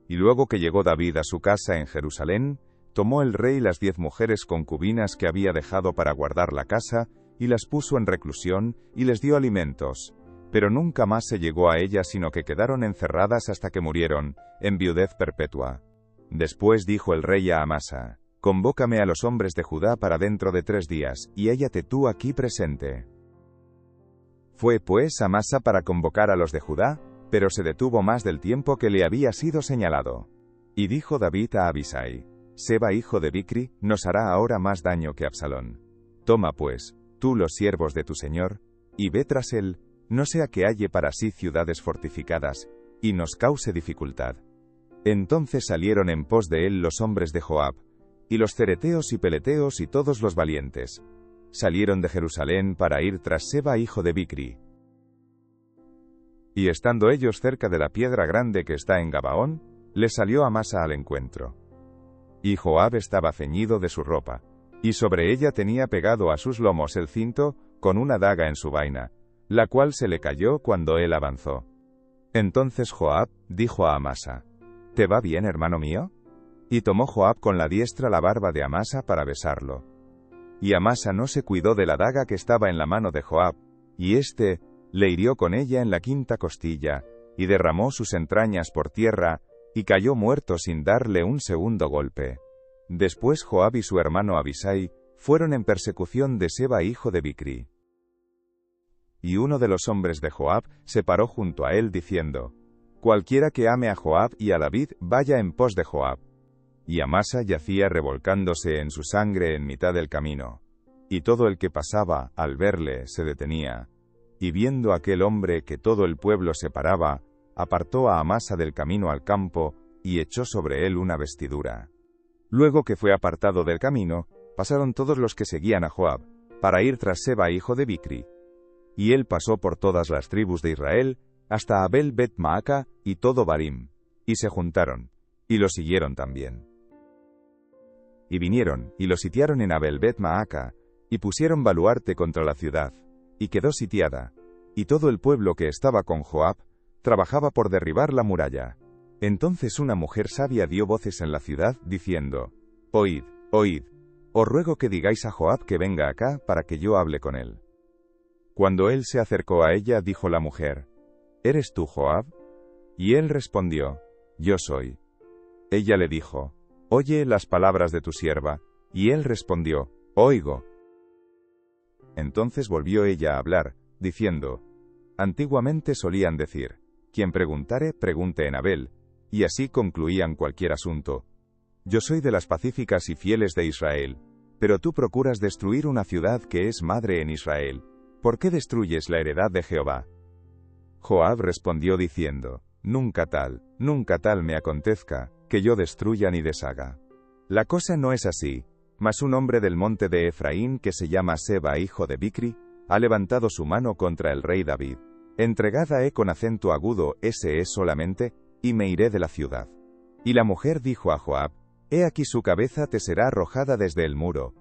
Y luego que llegó David a su casa en Jerusalén, tomó el rey las 10 mujeres concubinas que había dejado para guardar la casa, y las puso en reclusión, y les dio alimentos. Pero nunca más se llegó a ellas, sino que quedaron encerradas hasta que murieron, en viudez perpetua. Después dijo el rey a Amasa: Convócame a los hombres de Judá para dentro de 3 días, y hállate tú aquí presente. Fue pues Amasa para convocar a los de Judá, pero se detuvo más del tiempo que le había sido señalado. Y dijo David a Abisai: Seba hijo de Bicri nos hará ahora más daño que Absalón. Toma pues, tú los siervos de tu señor, y ve tras él, no sea que halle para sí ciudades fortificadas, y nos cause dificultad. Entonces salieron en pos de él los hombres de Joab, y los cereteos y peleteos y todos los valientes. Salieron de Jerusalén para ir tras Seba hijo de Bicri. Y estando ellos cerca de la piedra grande que está en Gabaón, le salió Amasa al encuentro. Y Joab estaba ceñido de su ropa, y sobre ella tenía pegado a sus lomos el cinto, con una daga en su vaina, la cual se le cayó cuando él avanzó. Entonces Joab dijo a Amasa: ¿Te va bien, hermano mío? Y tomó Joab con la diestra la barba de Amasa para besarlo. Y Amasa no se cuidó de la daga que estaba en la mano de Joab, y éste le hirió con ella en la 5ª costilla, y derramó sus entrañas por tierra, y cayó muerto sin darle un segundo golpe. Después Joab y su hermano Abisai fueron en persecución de Seba hijo de Bicri. Y uno de los hombres de Joab se paró junto a él diciendo: Cualquiera que ame a Joab y a David vaya en pos de Joab. Y Amasa yacía revolcándose en su sangre en mitad del camino. Y todo el que pasaba, al verle, se detenía. Y viendo aquel hombre que todo el pueblo se paraba, apartó a Amasa del camino al campo, y echó sobre él una vestidura. Luego que fue apartado del camino, pasaron todos los que seguían a Joab, para ir tras Seba hijo de Bicri. Y él pasó por todas las tribus de Israel, hasta Abel Bet Maaca, y todo Barim. Y se juntaron, y lo siguieron también. Y vinieron, y lo sitiaron en Abel Bet Maaca, y pusieron baluarte contra la ciudad, y quedó sitiada, y todo el pueblo que estaba con Joab, trabajaba por derribar la muralla. Entonces una mujer sabia dio voces en la ciudad, diciendo: Oíd, oíd, os ruego que digáis a Joab que venga acá, para que yo hable con él. Cuando él se acercó a ella, dijo la mujer: ¿Eres tú Joab? Y él respondió: Yo soy. Ella le dijo: Oye las palabras de tu sierva. Y él respondió: Oigo. Entonces volvió ella a hablar, diciendo: Antiguamente solían decir: Quien preguntare, pregunte en Abel, y así concluían cualquier asunto. Yo soy de las pacíficas y fieles de Israel, pero tú procuras destruir una ciudad que es madre en Israel. ¿Por qué destruyes la heredad de Jehová? Joab respondió diciendo: nunca tal me acontezca, que yo destruya ni deshaga. La cosa no es así, mas un hombre del monte de Efraín que se llama Seba hijo de Bicri, ha levantado su mano contra el rey David. Entregada he con acento agudo, ese es solamente, y me iré de la ciudad. Y la mujer dijo a Joab: he aquí su cabeza te será arrojada desde el muro.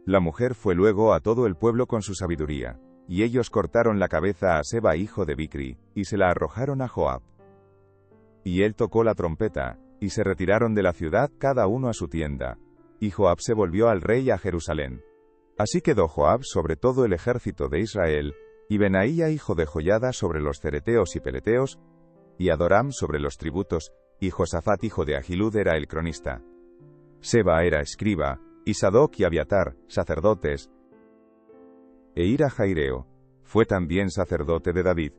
La mujer fue luego a todo el pueblo con su sabiduría, y ellos cortaron la cabeza a Seba hijo de Bicri, y se la arrojaron a Joab. Y él tocó la trompeta, y se retiraron de la ciudad cada uno a su tienda, y Joab se volvió al rey a Jerusalén. Así quedó Joab sobre todo el ejército de Israel, y Benaía hijo de Joiada sobre los cereteos y peleteos, y Adoram sobre los tributos, y Josafat hijo de Ahilud era el cronista. Seba era escriba, y Sadoc y Abiatar, sacerdotes, e Ira Jaireo, fue también sacerdote de David.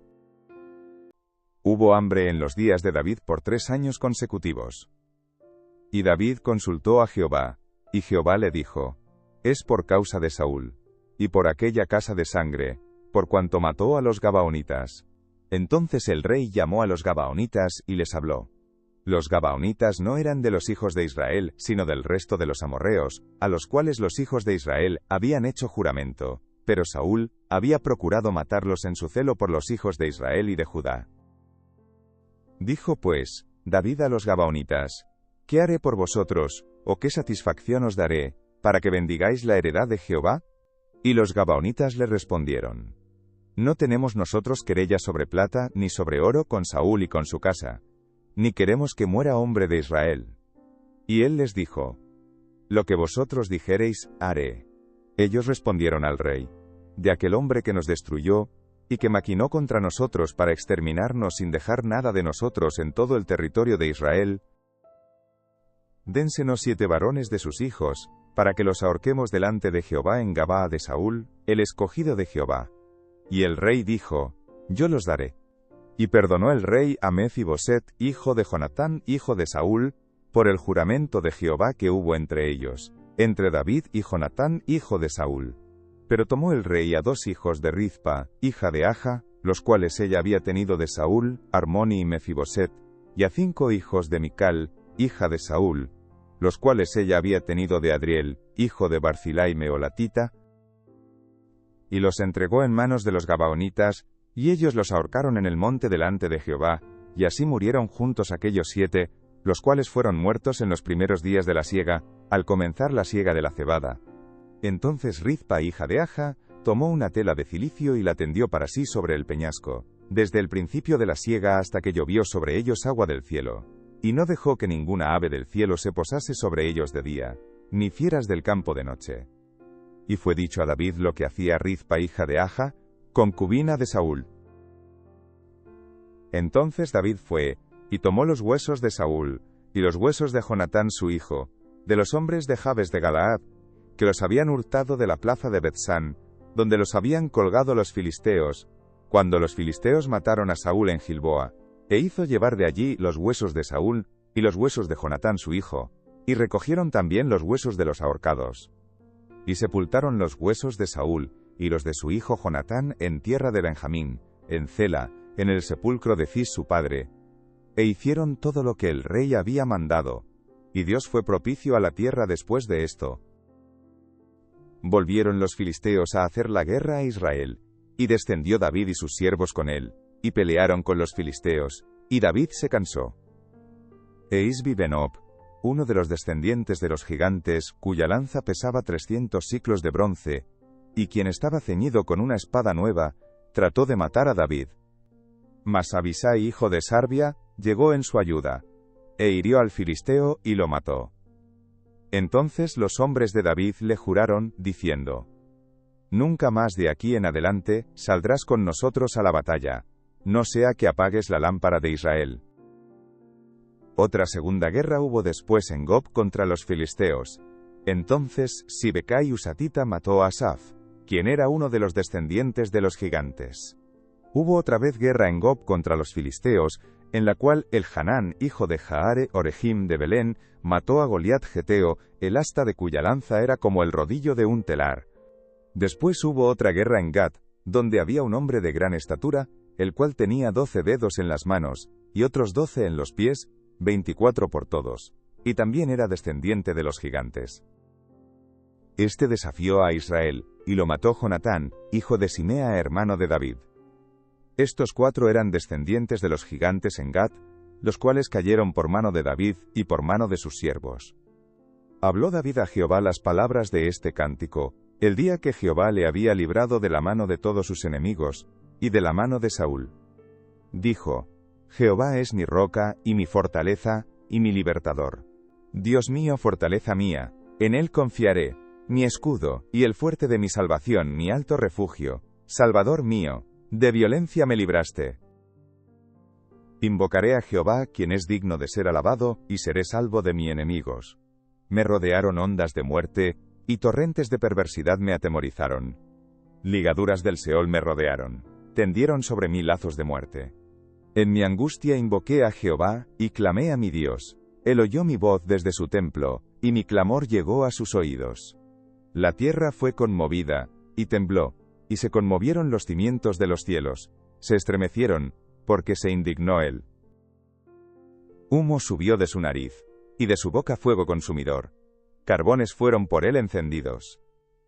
Hubo hambre en los días de David por 3 años consecutivos. Y David consultó a Jehová, y Jehová le dijo: es por causa de Saúl, y por aquella casa de sangre, por cuanto mató a los Gabaonitas. Entonces el rey llamó a los Gabaonitas y les habló. Los Gabaonitas no eran de los hijos de Israel, sino del resto de los amorreos, a los cuales los hijos de Israel habían hecho juramento, pero Saúl había procurado matarlos en su celo por los hijos de Israel y de Judá. Dijo pues David a los Gabaonitas: ¿qué haré por vosotros, o qué satisfacción os daré, para que bendigáis la heredad de Jehová? Y los Gabaonitas le respondieron: no tenemos nosotros querella sobre plata ni sobre oro con Saúl y con su casa, ni queremos que muera hombre de Israel. Y él les dijo: lo que vosotros dijereis, haré. Ellos respondieron al rey: de aquel hombre que nos destruyó, y que maquinó contra nosotros para exterminarnos sin dejar nada de nosotros en todo el territorio de Israel, dénsenos 7 varones de sus hijos, para que los ahorquemos delante de Jehová en Gabaa de Saúl, el escogido de Jehová. Y el rey dijo: yo los daré. Y perdonó el rey a Mefiboset, hijo de Jonatán, hijo de Saúl, por el juramento de Jehová que hubo entre ellos, entre David y Jonatán, hijo de Saúl. Pero tomó el rey a 2 hijos de Rizpa, hija de Aja, los cuales ella había tenido de Saúl, Armoni y Mefiboset, y a 5 hijos de Mical, hija de Saúl, los cuales ella había tenido de Adriel, hijo de Barzilai meolatita, y los entregó en manos de los Gabaonitas, y ellos los ahorcaron en el monte delante de Jehová, y así murieron juntos aquellos 7, los cuales fueron muertos en los primeros días de la siega, al comenzar la siega de la cebada. Entonces Rizpa, hija de Aja, tomó una tela de cilicio y la tendió para sí sobre el peñasco, desde el principio de la siega hasta que llovió sobre ellos agua del cielo. Y no dejó que ninguna ave del cielo se posase sobre ellos de día, ni fieras del campo de noche. Y fue dicho a David lo que hacía Rizpa, hija de Aja, concubina de Saúl. Entonces David fue, y tomó los huesos de Saúl, y los huesos de Jonatán su hijo, de los hombres de Jabes de Galaad, que los habían hurtado de la plaza de Bethsán, donde los habían colgado los filisteos, cuando los filisteos mataron a Saúl en Gilboa, e hizo llevar de allí los huesos de Saúl, y los huesos de Jonatán su hijo, y recogieron también los huesos de los ahorcados. Y sepultaron los huesos de Saúl, y los de su hijo Jonatán en tierra de Benjamín, en Cela, en el sepulcro de Cis su padre. E hicieron todo lo que el rey había mandado, y Dios fue propicio a la tierra después de esto. Volvieron los filisteos a hacer la guerra a Israel, y descendió David y sus siervos con él, y pelearon con los filisteos, y David se cansó. E Isbi-Benob, uno de los descendientes de los gigantes, cuya lanza pesaba 300 siclos de bronce, y quien estaba ceñido con una espada nueva, trató de matar a David. Mas Abisai, hijo de Sarbia, llegó en su ayuda, e hirió al filisteo y lo mató. Entonces los hombres de David le juraron, diciendo: nunca más de aquí en adelante saldrás con nosotros a la batalla, no sea que apagues la lámpara de Israel. Otra segunda guerra hubo después en Gob contra los filisteos. Entonces Sibecai Husatita mató a Asaf, quien era uno de los descendientes de los gigantes. Hubo otra vez guerra en Gob contra los filisteos, en la cual Elhanán, hijo de Jaare Orejim de Belén, mató a Goliat Geteo, el asta de cuya lanza era como el rodillo de un telar. Después hubo otra guerra en Gat, donde había un hombre de gran estatura, el cual tenía 12 dedos en las manos, y otros 12 en los pies, 24 por todos, y también era descendiente de los gigantes. Este desafió a Israel, y lo mató Jonatán, hijo de Simea, hermano de David. Estos 4 eran descendientes de los gigantes en Gat, los cuales cayeron por mano de David y por mano de sus siervos. Habló David a Jehová las palabras de este cántico, el día que Jehová le había librado de la mano de todos sus enemigos, y de la mano de Saúl. Dijo: Jehová es mi roca, y mi fortaleza, y mi libertador. Dios mío, fortaleza mía, en él confiaré, mi escudo, y el fuerte de mi salvación, mi alto refugio, Salvador mío, de violencia me libraste. Invocaré a Jehová, quien es digno de ser alabado, y seré salvo de mis enemigos. Me rodearon ondas de muerte, y torrentes de perversidad me atemorizaron. Ligaduras del Seol me rodearon, tendieron sobre mí lazos de muerte. En mi angustia invoqué a Jehová, y clamé a mi Dios. Él oyó mi voz desde su templo, y mi clamor llegó a sus oídos. La tierra fue conmovida, y tembló, y se conmovieron los cimientos de los cielos, se estremecieron, porque se indignó él. Humo subió de su nariz, y de su boca fuego consumidor. Carbones fueron por él encendidos.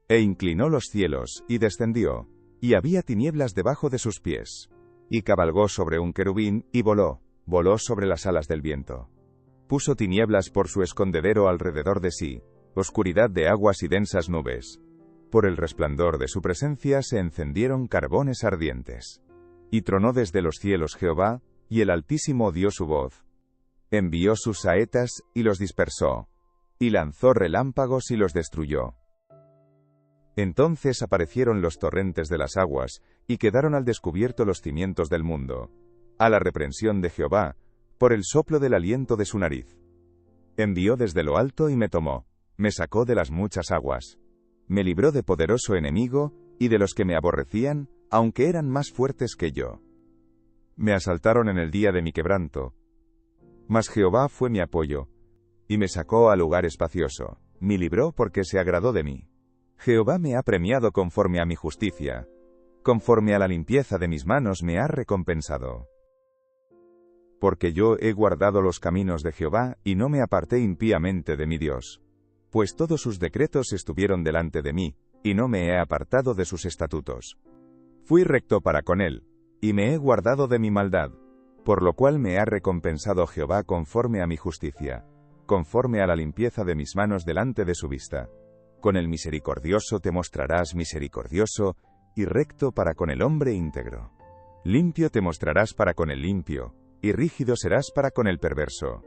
E inclinó los cielos, y descendió, y había tinieblas debajo de sus pies. Y cabalgó sobre un querubín, y voló sobre las alas del viento. Puso tinieblas por su escondedero alrededor de sí, oscuridad de aguas y densas nubes. Por el resplandor de su presencia se encendieron carbones ardientes. Y tronó desde los cielos Jehová, y el Altísimo dio su voz. Envió sus saetas, y los dispersó. Y lanzó relámpagos y los destruyó. Entonces aparecieron los torrentes de las aguas, y quedaron al descubierto los cimientos del mundo. A la reprensión de Jehová, por el soplo del aliento de su nariz. Envió desde lo alto y me tomó, me sacó de las muchas aguas. Me libró de poderoso enemigo, y de los que me aborrecían, aunque eran más fuertes que yo. Me asaltaron en el día de mi quebranto. Mas Jehová fue mi apoyo, y me sacó a lugar espacioso, me libró porque se agradó de mí. Jehová me ha premiado conforme a mi justicia, conforme a la limpieza de mis manos me ha recompensado. Porque yo he guardado los caminos de Jehová, y no me aparté impíamente de mi Dios. Pues todos sus decretos estuvieron delante de mí, y no me he apartado de sus estatutos. Fui recto para con él, y me he guardado de mi maldad, por lo cual me ha recompensado Jehová conforme a mi justicia, conforme a la limpieza de mis manos delante de su vista. Con el misericordioso te mostrarás misericordioso, y recto para con el hombre íntegro. Limpio te mostrarás para con el limpio, y rígido serás para con el perverso.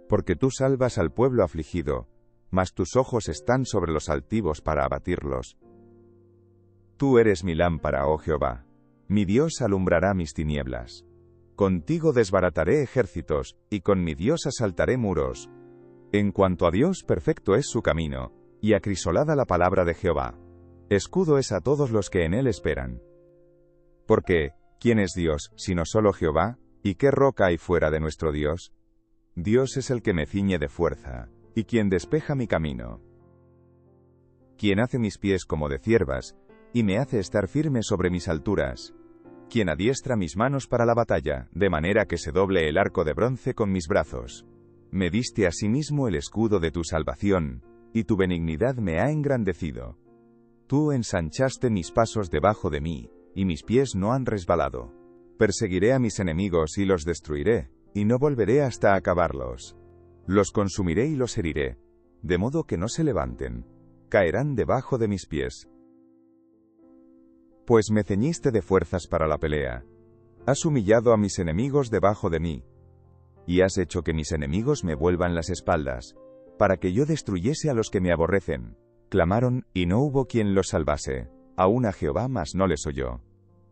Porque tú salvas al pueblo afligido, mas tus ojos están sobre los altivos para abatirlos. Tú eres mi lámpara, oh Jehová. Mi Dios alumbrará mis tinieblas. Contigo desbarataré ejércitos, y con mi Dios asaltaré muros. En cuanto a Dios, perfecto es su camino, y acrisolada la palabra de Jehová. Escudo es a todos los que en él esperan. Porque, ¿quién es Dios, sino solo Jehová? ¿Y qué roca hay fuera de nuestro Dios? Dios es el que me ciñe de fuerza, y quien despeja mi camino. Quien hace mis pies como de ciervas, y me hace estar firme sobre mis alturas. Quien adiestra mis manos para la batalla, de manera que se doble el arco de bronce con mis brazos. Me diste asimismo el escudo de tu salvación, y tu benignidad me ha engrandecido. Tú ensanchaste mis pasos debajo de mí, y mis pies no han resbalado. Perseguiré a mis enemigos y los destruiré, y no volveré hasta acabarlos. Los consumiré y los heriré, de modo que no se levanten. Caerán debajo de mis pies. Pues me ceñiste de fuerzas para la pelea. Has humillado a mis enemigos debajo de mí. Y has hecho que mis enemigos me vuelvan las espaldas, para que yo destruyese a los que me aborrecen. Clamaron, y no hubo quien los salvase. Aún a Jehová, mas no les oyó.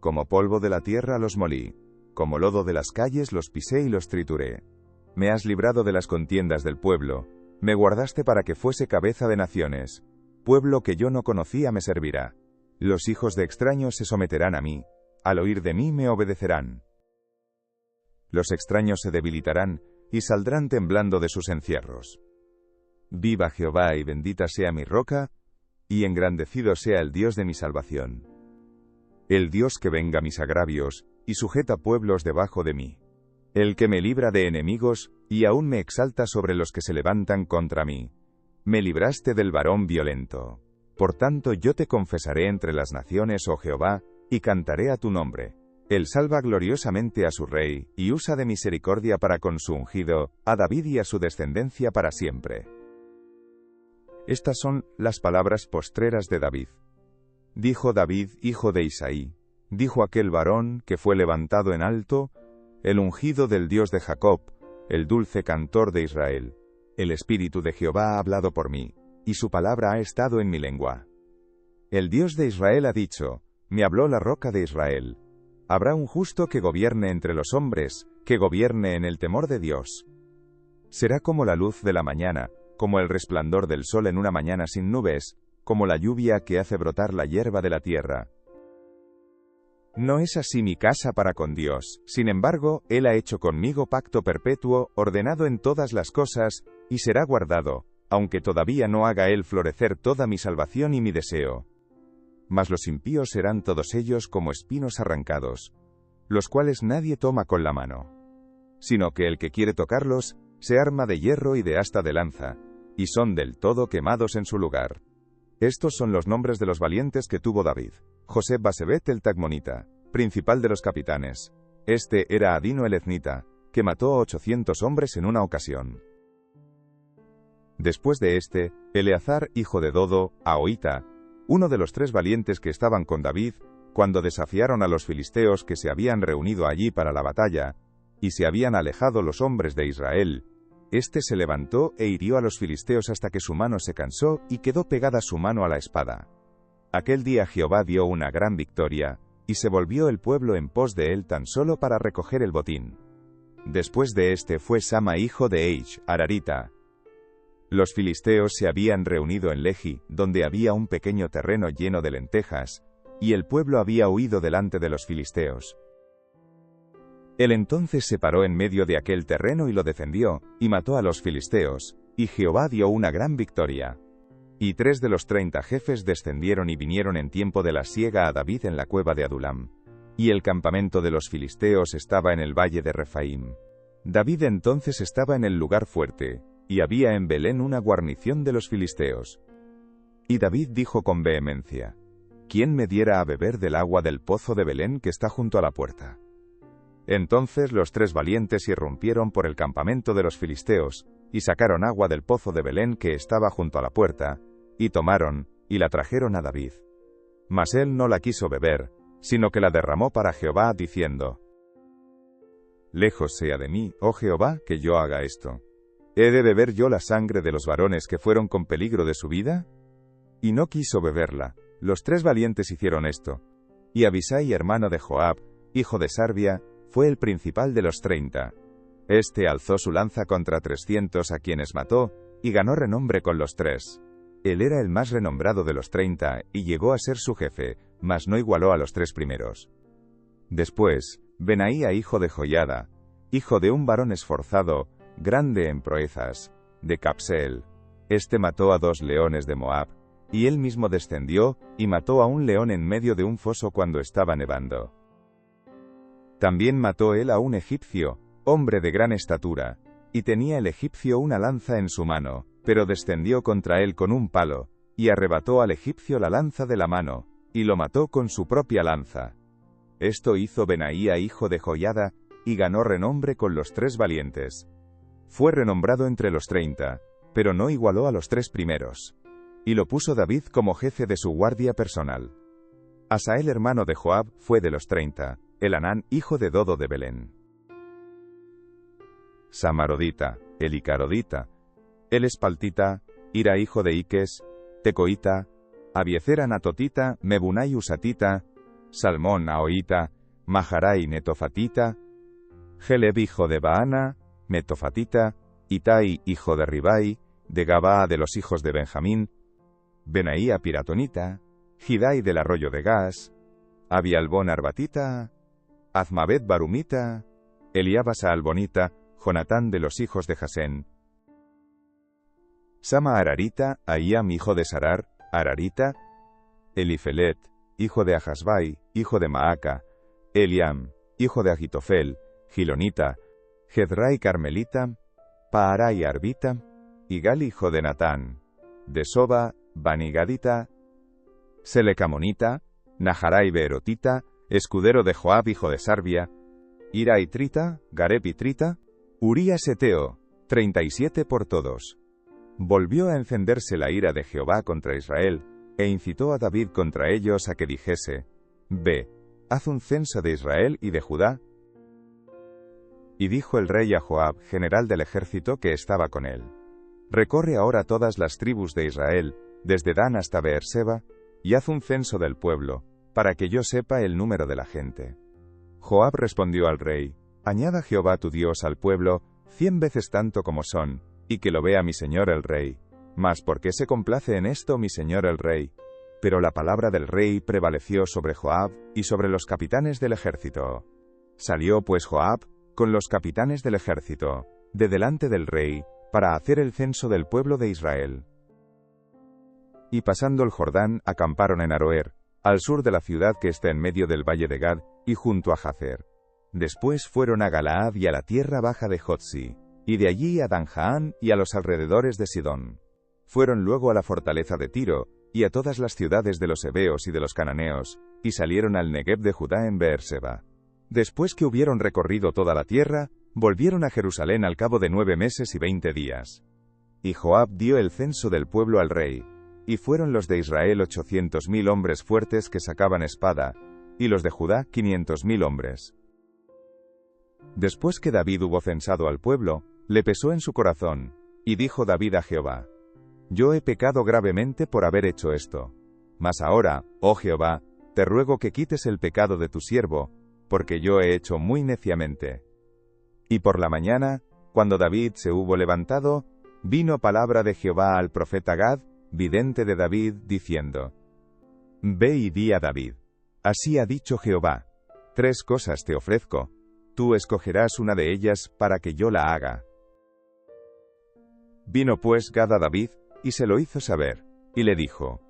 Como polvo de la tierra los molí. Como lodo de las calles los pisé y los trituré. Me has librado de las contiendas del pueblo. Me guardaste para que fuese cabeza de naciones. Pueblo que yo no conocía me servirá. Los hijos de extraños se someterán a mí. Al oír de mí me obedecerán. Los extraños se debilitarán, y saldrán temblando de sus encierros. Viva Jehová y bendita sea mi roca, y engrandecido sea el Dios de mi salvación. El Dios que venga mis agravios, y sujeta pueblos debajo de mí. El que me libra de enemigos, y aún me exalta sobre los que se levantan contra mí. Me libraste del varón violento. Por tanto yo te confesaré entre las naciones, oh Jehová, y cantaré a tu nombre. Él salva gloriosamente a su rey, y usa de misericordia para con su ungido, a David y a su descendencia para siempre. Estas son las palabras postreras de David. Dijo David, hijo de Isaí, dijo aquel varón que fue levantado en alto, el ungido del Dios de Jacob, el dulce cantor de Israel. El Espíritu de Jehová ha hablado por mí, y su palabra ha estado en mi lengua. El Dios de Israel ha dicho, me habló la roca de Israel. Habrá un justo que gobierne entre los hombres, que gobierne en el temor de Dios. Será como la luz de la mañana, como el resplandor del sol en una mañana sin nubes, como la lluvia que hace brotar la hierba de la tierra. No es así mi casa para con Dios, sin embargo, Él ha hecho conmigo pacto perpetuo, ordenado en todas las cosas, y será guardado, aunque todavía no haga Él florecer toda mi salvación y mi deseo. Mas los impíos serán todos ellos como espinos arrancados, los cuales nadie toma con la mano, sino que el que quiere tocarlos, se arma de hierro y de asta de lanza, y son del todo quemados en su lugar. Estos son los nombres de los valientes que tuvo David. José Basebet el Tagmonita, principal de los capitanes. Este era Adino el Ethnita, que mató a 800 hombres en una ocasión. Después de este, Eleazar, hijo de Dodo, Ahoita, uno de los 3 valientes que estaban con David, cuando desafiaron a los filisteos que se habían reunido allí para la batalla, y se habían alejado los hombres de Israel, este se levantó e hirió a los filisteos hasta que su mano se cansó y quedó pegada su mano a la espada. Aquel día Jehová dio una gran victoria, y se volvió el pueblo en pos de él tan solo para recoger el botín. Después de este fue Sama hijo de Eish, Ararita. Los filisteos se habían reunido en Lehi, donde había un pequeño terreno lleno de lentejas, y el pueblo había huido delante de los filisteos. Él entonces se paró en medio de aquel terreno y lo defendió, y mató a los filisteos, y Jehová dio una gran victoria. Y 3 de los 30 jefes descendieron y vinieron en tiempo de la siega a David en la cueva de Adulam. Y el campamento de los filisteos estaba en el valle de Refaim. David entonces estaba en el lugar fuerte, y había en Belén una guarnición de los filisteos. Y David dijo con vehemencia: ¿Quién me diera a beber del agua del pozo de Belén que está junto a la puerta? Entonces los 3 valientes irrumpieron por el campamento de los filisteos, y sacaron agua del pozo de Belén que estaba junto a la puerta, y tomaron, y la trajeron a David. Mas él no la quiso beber, sino que la derramó para Jehová, diciendo: Lejos sea de mí, oh Jehová, que yo haga esto. ¿He de beber yo la sangre de los varones que fueron con peligro de su vida? Y no quiso beberla. Los 3 valientes hicieron esto. Y Abisai, hermano de Joab, hijo de Sarbia, fue el principal de los 30. Este alzó su lanza contra 300 a quienes mató, y ganó renombre con los 3. Él era el más renombrado de los 30, y llegó a ser su jefe, mas no igualó a los 3 primeros. Después, Benaía hijo de Joiada, hijo de un varón esforzado, grande en proezas, de Capseel. Este mató a 2 leones de Moab, y él mismo descendió, y mató a un león en medio de un foso cuando estaba nevando. También mató él a un egipcio, hombre de gran estatura, y tenía el egipcio una lanza en su mano, pero descendió contra él con un palo, y arrebató al egipcio la lanza de la mano, y lo mató con su propia lanza. Esto hizo Benaía hijo de Joiada, y ganó renombre con los 3 valientes. Fue renombrado entre los 30, pero no igualó a los 3 primeros. Y lo puso David como jefe de su guardia personal. Asael hermano de Joab fue de los 30, Elanán hijo de Dodo de Belén. Samarodita, Elicarodita, Elespaltita, Ira hijo de Iques, Tecoita, Abiezer anatotita, Mebunai usatita, Salmón ahoita, Maharai netofatita, Geleb hijo de Baana, Metofatita, Itai hijo de Ribai, de Gabaa de los hijos de Benjamín, Benaía piratonita, Gidai del arroyo de Gas, Abialbón arbatita, Azmabet barumita, Eliabasa albonita, Jonatán de los hijos de Jasén, Sama ararita, Ahiam hijo de Sarar, ararita, Elifelet, hijo de Ajasbai, hijo de Maaca, Eliam, hijo de Agitofel, Gilonita, Gedrai carmelita, Paarai arbita, Igal hijo de Natán, de Soba, Banigadita, Selecamonita, Naharai beerotita, escudero de Joab hijo de Sarbia, Ira y Trita, Gareb y Trita, Urías eteo, 37 por todos. Volvió a encenderse la ira de Jehová contra Israel, e incitó a David contra ellos a que dijese: Ve, haz un censo de Israel y de Judá. Y dijo el rey a Joab, general del ejército que estaba con él: Recorre ahora todas las tribus de Israel, desde Dan hasta Beerseba, y haz un censo del pueblo, para que yo sepa el número de la gente. Joab respondió al rey: Añada Jehová tu Dios al pueblo 100 veces tanto como son, y que lo vea mi señor el rey. Mas ¿por qué se complace en esto mi señor el rey? Pero la palabra del rey prevaleció sobre Joab y sobre los capitanes del ejército. Salió pues Joab, con los capitanes del ejército, de delante del rey, para hacer el censo del pueblo de Israel. Y pasando el Jordán, acamparon en Aroer, al sur de la ciudad que está en medio del valle de Gad, y junto a Jazer. Después fueron a Galaad y a la tierra baja de Jotzi, y de allí a Dan-Jaán y a los alrededores de Sidón. Fueron luego a la fortaleza de Tiro, y a todas las ciudades de los heveos y de los cananeos, y salieron al Negueb de Judá en Beerseba. Después que hubieron recorrido toda la tierra, volvieron a Jerusalén al cabo de 9 meses y 20 días. Y Joab dio el censo del pueblo al rey, y fueron los de Israel 800.000 hombres fuertes que sacaban espada, y los de Judá 500.000 hombres. Después que David hubo censado al pueblo, le pesó en su corazón, y dijo David a Jehová: Yo he pecado gravemente por haber hecho esto. Mas ahora, oh Jehová, te ruego que quites el pecado de tu siervo, porque yo he hecho muy neciamente. Y por la mañana, cuando David se hubo levantado, vino palabra de Jehová al profeta Gad, vidente de David, diciendo: Ve y di a David: Así ha dicho Jehová: 3 cosas te ofrezco, tú escogerás una de ellas para que yo la haga. Vino pues Gad a David, y se lo hizo saber, y le dijo: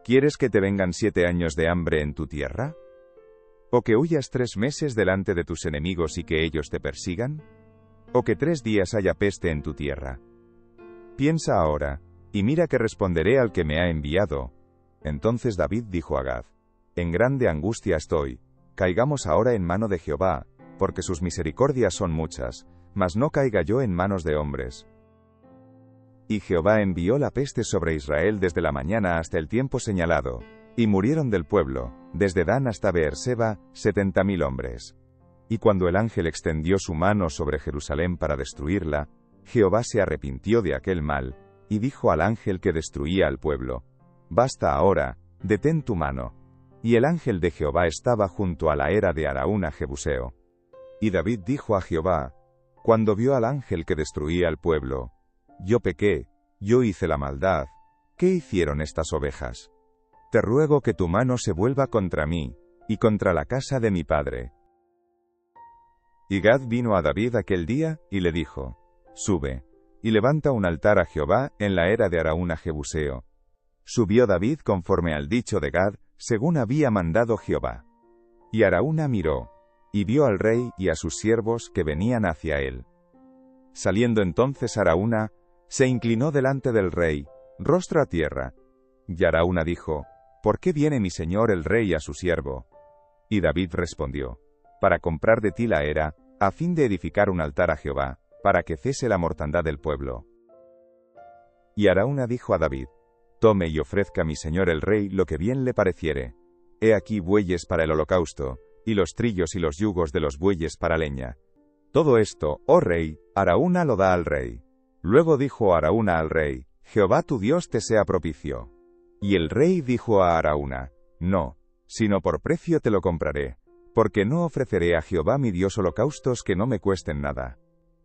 ¿Quieres que te vengan 7 años de hambre en tu tierra? ¿O que huyas 3 meses delante de tus enemigos y que ellos te persigan? ¿O que 3 días haya peste en tu tierra? Piensa ahora, y mira que responderé al que me ha enviado. Entonces David dijo a Gad: En grande angustia estoy, caigamos ahora en mano de Jehová, porque sus misericordias son muchas, mas no caiga yo en manos de hombres. Y Jehová envió la peste sobre Israel desde la mañana hasta el tiempo señalado, y murieron del pueblo, desde Dan hasta Beerseba, 70.000 hombres. Y cuando el ángel extendió su mano sobre Jerusalén para destruirla, Jehová se arrepintió de aquel mal, y dijo al ángel que destruía al pueblo: Basta ahora, detén tu mano. Y el ángel de Jehová estaba junto a la era de Araúna Jebuseo. Y David dijo a Jehová, cuando vio al ángel que destruía al pueblo: Yo pequé, yo hice la maldad. ¿Qué hicieron estas ovejas? Te ruego que tu mano se vuelva contra mí, y contra la casa de mi padre. Y Gad vino a David aquel día, y le dijo: Sube, y levanta un altar a Jehová en la era de Araúna Jebuseo. Subió David conforme al dicho de Gad, según había mandado Jehová. Y Araúna miró, y vio al rey y a sus siervos que venían hacia él. Saliendo entonces Araúna, se inclinó delante del rey, rostro a tierra. Y Araúna dijo: ¿Por qué viene mi señor el rey a su siervo? Y David respondió: Para comprar de ti la era, a fin de edificar un altar a Jehová, para que cese la mortandad del pueblo. Y Araúna dijo a David: Tome y ofrezca mi señor el rey lo que bien le pareciere. He aquí bueyes para el holocausto, y los trillos y los yugos de los bueyes para leña. Todo esto, oh rey, Araúna lo da al rey. Luego dijo Araúna al rey: Jehová tu Dios te sea propicio. Y el rey dijo a Araúna: No, sino por precio te lo compraré, porque no ofreceré a Jehová mi Dios holocaustos que no me cuesten nada.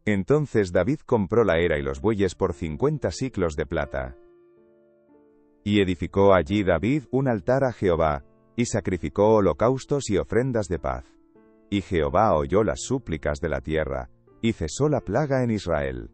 Entonces David compró la era y los bueyes por 50 siclos de plata. Y edificó allí David un altar a Jehová, y sacrificó holocaustos y ofrendas de paz. Y Jehová oyó las súplicas de la tierra, y cesó la plaga en Israel.